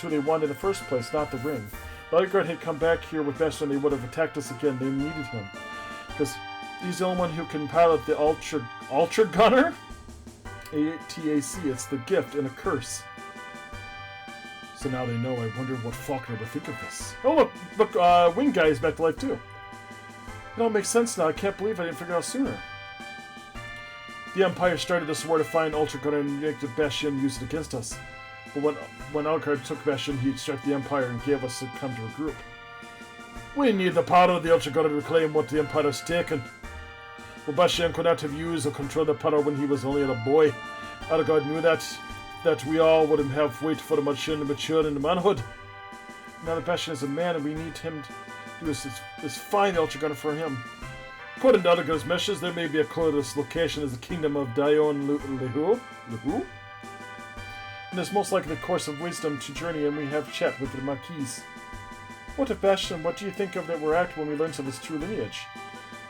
they wanted in the first place, not the ring. If Alucard had come back here with Bastion, they would have attacked us again. They needed him. Because he's the only one who can pilot the Ultra Gunner? ATAC, it's the gift and a curse. So now they know. I wonder what Faulkner would think of this. Oh look, Wing Guy is back to life too. It all makes sense now. I can't believe I didn't figure it out sooner. The Empire started this war to find Ultra Gunner and make Bastion and use it against us. But when Alucard took Bastion, he struck the Empire and gave us a come to regroup. We need the power of the Ultra Gunner to reclaim what the Empire has taken. But Bastion could not have used or controlled the power when he was only a boy. Alucard knew that we all would have waited for the machine to mature into manhood. Now that Bastion is a man and we need him to do is find the Ultra Gunner for him. According to Alucard's messages, there may be a clue to this location as the kingdom of Dion Lehu? And it's most likely the course of wisdom to journey, and we have chat with the Marquise. What if Bastion, what do you think of that we're at when we learn of his true lineage?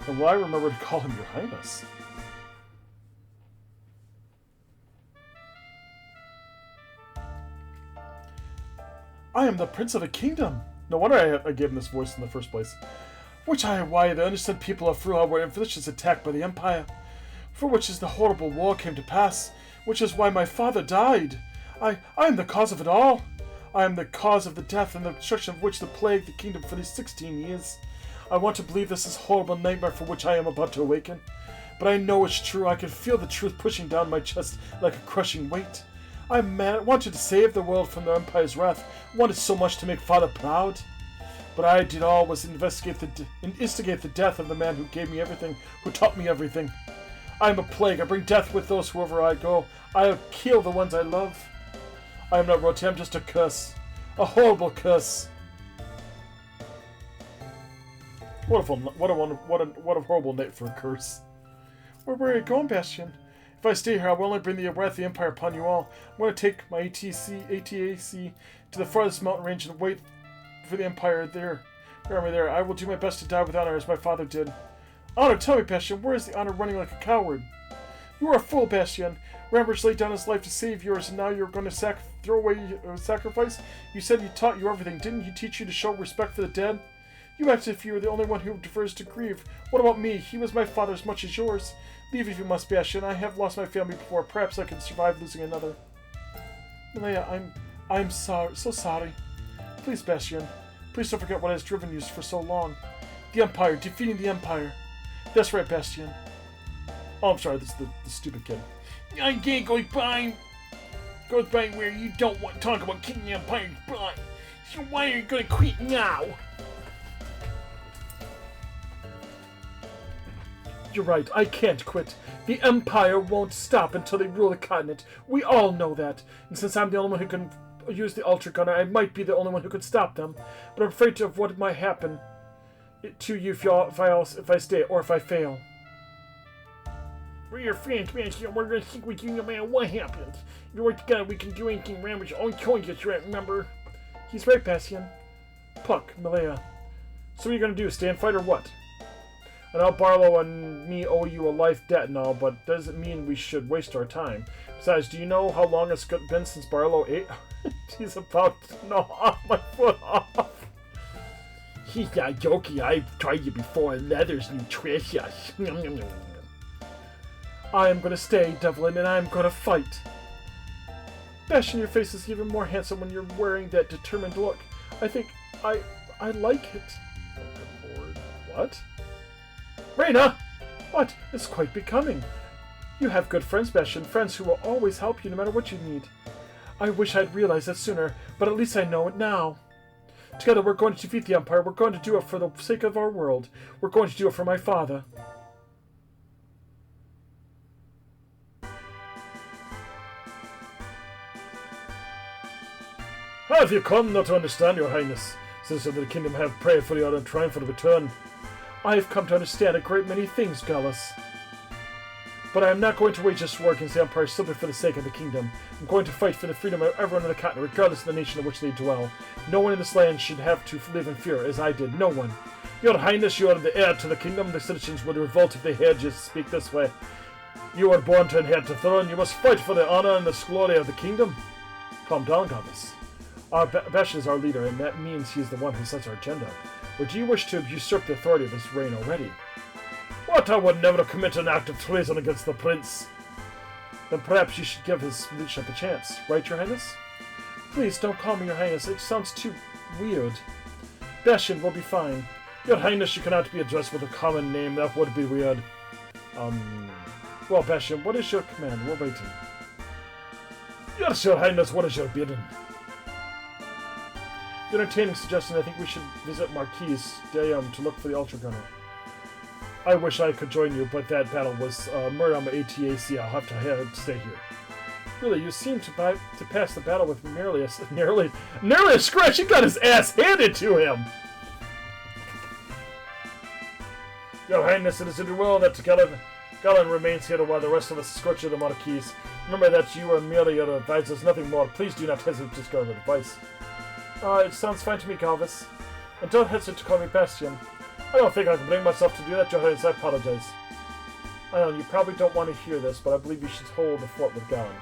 And will I remember to call him Your Highness? I am the Prince of a Kingdom! No wonder I gave him this voice in the first place. Why the innocent people of Fruha were in village attacked by the Empire, for which is the horrible war came to pass, which is why my father died. I am the cause of it all. I am the cause of the death and the destruction of which the plagued the kingdom for these 16 years. I want to believe this is horrible nightmare for which I am about to awaken. But I know it's true. I can feel the truth pushing down my chest like a crushing weight. I'm mad. I wanted to save the world from the Empire's wrath. I wanted so much to make Father proud. But I did all was instigate the death of the man who gave me everything, who taught me everything. I am a plague. I bring death with those wherever I go. I kill the ones I love. I am not royalty. I'm just a curse. A horrible curse. What a horrible night for a curse. Where are you going, Bastion? If I stay here, I will only bring the wrath of the Empire upon you all. I'm going to take my ATAC to the farthest mountain range and wait for the Empire there. There. I will do my best to die with honor as my father did. Honor, tell me, Bastion, where is the honor running like a coward? You are a fool, Bastion. Rambridge laid down his life to save yours, and now you're going to throw away sacrifice? You said he taught you everything. Didn't he teach you to show respect for the dead? You act as if you were the only one who prefers to grieve. What about me? He was my father as much as yours. Leave if you must, Bastion. I have lost my family before. Perhaps I can survive losing another. Malaya, I'm sorry. So sorry. Please, Bastion. Please don't forget what has driven you for so long. The Empire. Defeating the Empire. That's right, Bastion. Oh, I'm sorry. This is the stupid kid. I can't go by where you don't want to talk about killing the Empire. So why are you going to quit now? You're right, I can't quit. The Empire won't stop until they rule the continent. We all know that. And since I'm the only one who can use the Ultra Gunner, I might be the only one who could stop them. But I'm afraid of what might happen to you if I stay or if I fail. We're your friends, man. We're going to stick with you no matter what happens. You work together, we can do anything. Rambridge only told you it's right, remember? He's right, Bastion. Puck, Malaya. So what are you going to do, stay and fight or what? I know Barlow and me owe you a life debt and all, but doesn't mean we should waste our time. Besides, do you know how long it's been since Barlow ate? He's about to gnaw off my foot off. He's not joking. I've tried you before. Leather's nutritious. I am going to stay, Devlin, and I am going to fight. Bastion, your face is even more handsome when you're wearing that determined look. I think I like it. Oh, good lord. What? Reyna! What? It's quite becoming. You have good friends, Bastion, friends who will always help you no matter what you need. I wish I'd realized that sooner, but at least I know it now. Together we're going to defeat the Empire. We're going to do it for the sake of our world. We're going to do it for my father. Have you come not to understand, your highness? Citizens of the kingdom have prayed for your triumphant return. I have come to understand a great many things, Gallus. But I am not going to wage this war against the Empire simply for the sake of the kingdom. I'm going to fight for the freedom of everyone on the continent, regardless of the nation in which they dwell. No one in this land should have to live in fear, as I did. No one. Your Highness, you are the heir to the kingdom. The citizens would revolt if they heard you speak this way. You are born to inherit the throne. You must fight for the honor and the glory of the kingdom. Calm down, Gallus. Bastion is our leader, and that means he's the one who sets our agenda. Or do you wish to usurp the authority of his reign already? What? I would never commit an act of treason against the prince. Then perhaps you should give his leadership a chance. Right, your highness? Please, don't call me your highness. It sounds too weird. Bastion will be fine. Your highness, you cannot be addressed with a common name. That would be weird. Well, Bastion, what is your command? We're waiting. Yes, your highness, what is your bidding? Entertaining suggestion. I think we should visit Marquise Dayum to look for the Ultra Gunner. I wish I could join you, but that battle was murder on the ATAC. I'll have to stay here. Really, you seem to pass the battle with nearly a scratch. He got his ass handed to him. Your Highness, it is in your will that Galen remains here while the rest of us escort you to the Marquise. Remember that you are merely your advisors, nothing more. Please do not hesitate to discard our advice. It sounds fine to me, Galvis. And don't hesitate to call me Bastion. I don't think I can bring myself to do that, Your Highness. I apologize. I know, you probably don't want to hear this, but I believe you should hold the fort with Galen.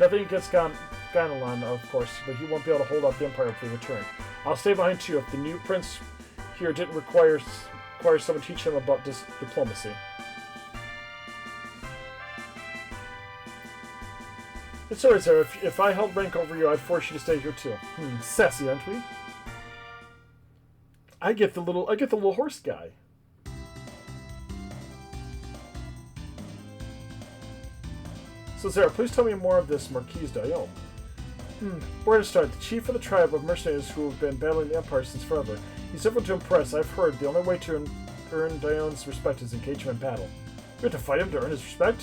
Nothing against Ganelon, of course, but he won't be able to hold off the Empire if they return. I'll stay behind too. If the new prince here didn't require someone teaching him about diplomacy. It's alright, sir. If I held rank over you, I'd force you to stay here too. Sassy, aren't we? I get the little horse guy. So, Zara, please tell me more of this Marquise Dion. Where to start? The chief of the tribe of mercenaries who have been battling the Empire since forever. He's difficult to impress. I've heard the only way to earn Dion's respect is engage him in battle. We have to fight him to earn his respect?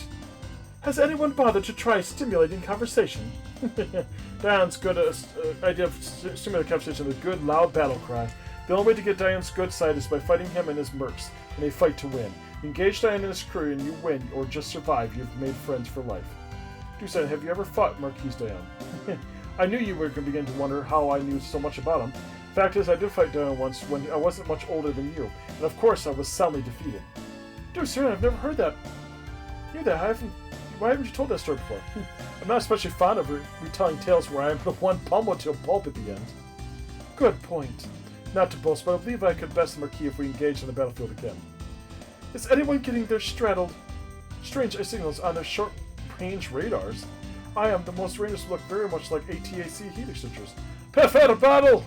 Has anyone bothered to try stimulating conversation? Dion's good idea of stimulating conversation with a good, loud battle cry. The only way to get Dion's good side is by fighting him and his mercs, and they fight to win. You engage Dion and his crew, and you win, or just survive. You've made friends for life. Dusan, have you ever fought Marquise Dion? I knew you were going to begin to wonder how I knew so much about him. Fact is, I did fight Dion once when I wasn't much older than you, and of course I was soundly defeated. Dusan, I've never heard that. Why haven't you told that story before? I'm not especially fond of retelling tales where I am the one pummeled to a pulp at the end. Good point. Not to boast, but I believe I could best the Marquis if we engage on the battlefield again. Is anyone getting their strange signals on their short-range radars? I am the most rangers look very much like ATAC heat exchangers. Prepare battle!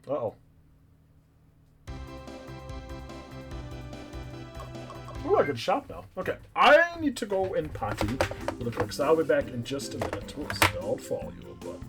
Uh-oh. Ooh, I can shop now. Okay, I need to go and potty really quick, so I'll be back in just a minute. Ooh, stalled fall, you little butt.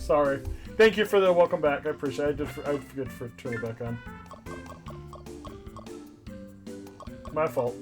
Sorry. Thank you for the welcome back. I appreciate it. I forget to turn it back on. My fault.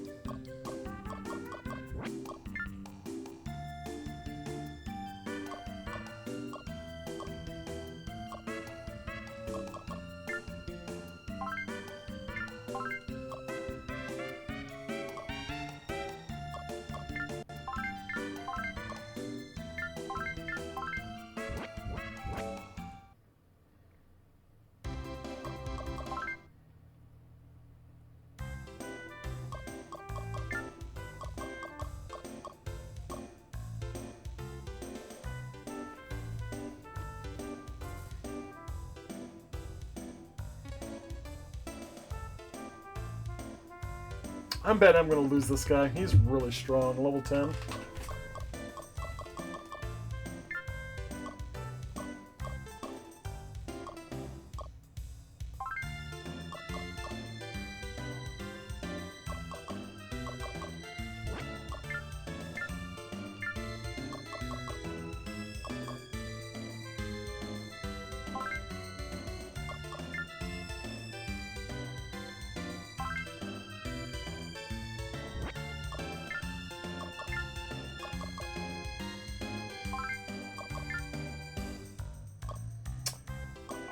I'm betting I'm going to lose this guy. He's really strong. Level 10.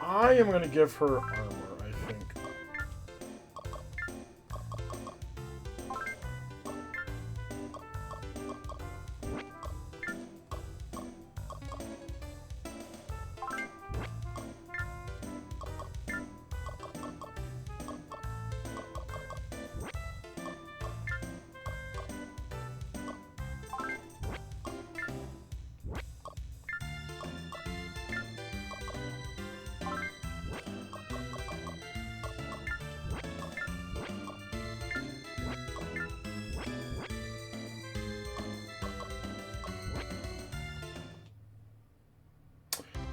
I am going to give her armor, I think.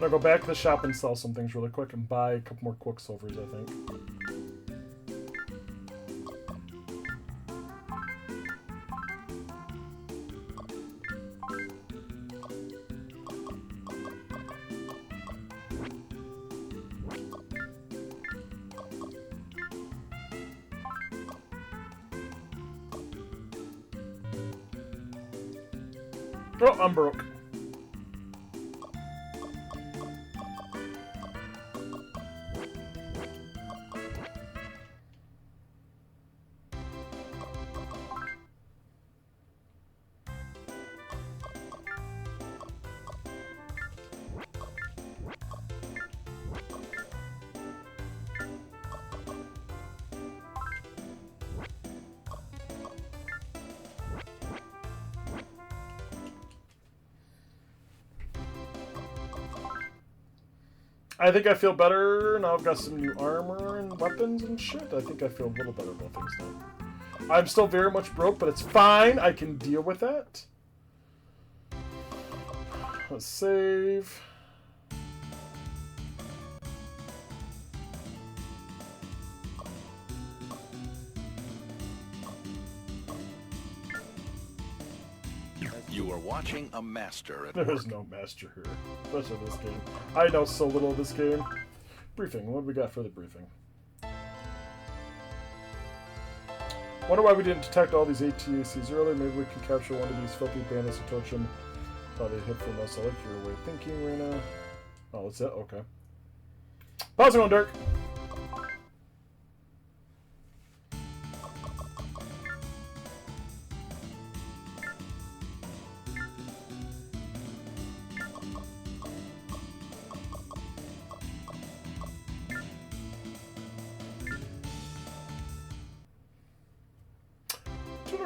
I'm gonna go back to the shop and sell some things really quick and buy a couple more Quicksilvers, I think. Oh, I'm broke. I think I feel better now. I've got some new armor and weapons and shit. I think I feel a little better about things now. I'm still very much broke, but it's fine. I can deal with that. Let's save. You are watching a master at There is work. no master here, especially this game. I know so little of this game. Briefing. What do we got for the briefing? Wonder why we didn't detect all these ATACs earlier. Maybe we can capture one of these filthy bandits and torch them. Probably hit from us. I like your way of thinking, Rena. Oh, that's it? Okay. How's it going, Dirk?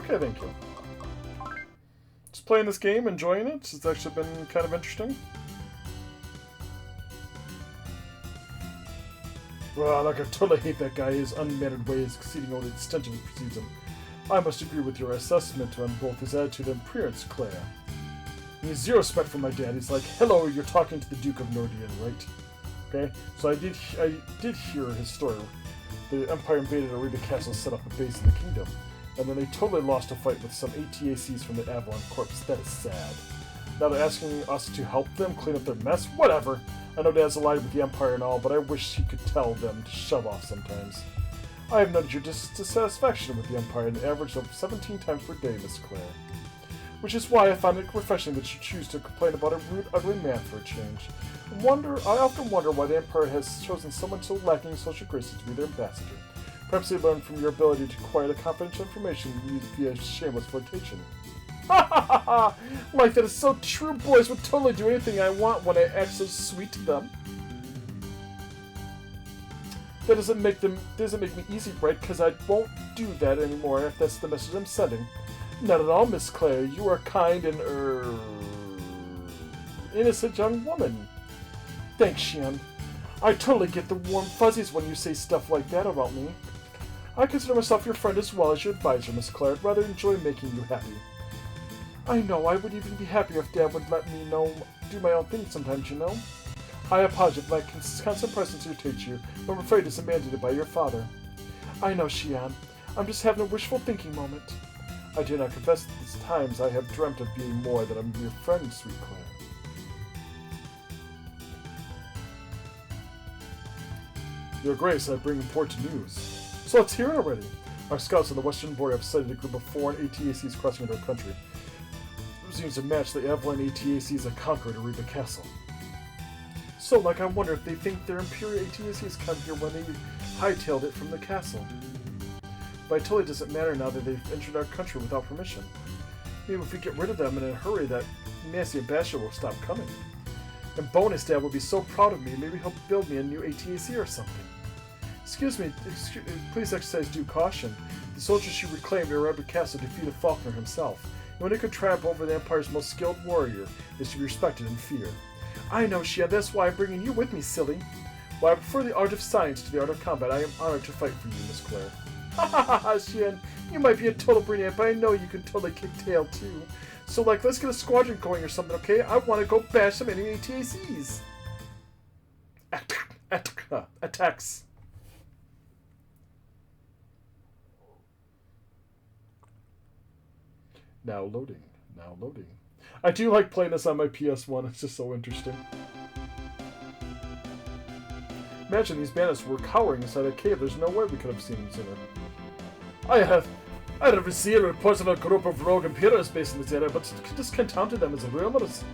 Okay, thank you. Just playing this game, enjoying it. It's actually been kind of interesting. Well, like I totally hate that guy. His unmannered ways exceeding all the extent of his precedes him. I must agree with your assessment on both his attitude and appearance, Claire. He has zero respect for my dad. He's like, hello, you're talking to the Duke of Nordian, right? Okay, so I did hear his story. The Empire invaded Arabia Castle, set up a base in the kingdom. And then they totally lost a fight with some ATACs from the Avalon Corps. That is sad. Now they're asking us to help them clean up their mess? Whatever. I know Dad's allied with the Empire and all, but I wish he could tell them to shove off sometimes. I have noted your dissatisfaction with the Empire an average of 17 times per day, Miss Claire. Which is why I find it refreshing that you choose to complain about a rude, ugly man for a change. I often wonder why the Empire has chosen someone so lacking in social graces to be their ambassador. Perhaps they learned from your ability to acquire the confidential information used via shameless flirtation. Ha ha ha ha! Like that is so true, boys would totally do anything I want when I act so sweet to them. That doesn't make me easy, right? Because I won't do that anymore if that's the message I'm sending. Not at all, Miss Claire. You are kind and, innocent young woman. Thanks, Shian. I totally get the warm fuzzies when you say stuff like that about me. I consider myself your friend as well as your advisor, Miss Claire. I'd rather enjoy making you happy. I know, I would even be happier if Dad would let me do my own thing sometimes, you know? I apologize if my constant presence irritates you, but I'm afraid it's mandated by your father. I know, Shian. I'm just having a wishful thinking moment. I dare not confess that these times I have dreamt of being more than a mere friend, sweet Claire. Your Grace, I bring important news. So let's hear it already. Our scouts on the western border have sighted a group of foreign ATACs crossing into our country. It seems to match the Avalon ATACs that conquered Ariba Castle. So, I wonder if they think their Imperial ATACs come here when they hightailed it from the castle. But it totally doesn't matter now that they've entered our country without permission. Maybe if we get rid of them in a hurry, that nasty ambassador will stop coming. And bonus, Dad will be so proud of me, maybe he'll build me a new ATAC or something. Excuse me, please exercise due caution. The soldiers you reclaimed at Ariba Castle defeated Faulkner himself. And when they could triumph over the Empire's most skilled warrior, is to be respected and feared. I know, Shia, that's why I'm bringing you with me, silly. While I prefer the art of science to the art of combat, I am honored to fight for you, Miss Claire. Ha ha ha ha, Shian, you might be a total brainiac, but I know you can totally kick tail too. So, let's get a squadron going or something, okay? I want to go bash some enemy ATACs. Attacks. Now loading. I do like playing this on my PS1, it's just so interesting. Imagine these bandits were cowering inside a cave. There's no way we could have seen them sooner. I have received reports of a group of rogue Imperials based in this area, but discounted them as rumors.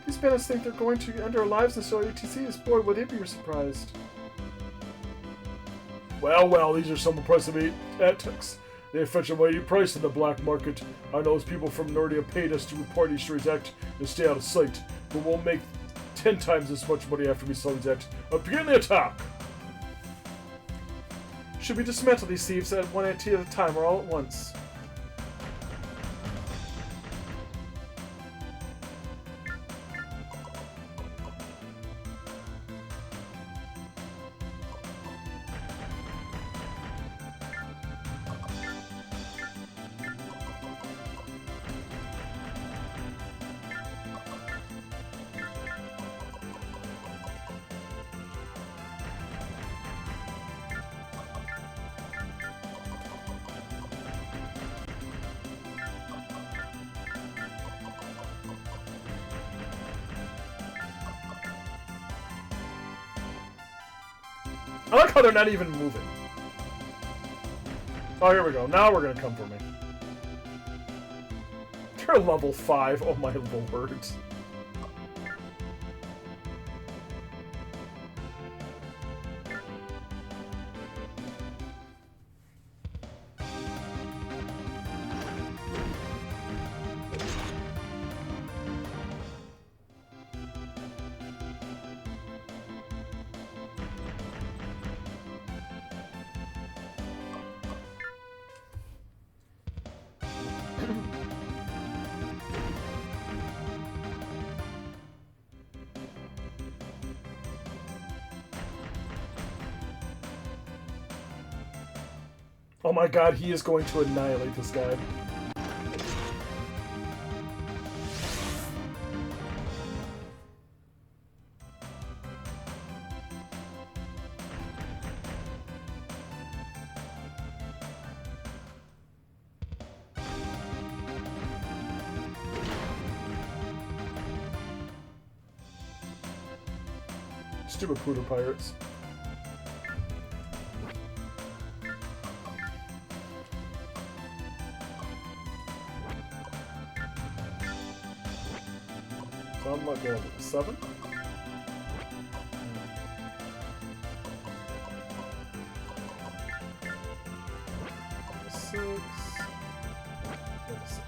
These bandits think they're going to end our lives in steal ATCs. Boy, would they be surprised. Well, these are some impressive tactics. They fetch a mighty price in the black market. I know those people from Nordia paid us to report each other's act and stay out of sight, but we'll make 10 times as much money after we sell these acts. Begin the attack! Should we dismantle these thieves at one AT at a time or all at once? I like how they're not even moving. Oh, here we go. Now we're gonna come for me. You're level 5. Oh my lord. Oh my god, he is going to annihilate this guy. Stupid Pooter Pirates. So I'm like, going 7? 6. 6.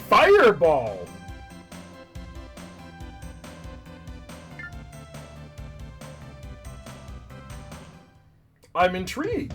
Fireball! I'm intrigued.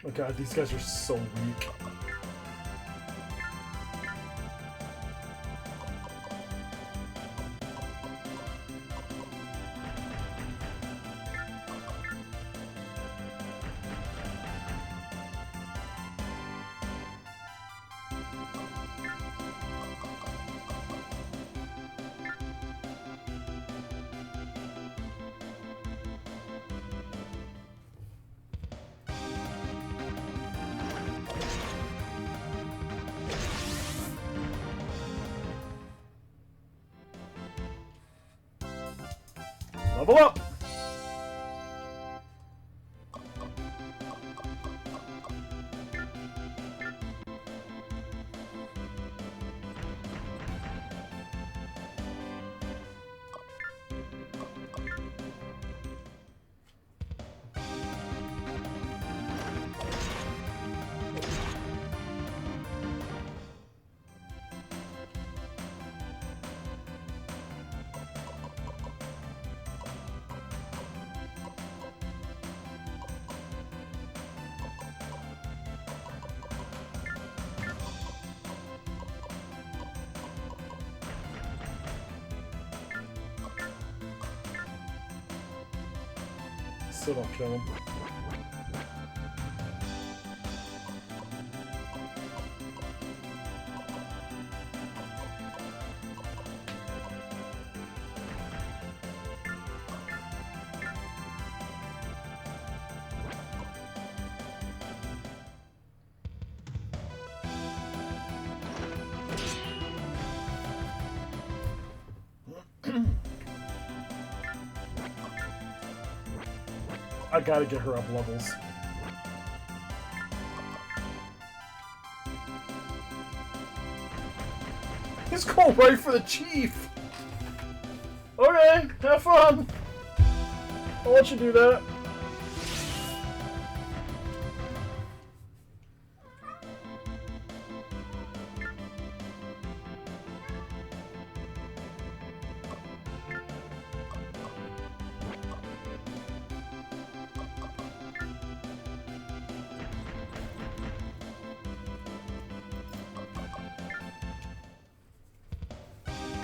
Oh god, these guys are so weak. Level up! Still don't kill him. I gotta get her up levels. He's going right for the chief! Okay, have fun! I'll let you do that.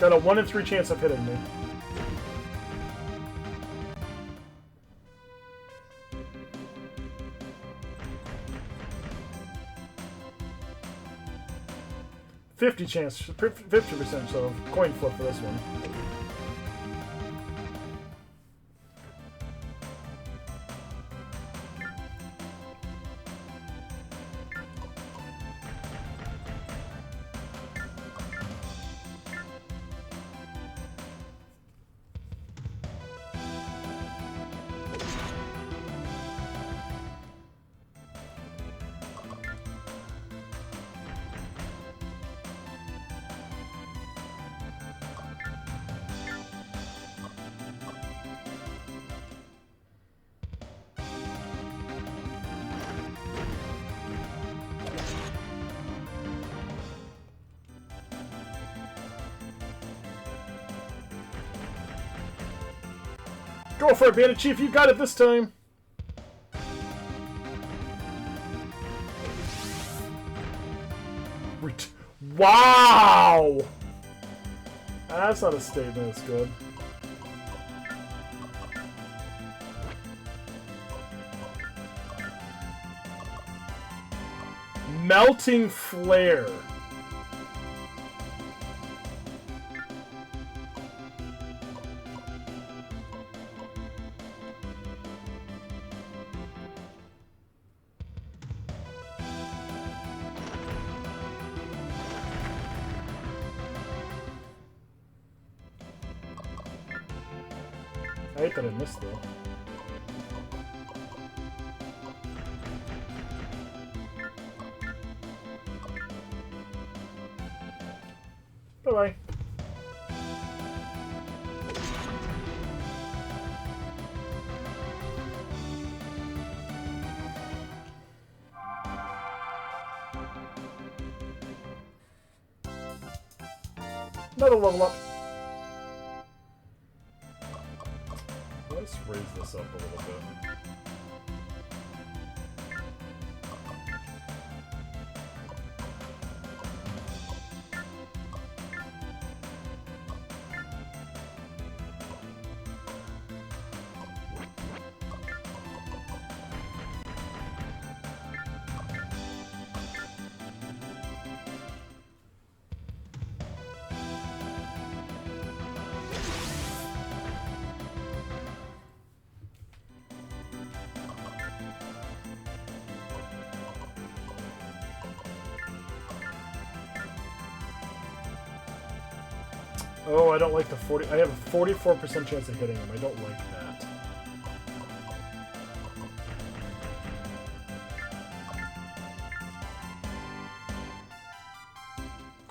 Got a 1 in 3 chance of hitting me. Chance, 50%, so coin flip for this one. Go for it, Bandit Chief. You got it this time. Wow! That's not a statement. It's good. Melting Flare. I hate that I missed though. Bye-bye. Another level up. Let's raise this up a little bit. Oh, I don't like the 40. I have a 44% chance of hitting him. I don't like that.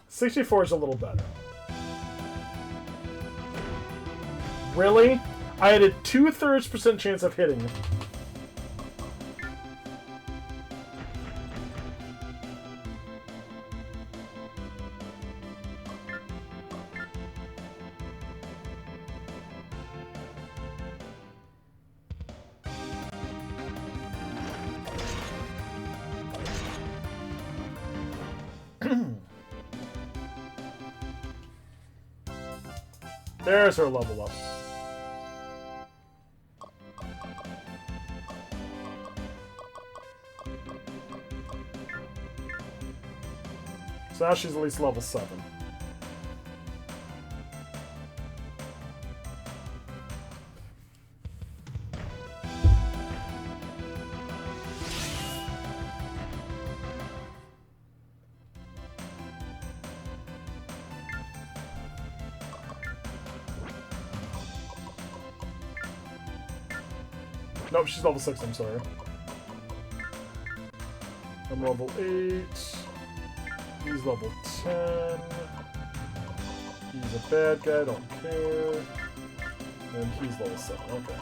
$64 is a little better. Really? I had a 2/3% chance of hitting him. There's her level up. So now she's at least level 7. Nope, she's level 6, I'm sorry. I'm level 8. He's level 10. He's a bad guy, don't care. And he's level 7, okay.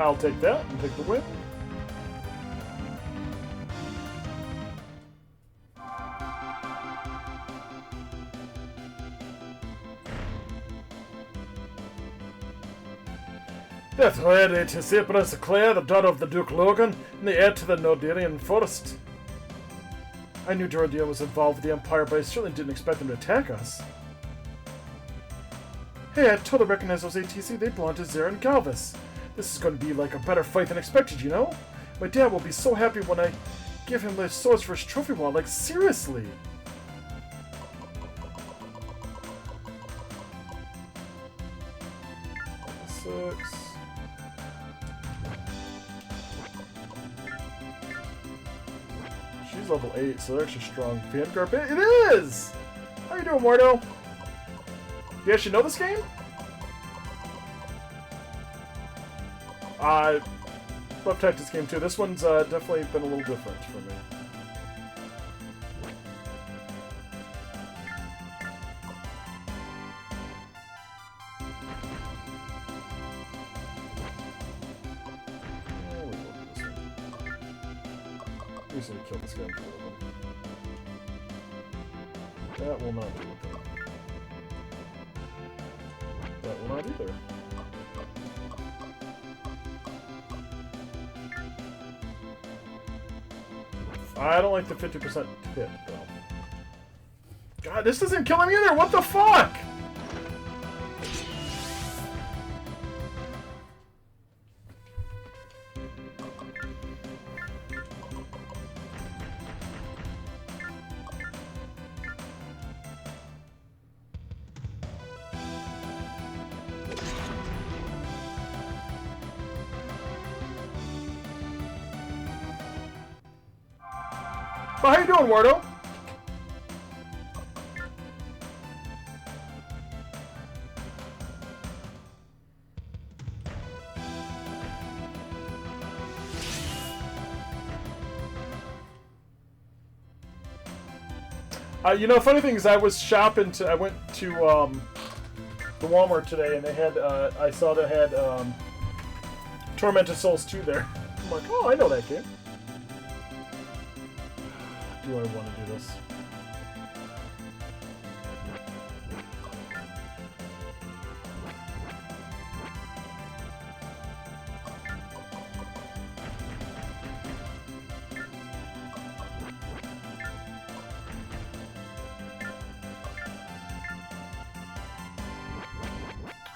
I'll take that and take the win. That's where it is Cyprus Clare, the daughter of the Duke Logan, and the heir to the Nordirian Forest. I knew Jordia was involved with the Empire, but I certainly didn't expect them to attack us. Hey, I totally recognize those ATC. They belong to Zera and Galvis. This is going to be like a better fight than expected, you know? My dad will be so happy when I give him the swords for his trophy wall. Like, seriously. 6. She's level 8, so they're actually strong. Vanguard Bandits. It is! How you doing, Mordo? You actually know this game? I've typed this game too. This one's definitely been a little different for me. I'm just gonna kill this guy. That will not do it. That will not either. I don't like the 50% hit, though. God, this doesn't kill him either! What the fuck?! Oh, how you doing, Wardo? You know, funny thing is, I was shopping. I went to the Walmart today, and they had. I saw they had Tormented Souls 2 there. I'm like, oh, I know that game. Do I want to do this?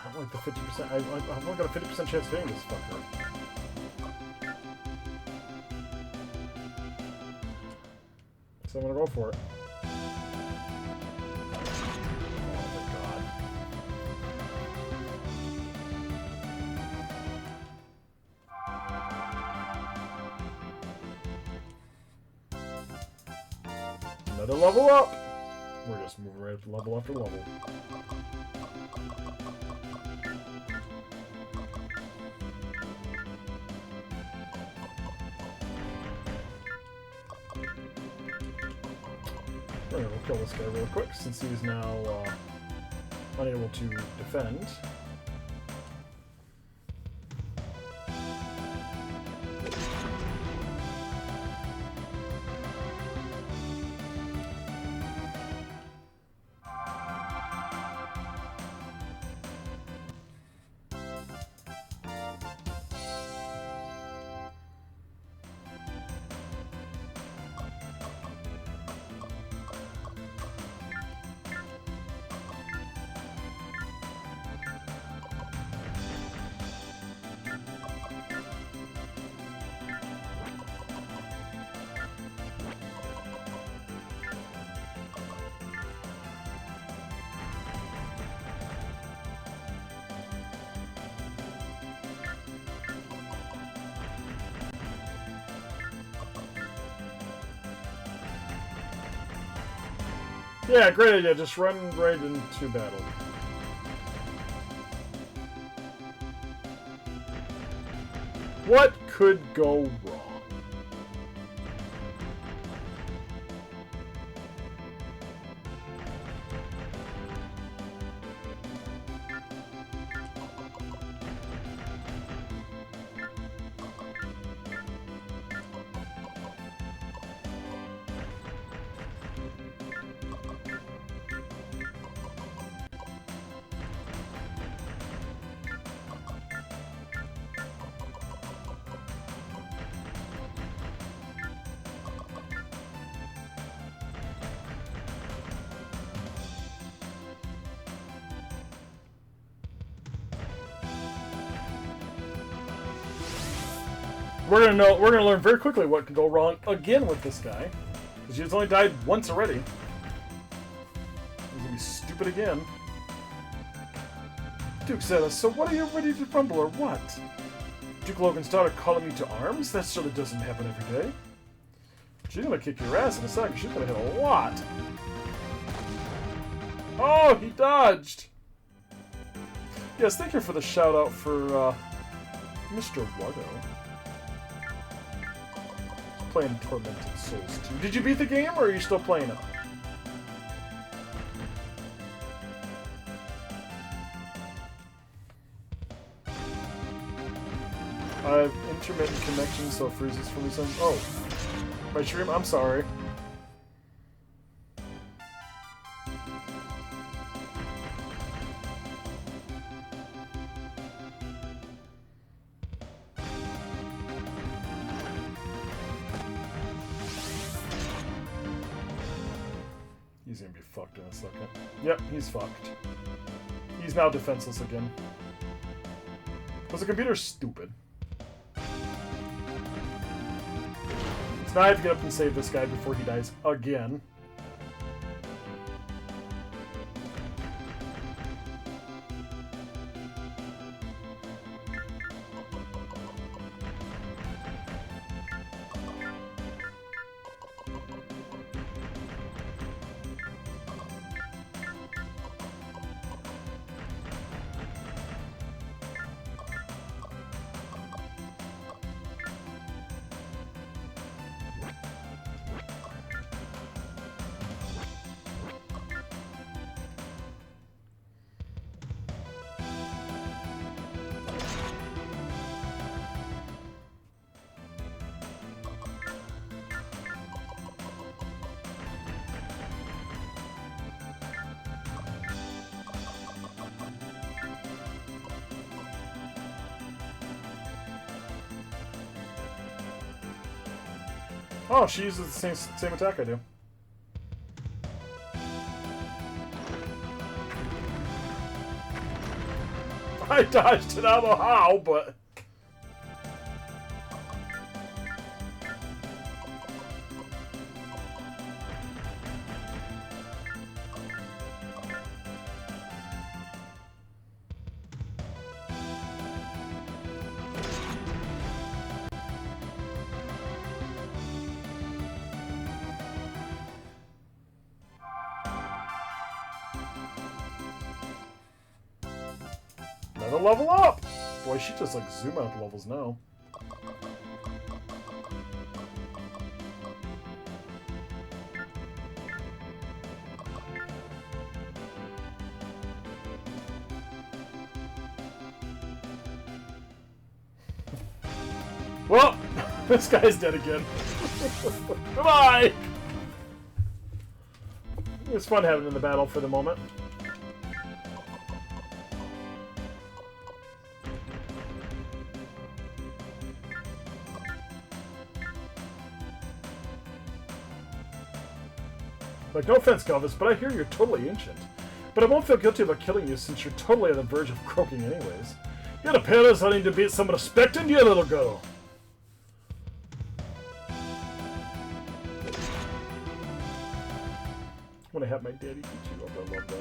I don't like the 50%. I've only got a 50% chance of hitting this fucker. So I'm gonna go for it. Oh my god. Another level up! We're just moving right up level after level. We'll kill this guy real quick since he's now unable to defend. Yeah, great idea. Just run right into battle. What could go wrong? We're gonna learn very quickly what can go wrong again with this guy, because he's only died once already. He's gonna be stupid again. Duke Zeta, so what, are you ready to rumble or what? Duke Logan's daughter calling me to arms? That surely doesn't happen every day. She's gonna kick your ass in a second. She's gonna hit a lot. Oh, he dodged! Yes, thank you for the shout out for Mr. Wardo. Playing Tormented Souls 2. Did you beat the game or are you still playing it? I have intermittent connection, so it freezes for me sometimes. Oh, my stream? I'm sorry. He's gonna be fucked in a second. Yep, he's fucked. He's now defenseless again. Because the computer's stupid. So now I have to get up and save this guy before he dies again. Oh, she uses the same attack I do. I dodged it, I don't know how, but... Another level up! Boy, she just like zoom out levels now. Well, this guy's dead again. Goodbye! It was fun having him in the battle for the moment. Like, no offense, Galvis, but I hear you're totally ancient. But I won't feel guilty about killing you since you're totally on the verge of croaking anyways. You're the parents I need to beat some respect into you, little girl. When I have my daddy beat you up, I love that.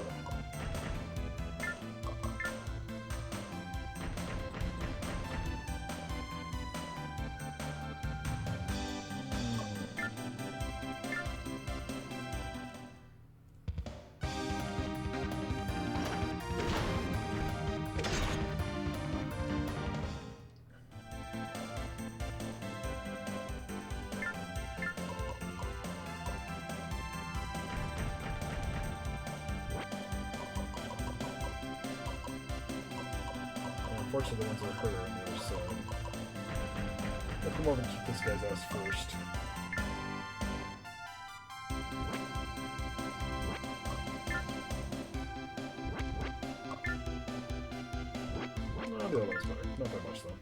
Unfortunately, the ones that are hurt are on the other side. I'll come over and keep this guy's ass first. No, the other one's better. Not by much, though.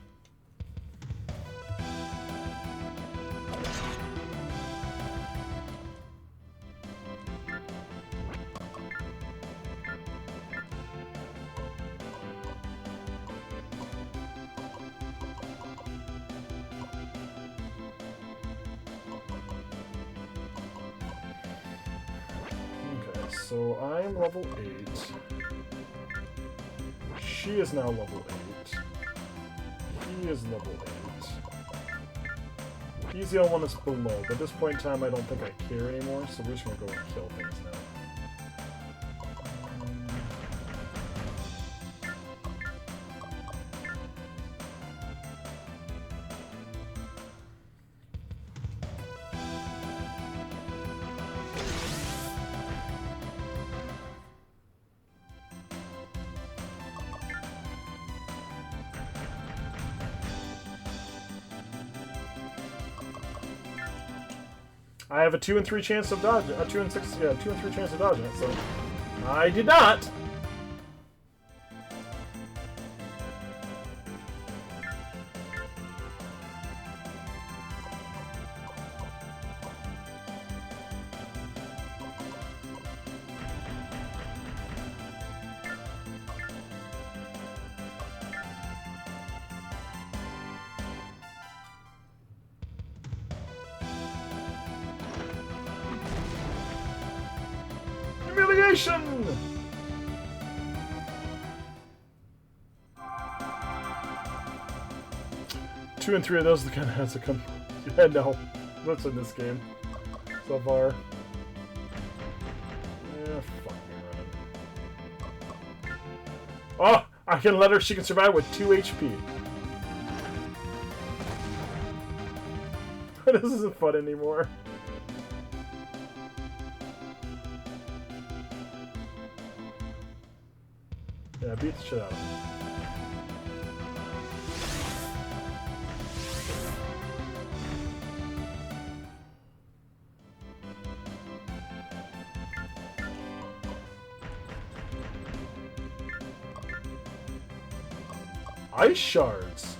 So I'm level 8. She is now level 8. He is level 8. He's the only one that's below, but at this point in time, I don't think I care anymore, so we're just gonna go and kill things now. I have a 2 and 3 chance of dodging. A 2 and 6, yeah, 2 and 3 chance of dodging it. So I did not. Humiliation! Two and 3 of those are the kind of has to come. Yeah, no. What's in this game so far? Yeah, fuck me running. Oh! I can let her. She can survive with 2 HP. This isn't fun anymore. Yeah, beat the shit out of him. Ice shards.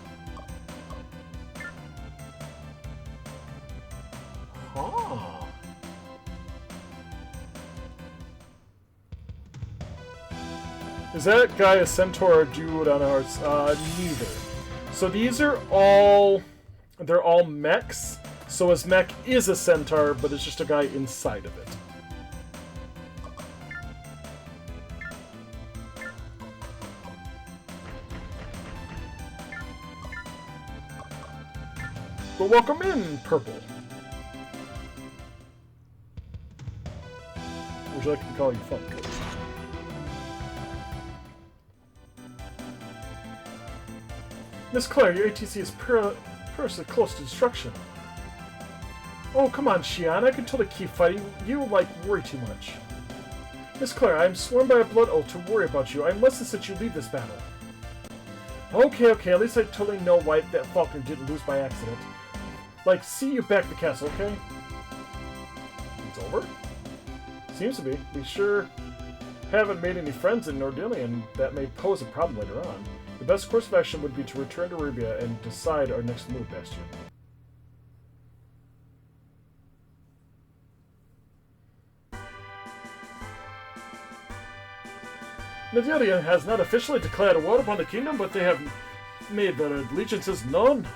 Huh. Is that guy a centaur or dude on ours? Neither. So these are all... They're all mechs. So his mech is a centaur, but it's just a guy inside of it. But welcome in, Purple. Would you like me to call you Funk? Miss Claire, your ATC is perilously close to destruction. Oh, come on, Xian. I can totally keep fighting. You, worry too much. Miss Claire, I am sworn by a blood oath to worry about you. I must insist you leave this battle. Okay, at least I totally know why that Falconer didn't lose by accident. See you back at the castle, okay? It's over? Seems to be. We sure haven't made any friends in Nordillion. That may pose a problem later on. The best course of action would be to return to Arabia and decide our next move, Bastion. Nordillion has not officially declared a war upon the kingdom, but they have made their allegiances known.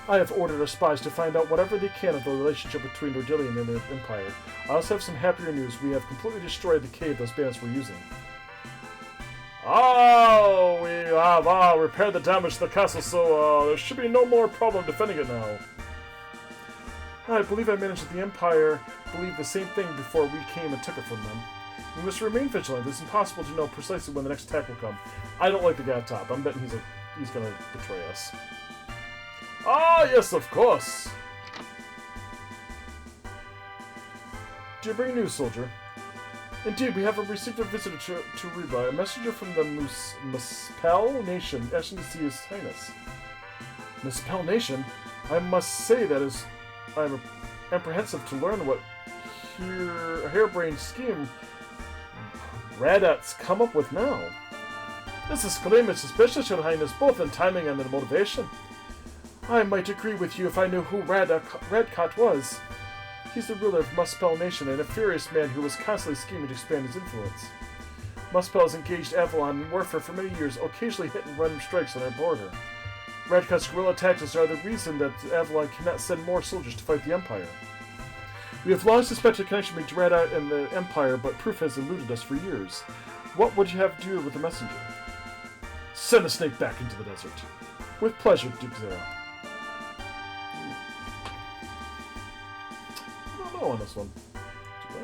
I have ordered our spies to find out whatever they can of the relationship between Nordillion and the Empire. I also have some happier news. We have completely destroyed the cave those bandits were using. Oh, we have repaired the damage to the castle, so there should be no more problem defending it now. I believe I managed the Empire believed the same thing before we came and took it from them. We must remain vigilant. It's impossible to know precisely when the next attack will come. I don't like the guy up top. I'm betting he's gonna betray us. Ah, yes, of course. Do you bring news, soldier? Indeed, we have received a visitor to Reba, a messenger from the Muspel Nation, asking to see His Highness. Muspel Nation? I must say that I'm apprehensive to learn what harebrained scheme Radat's come up with now. This is extremely suspicious, Your Highness, both in timing and in motivation. I might agree with you if I knew who Radcott was. He's the ruler of Muspel Nation and a furious man who was constantly scheming to expand his influence. Muspel has engaged Avalon in warfare for many years, occasionally hitting random strikes on our border. Radcott's guerrilla tactics are the reason that Avalon cannot send more soldiers to fight the Empire. We have long suspected a connection between Radat and the Empire, but proof has eluded us for years. What would you have to do with the messenger? Send the snake back into the desert. With pleasure, Duke Zero. I don't know on this one. Do I?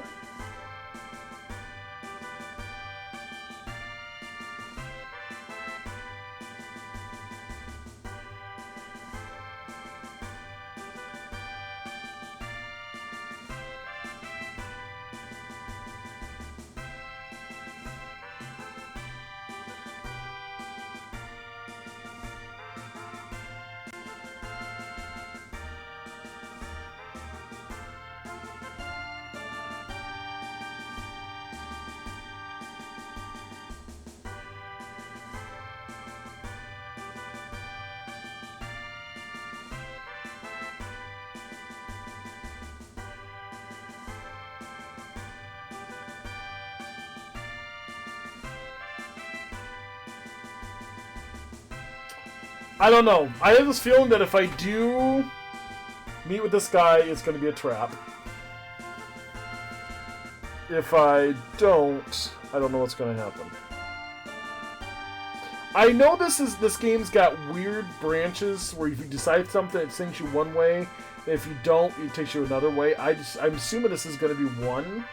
I don't know. I have this feeling that if I do meet with this guy, it's going to be a trap. If I don't, I don't know what's going to happen. I know this game's got weird branches where if you decide something, it sends you one way. And if you don't, it takes you another way. I'm assuming this is going to be one.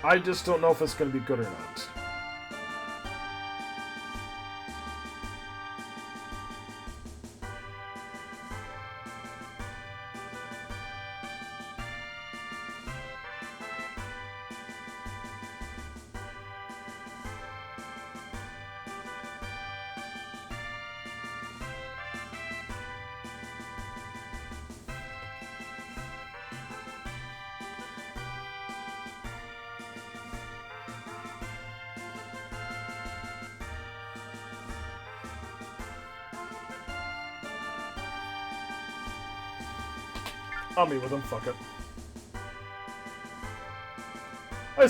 I just don't know if it's going to be good or not. I'll meet with him, fuck it. I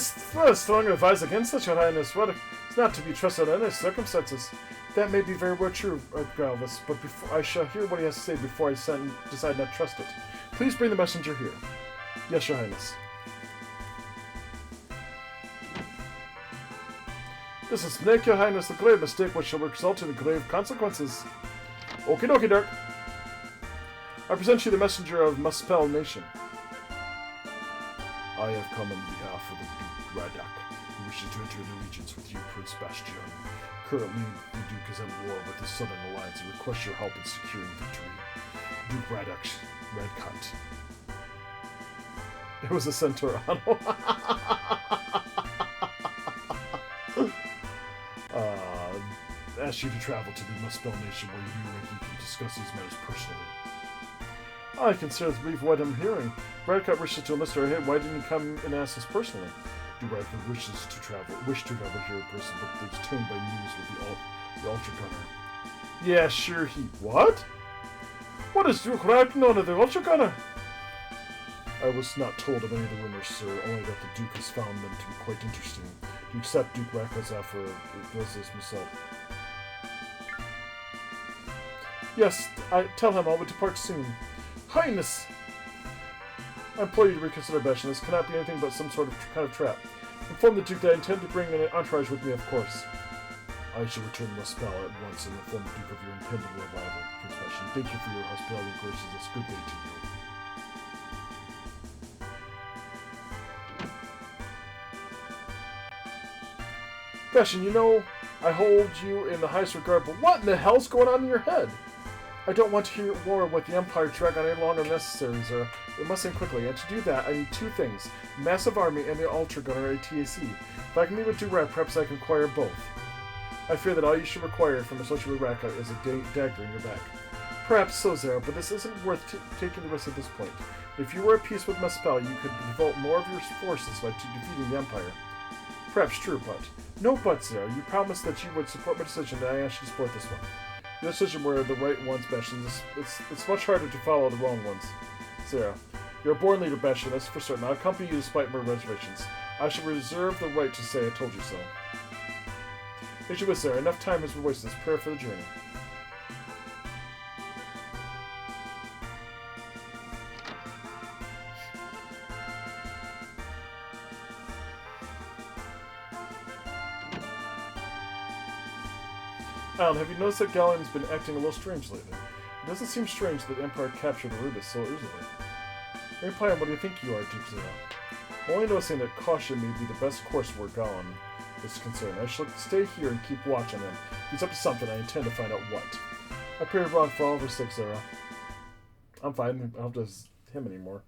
strongly advise against such, Your Highness. What is not to be trusted under any circumstances. That may be very well true, Galvus, but I shall hear what he has to say before I decide not to trust it. Please bring the messenger here. Yes, Your Highness. This is make Your Highness a grave mistake which shall result in grave consequences. Okie dokie, Dirk. I present you the messenger of Muspel Nation. I have come on behalf of the Duke Radak, who wishes to enter an allegiance with you, Prince Bastion. Currently, the Duke is at war with the Southern Alliance and requests your help in securing victory. Duke Radak's red cut. It was a Centurano. Ask you to travel to the Muspel Nation where you and he can discuss these matters personally. I consider to believe what I'm hearing. Radcut wishes to enlist our head. Why didn't he come and ask us personally? Do Radcut wish to travel here in person, but is detained by news with the Ultra Gunner. Yeah, sure he... What? What is Duke Radcut known of the Ultra Gunner? I was not told of any of the rumors, sir, only that the Duke has found them to be quite interesting. Do you accept Duke Radcut's offer? It was this myself. Yes, I tell him I will depart soon. Highness! I implore you to reconsider, Bastion. This cannot be anything but some sort of kind of trap. Inform the Duke that I intend to bring an entourage with me, of course. I shall return to Muspel at once and inform the Duke of your impending revival, Prince Bastion. Thank you for your hospitality and graces. Good day to you. Bastion, you know, I hold you in the highest regard, but what in the hell's going on in your head? I don't want to hear war with the Empire drag on any longer necessary, sir. It must end quickly, and to do that, I need two things. Massive army and the Ultra Gunner at TAC. If I can meet with Durat, perhaps I can acquire both. I fear that all you should require from associate with Raka is a dagger in your back. Perhaps so, Zero, but this isn't worth taking the risk at this point. If you were at peace with Muspel, you could devote more of your forces by defeating the Empire. Perhaps true, but... No but, Zero. You promised that you would support my decision, and I asked you to support this one. Your decision were the right ones, Bastion. It's much harder to follow the wrong ones. Zero. You're a born leader, Bastioness, for certain. I'll accompany you despite my reservations. I shall reserve the right to say I told you so. As you wish, sir. Enough time has been wasted. Prepare for the journey. Alan, have you noticed that Gallen's been acting a little strange lately? It doesn't seem strange that Empire captured Erebus so easily. Reply on what do you think you are, Duke Zero? I'm only noticing that caution may be the best course where Gallen is concerned. I shall stay here and keep watch on him. If he's up to something, I intend to find out what. I proved wrong for all of our sakes, Zero. I'm fine. I don't have to him anymore.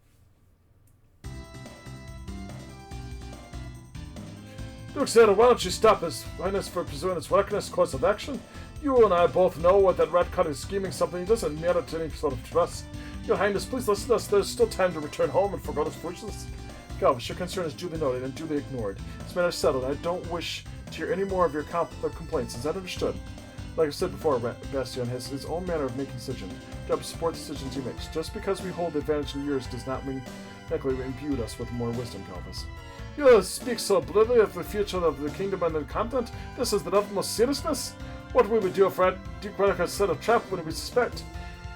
Duke Zero, why don't you stop His Highness for pursuing its reckless course of action? You and I both know that Rat Cut is scheming something he doesn't merit any sort of trust. Your Highness, please listen to us. There's still time to return home and forgo this foolishness. Galvus, your concern is duly noted and duly ignored. This matter is settled. I don't wish to hear any more of your complaints. Is that understood? Like I said before, Bastion has his own manner of making decisions. We have to support the decisions he makes. Just because we hold the advantage in years does not mean likely we imbued us with more wisdom, Galvus. You speak so blithely of the future of the kingdom and the continent. This is the utmost seriousness. What we would do if Duke Relic set a trap when we suspect?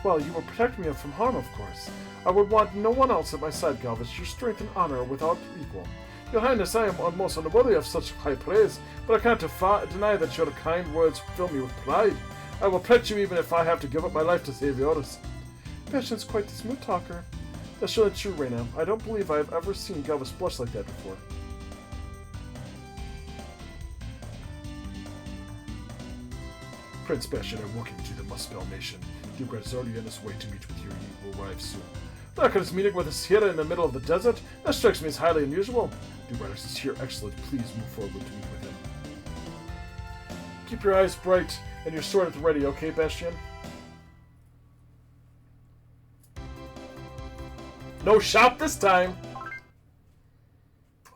Well, you will protect me from harm, of course. I would want no one else at my side, Galvus. Your strength and honor are without equal. Your Highness, I am almost unworthy of such high praise, but I can't deny that your kind words fill me with pride. I will protect you even if I have to give up my life to save yours. Passion's quite the smooth talker. That's surely true, Reina. I don't believe I have ever seen Galvus blush like that before. Prince Bastion, I welcome you to the Muspel Nation. Duke Red is already on his way to meet with you, and he will arrive soon. Look at his meeting with us here in the middle of the desert. That strikes me as highly unusual. Duke Red is here. Excellent. Please move forward to meet with him. Keep your eyes bright and your sword at the ready, okay, Bastion? No shot this time!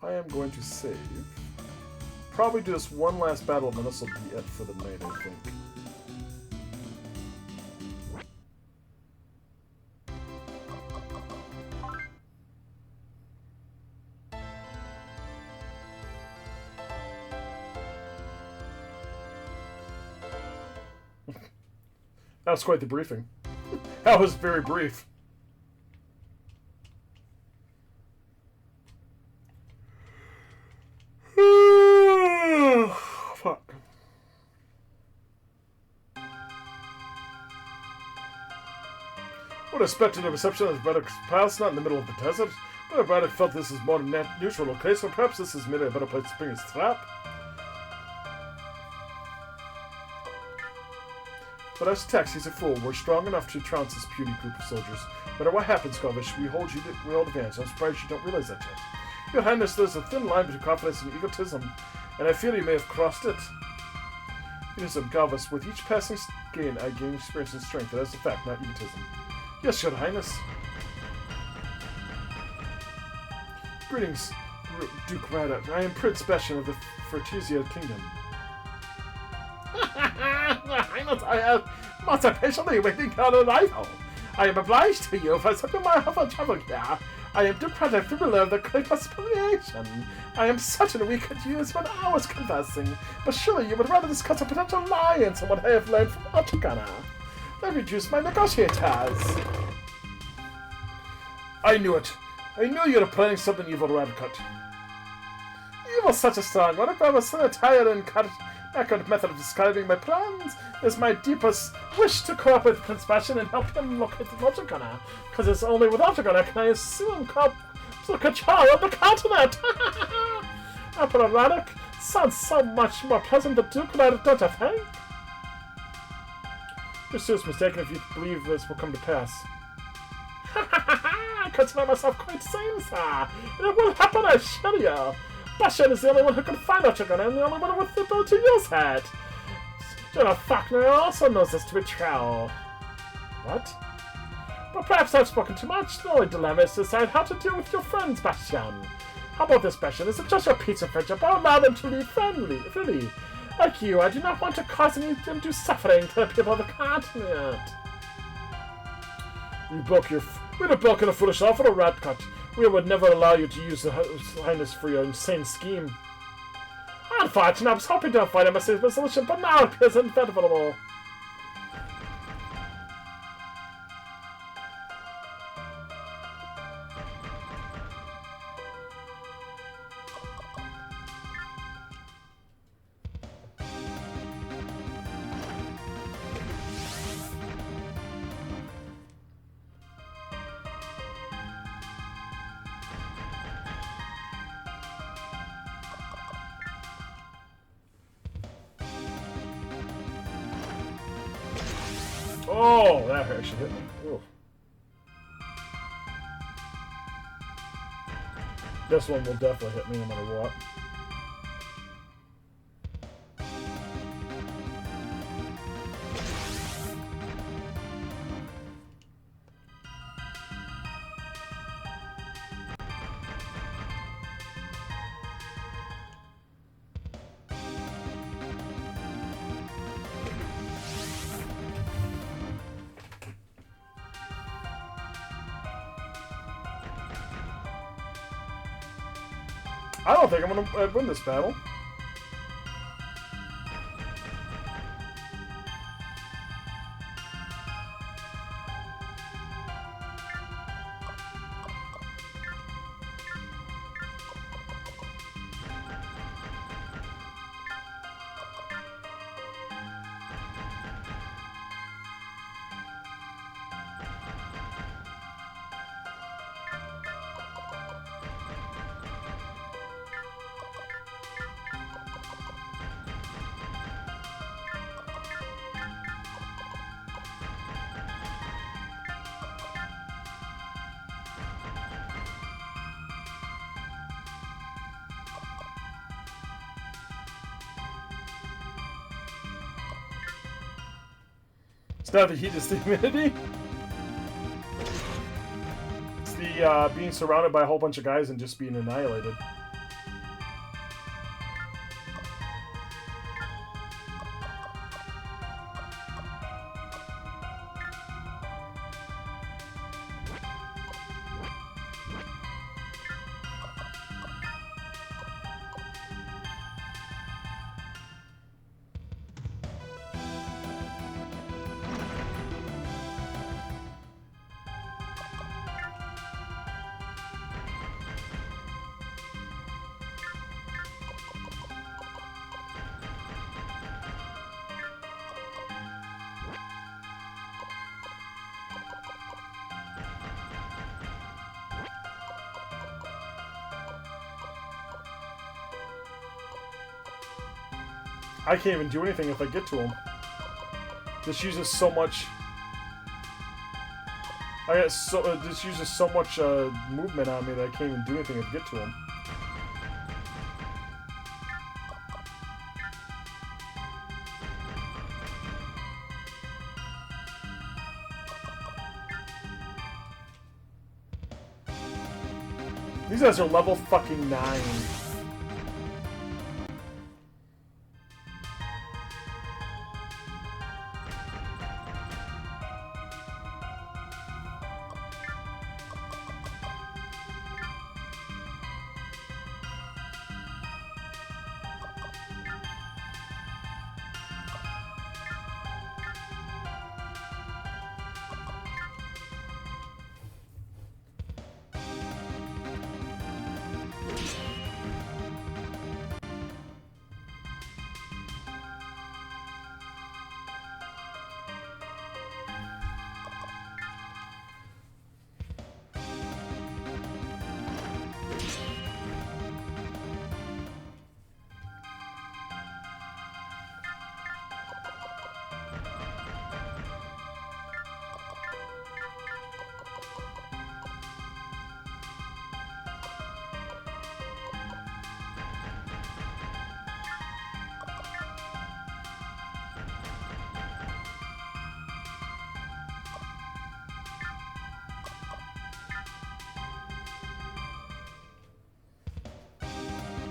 I am going to save. Probably do this one last battle, and then this will be it for the night, I think. That was quite the briefing. That was very brief. Fuck. Would have expected a reception at Braddock's palace, not in the middle of the desert. But Braddock felt this is more net neutral location. Perhaps this is merely a better place to bring his trap. But as Tex, he's a fool. We're strong enough to trounce this puny group of soldiers. No matter what happens, Galvish, we hold advantage. I'm surprised you don't realize that yet. Your Highness, there's a thin line between confidence and egotism, and I fear you may have crossed it. Egotism, Galvus, with each passing gain, I gain experience and strength. That is a fact, not egotism. Yes, Your Highness. Greetings, Duke Braddock. I am Prince Bastion of the Fertizia Kingdom. I am most patiently waiting on arrival. I am obliged to you for such a marvel trouble here. I am Duke Braddock, the ruler of the great aspiration. I am certain we could use 1 hour's conversing, but surely you would rather discuss a potential alliance and what I have learned from Ottogana. Let me introduce my negotiators. I knew it. I knew you were planning something evil, Radcut. Evil such a strong word. If I was so tired and accurate method of describing my plans is my deepest wish to cooperate with Prince Bastion and help him locate the Ottogana, because it's only with Ottogana can I assume control of the continent. Emperor Raddock sounds so much more pleasant than Duke Raddock, don't you think? You're seriously mistaken if you believe this will come to pass. I consider myself quite sane, sir, and it will happen, I assure you. Bastion is the only one who can find Ottogana and the only one with the ability to use it. General Faulkner also knows this to be true. What? But perhaps I've spoken too much. The only dilemma is to decide how to deal with your friends, Bastion. How about this, Bastion? Is it just your pizza friendship, or allow them to live freely? Like you, I do not want to cause any undue suffering to the people of the continent. You broke your We're not blocking a foolish offer, a rat cut. We would never allow you to use the Highness for your insane scheme. Unfortunately, I was hoping to find a safe solution, but now it appears inevitable. Oh, that actually hit me. Ooh. This one will definitely hit me no matter what. I don't think I'm gonna win this battle. It's not the heat, it's the humidity. It's the being surrounded by a whole bunch of guys and just being annihilated. I can't even do anything if I get to him. This uses so much. This uses so much movement on me that I can't even do anything to get to him. These guys are level fucking 9.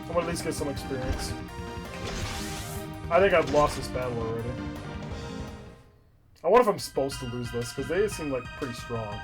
I want to at least get some experience. I think I've lost this battle already. I wonder if I'm supposed to lose this, because they seem like pretty strong.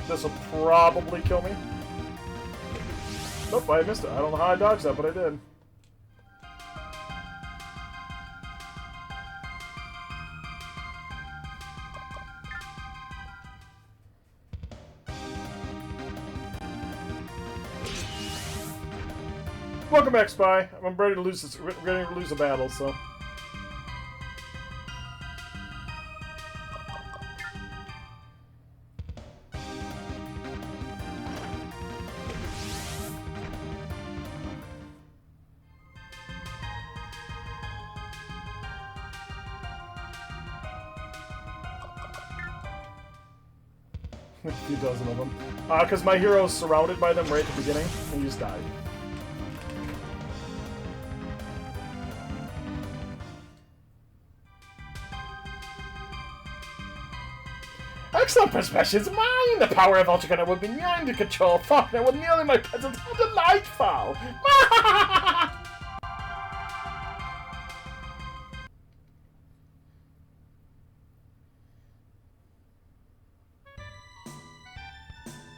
This will probably kill me. Nope, I missed it. I don't know how I dodged that, but I did. Welcome back, Spy. I'm ready to lose this. Ready to lose a battle, so. A few dozen of them. Because my hero's surrounded by them right at the beginning, and he just died. Excellent perspective is mine! The power of Ultragun would be beyond to control. Faulkner with nearly my presence. How delightful!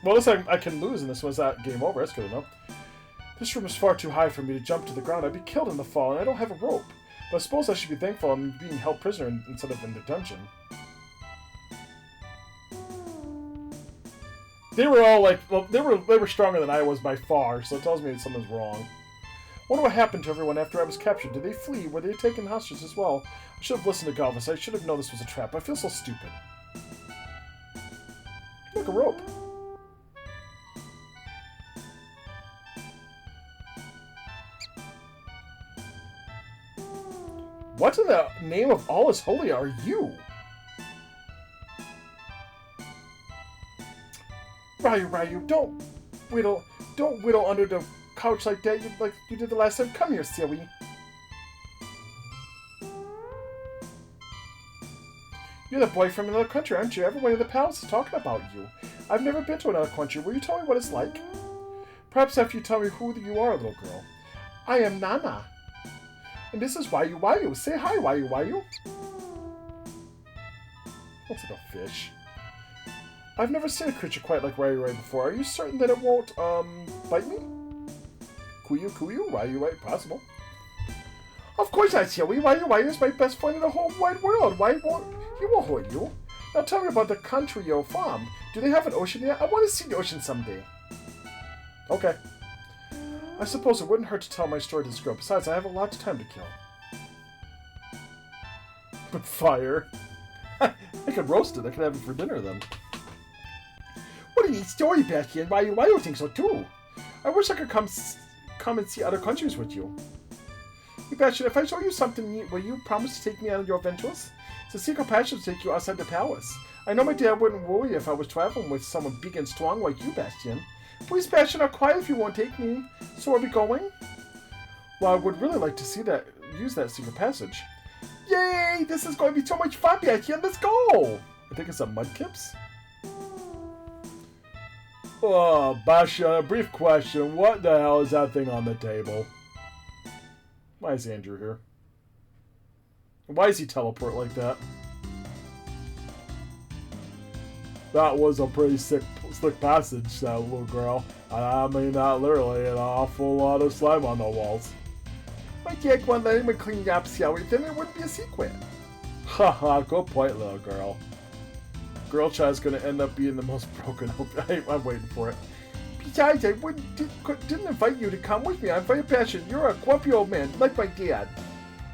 Well, looks like I can lose, and this was that game over. That's good enough. This room is far too high for me to jump to the ground. I'd be killed in the fall, and I don't have a rope. But I suppose I should be thankful I'm being held prisoner instead of in detention. They were all like, well, they were stronger than I was by far, so it tells me that something's wrong. Wonder what happened to everyone after I was captured. Did they flee? Were they taken hostage as well? I should have listened to Galvus. I should have known this was a trap. I feel so stupid. Look, a rope. What in the name of all is holy are you? Ryu, don't whittle under the couch like that, like you did the last time. Come here, silly. You're the boy from another country, aren't you? Everyone in the palace is talking about you. I've never been to another country. Will you tell me what it's like? Perhaps after you tell me who you are, little girl. I am Nana. And this is Wayu. Say hi, Wayu. Looks like a fish. I've never seen a creature quite like Wayu before. Are you certain that it won't, bite me? Kuyu? Wayu, possible. Of course I see you. Wayu is my best friend in the whole wide world. Why won't he won't hurt you? Now tell me about the country you're from. Do they have an ocean there? I want to see the ocean someday. Okay. I suppose it wouldn't hurt to tell my story to this girl. Besides, I have a lot of time to kill. But fire. I could roast it. I could have it for dinner then. What a neat story, Bastion. Why you think so too? I wish I could come and see other countries with you. Hey, Bastion, if I show you something neat, will you promise to take me on your adventures? It's a secret passion to take you outside the palace. I know my dad wouldn't worry if I was traveling with someone big and strong like you, Bastion. Please, Bastion, are quiet if you won't take me. So are we going? Well, I would really like to see use that secret passage. Yay! This is going to be so much fun, Bastion. Let's go! I think it's a Mudkips. Oh, Bastion, a brief question. What the hell is that thing on the table? Why is Andrew here? Why is he teleport like that? That was a pretty slick passage, that little girl. I mean, not literally, an awful lot of slime on the walls. My dad won't let anyone clean up, shall we? Then it wouldn't be a secret. Haha, good point, little girl. Girl Child's gonna end up being the most broken. I'm waiting for it. Besides, I didn't invite you to come with me. I'm very passionate. You're a grumpy old man, like my dad.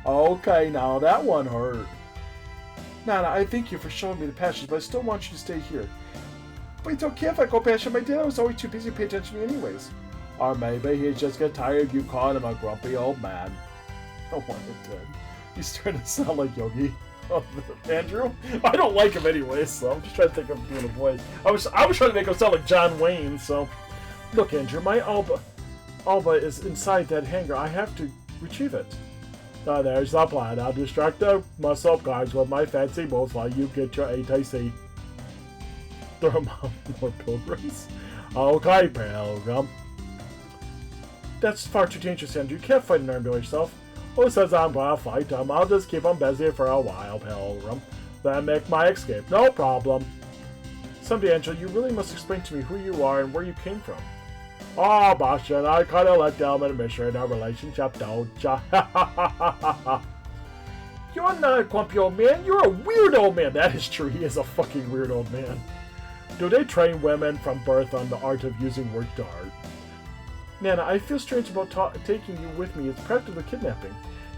Okay, now that one hurt. Nana, I thank you for showing me the passage, but I still want you to stay here. But it's okay if I go past my dad was always too busy to pay attention to me anyways. Or maybe he just got tired of you calling him a grumpy old man. I want it dead. He's starting to sound like Yogi. Andrew? I don't like him anyway, so I'm just trying to think of doing a voice. I was trying to make him sound like John Wayne, so... Look, Andrew, my Alba is inside that hangar. I have to retrieve it. There's the plan. I'll distract the muscle guards with my fancy moves while you get your ATC. Throw them out more pilgrims? Okay, pilgrim. That's far too dangerous, Andrew. You can't fight an army by yourself. Who says I'm gonna fight them? I'll just keep them busy for a while, pilgrim. Then make my escape. No problem. Someday, Angel, you really must explain to me who you are and where you came from. Oh, Bastion, I kind of let down an admission in our relationship, don't ya? You're not a grumpy old man, you're a weird old man. That is true, he is a fucking weird old man. Do they train women from birth on the art of using words to art? Nana, I feel strange about taking you with me. It's practically kidnapping.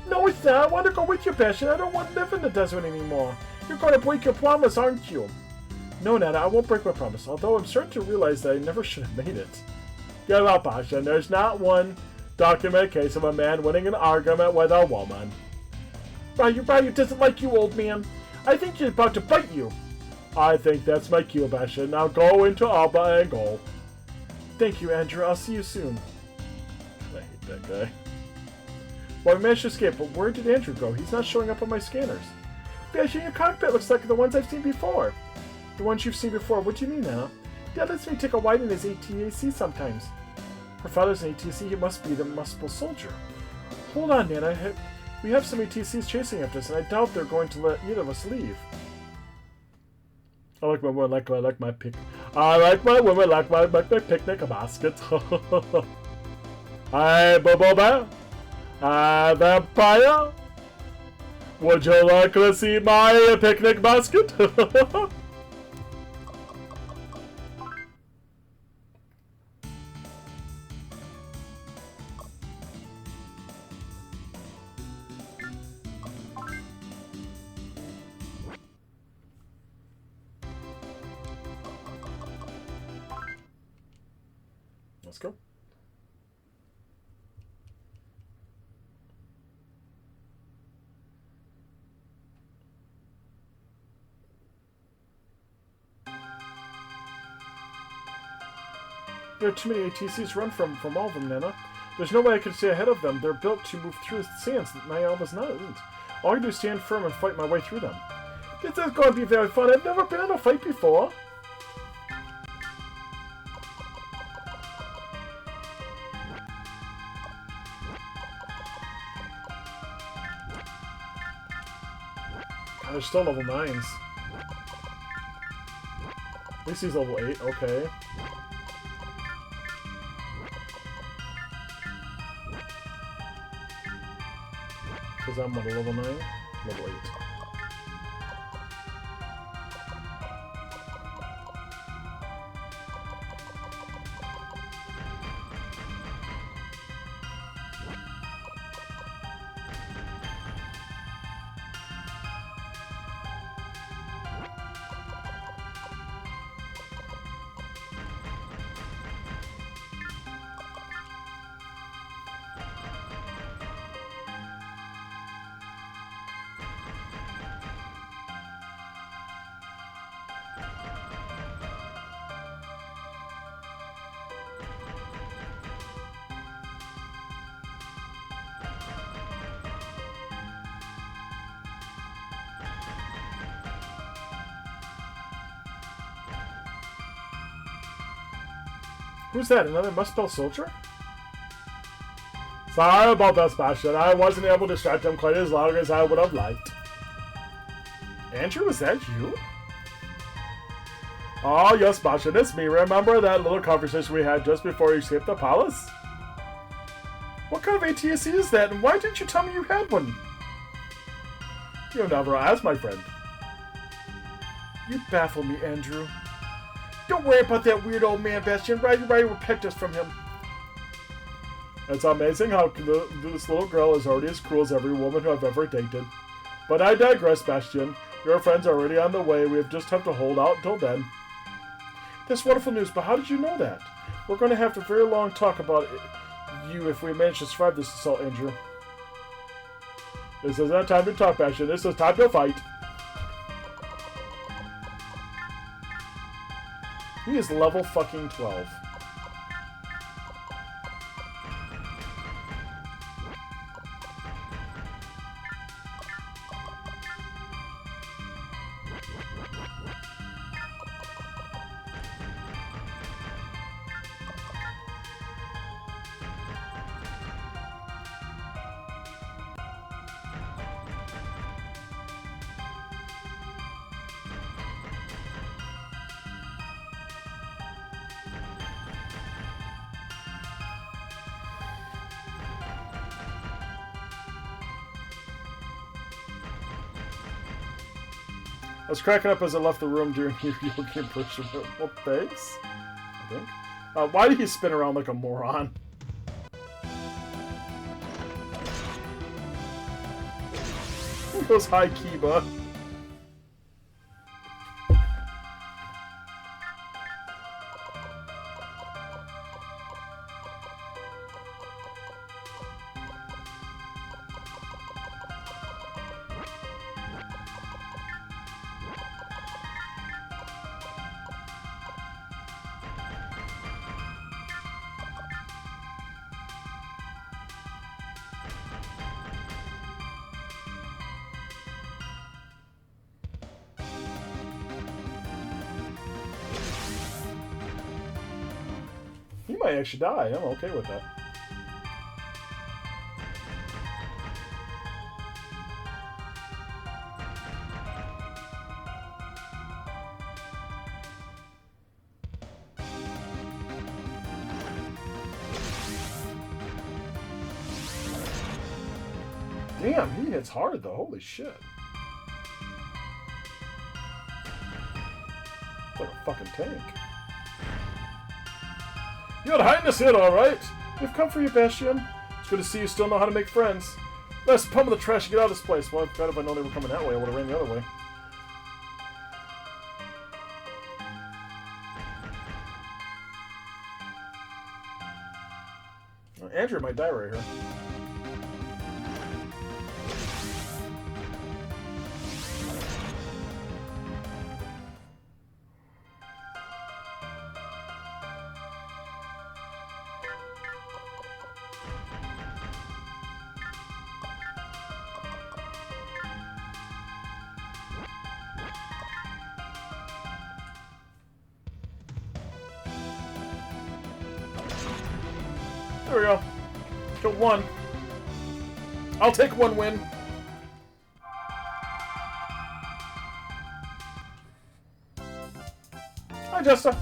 No, it's not. I want to go with you, Bastion. I don't want to live in the desert anymore. You're going to break your promise, aren't you? No, Nana, I won't break my promise, although I'm starting to realize that I never should have made it. Give up, Bastion. There's not one documented case of a man winning an argument with a woman. Ryu doesn't like you, old man. I think he's about to bite you. I think that's my cue, Bastion. Now go into Alba and go. Thank you, Andrew. I'll see you soon. I hate that guy. Well, I managed to escape, but where did Andrew go? He's not showing up on my scanners. Bastion, your cockpit looks like the ones I've seen before. The ones you've seen before? What do you mean, Nana? Dad lets me take a ride in his ATAC sometimes. Her father's an ATC. He must be the muscle soldier. Hold on, Nana. We have some ATCs chasing after us, and I doubt they're going to let either of us leave. I like my women like my pick. I like my women like my picnic basket. Hi, Boba. Hi, vampire. Would you like to see my picnic basket? Let's go. There are too many ATCs to run from all of them, Nana. There's no way I could stay ahead of them. They're built to move through the sands that Nyalba's not. All I can do is stand firm and fight my way through them. This is going to be very fun. I've never been in a fight before. God, they're still level 9s. At least he's level 8, okay. Because I'm what, a level 9? Level 8. Who's that? Another must-spell soldier? Sorry about that, Bastion. I wasn't able to distract them quite as long as I would have liked. Andrew, is that you? Oh, yes, Bastion, it's me. Remember that little conversation we had just before you escaped the palace? What kind of ATSC is that, and why didn't you tell me you had one? You never asked, my friend. You baffle me, Andrew. Don't worry about that weird old man, Bastion. Ryu will protect us from him. It's amazing how this little girl is already as cruel as every woman who I've ever dated. But I digress, Bastion. Your friends are already on the way. We just have to hold out until then. That's wonderful news, but how did you know that? We're going to have a very long talk about you if we manage to survive this assault, Andrew. This isn't time to talk, Bastion. This is time to fight. He is level fucking 12. I was cracking up as I left the room during your yoga impression. Well, thanks. I think. Why did he spin around like a moron? He goes, hi, Kiba. He might actually die. I'm okay with that. Damn, he hits hard though. Holy shit. What a fucking tank. Your Highness here, alright? We've come for you, Bastion. It's good to see you still know how to make friends. Let's pummel the trash and get out of this place. Well, God, if I known they were coming that way, I would have ran the other way. Well, Andrew might die right here. There we go. Got one. I'll take one win. Hi, Jessa.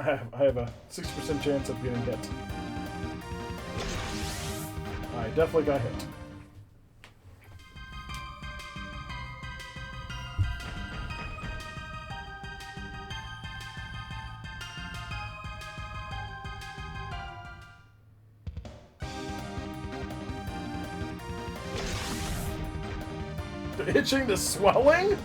I have a 60% chance of getting hit. I definitely got hit. The itching, the swelling?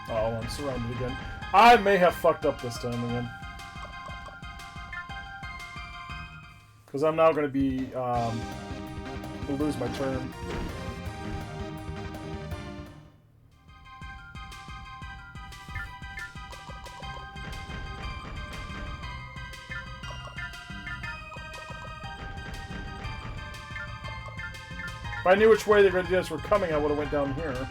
Oh, I'm surrounded again. I may have fucked up this time again. Because I'm now going to be, will lose my turn. If I knew which way the Grenadiers were coming, I would have went down here.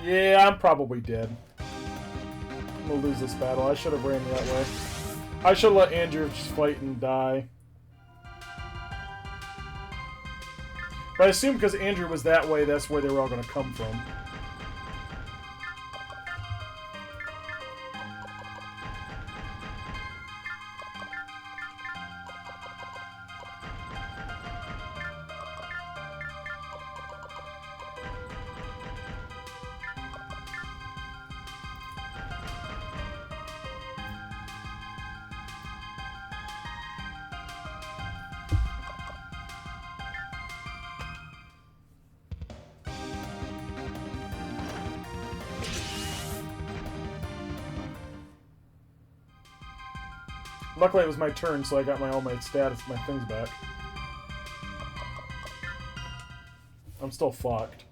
Yeah, I'm probably dead. I'm gonna lose this battle. I should have ran that way. I should have let Andrew just fight and die. But I assume because Andrew was that way, that's where they were all gonna come from. Luckily, it was my turn, so I got all my status, my things back. I'm still fucked.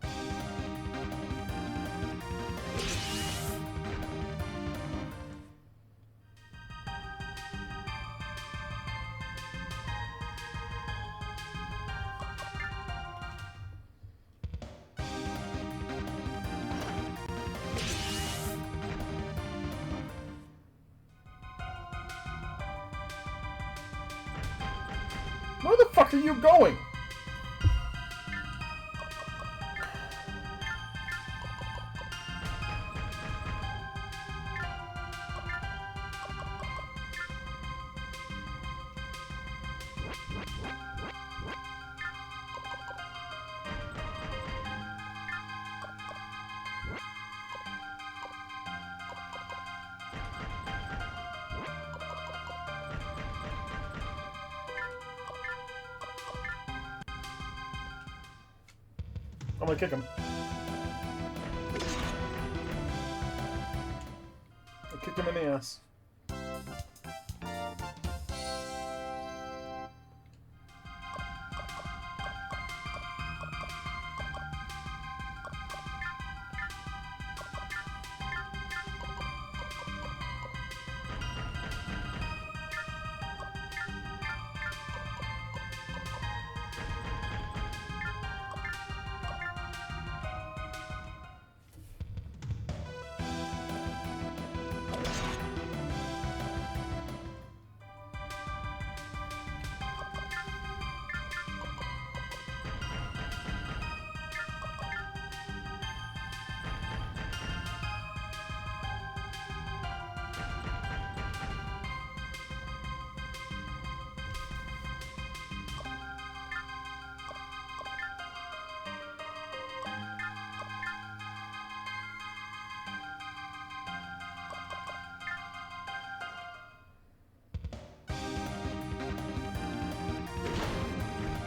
Where the fuck are you going? I'm gonna kick him. I kicked him in the ass.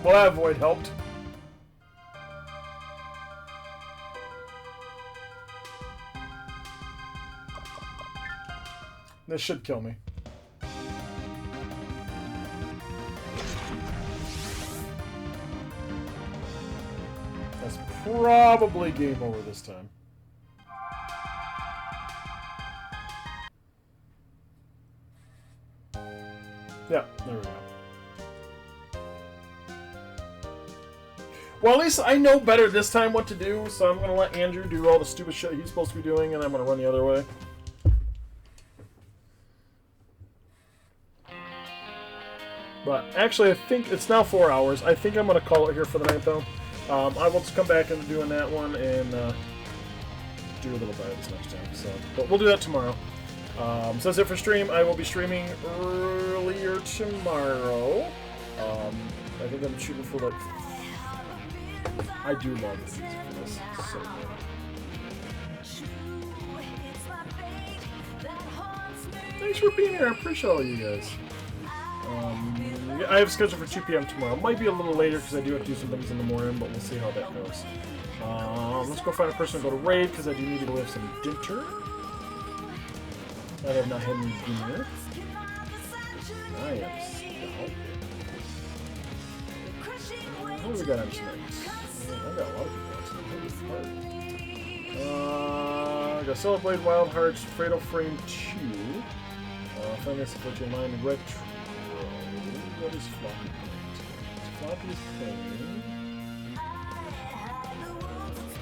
Well, that void helped. This should kill me. That's probably game over this time. Yeah, there we go. Well, at least I know better this time what to do, so I'm going to let Andrew do all the stupid shit he's supposed to be doing, and I'm going to run the other way. But actually, I think it's now 4 hours. I think I'm going to call it here for the night, though. I will just come back into doing that one and do a little better this next time. So, but we'll do that tomorrow. So that's it for stream. I will be streaming earlier tomorrow. I think I'm shooting for like... I do love the music for this. It's so good. Thanks for being here. I appreciate all you guys. I have scheduled for 2 p.m. tomorrow. Might be a little later because I do have to do some things in the morning, but we'll see how that goes. Let's go find a person to go to raid because I do need to go have some dinner. I have not had any dinner. I am stout. What do we got on tonight? I got a lot of people on tonight. I got Celebrate Wild Hearts, Fatal Frame 2. Final Fantasy 14 Line Retro. What is Floppy Paint? Floppy's Paint.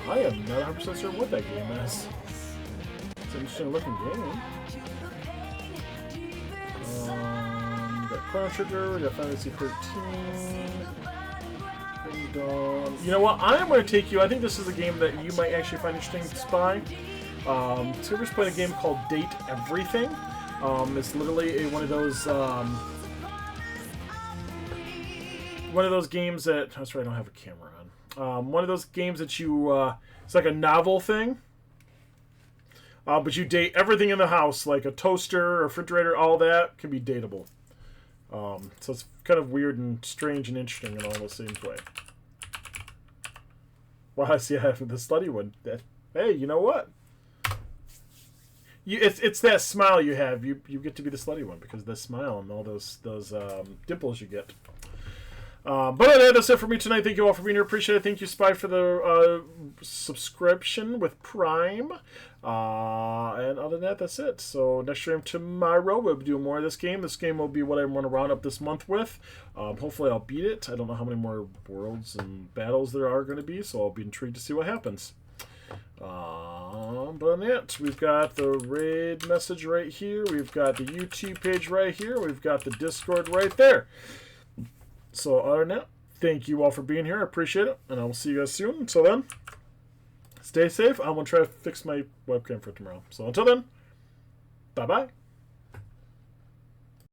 I am not 100% sure what that game is. It's an interesting looking game. We got Chrono Trigger, we got Fantasy 13. You know what? I am going to take you. I think this is a game that you might actually find interesting, Spy. Silver's playing a game called Date Everything. It's literally one of those games that... That's right, I don't have a camera on. One of those games that you... it's like a novel thing. But you date everything in the house, like a toaster, a refrigerator, all that can be dateable. So it's kind of weird and strange and interesting in all those same ways. Well, I see I have the study one. Hey, you know what? it's that smile you have. You get to be the slutty one because of the smile and all those dimples you get. But anyway, that's it for me tonight. Thank you all for being here. Appreciate it. Thank you, Spy, for the subscription with Prime. And other than that, that's it. So next stream tomorrow, we'll be doing more of this game. This game will be what I want to round up this month with. Hopefully I'll beat it. I don't know how many more worlds and battles there are going to be, so I'll be intrigued to see what happens. But on that, we've got the raid message right here. We've got the YouTube page right here. We've got the Discord right there. So other than that, thank you all for being here. I appreciate it, and I will see you guys soon. Until then, stay safe. I'm going to try to fix my webcam for tomorrow. So until then, bye-bye.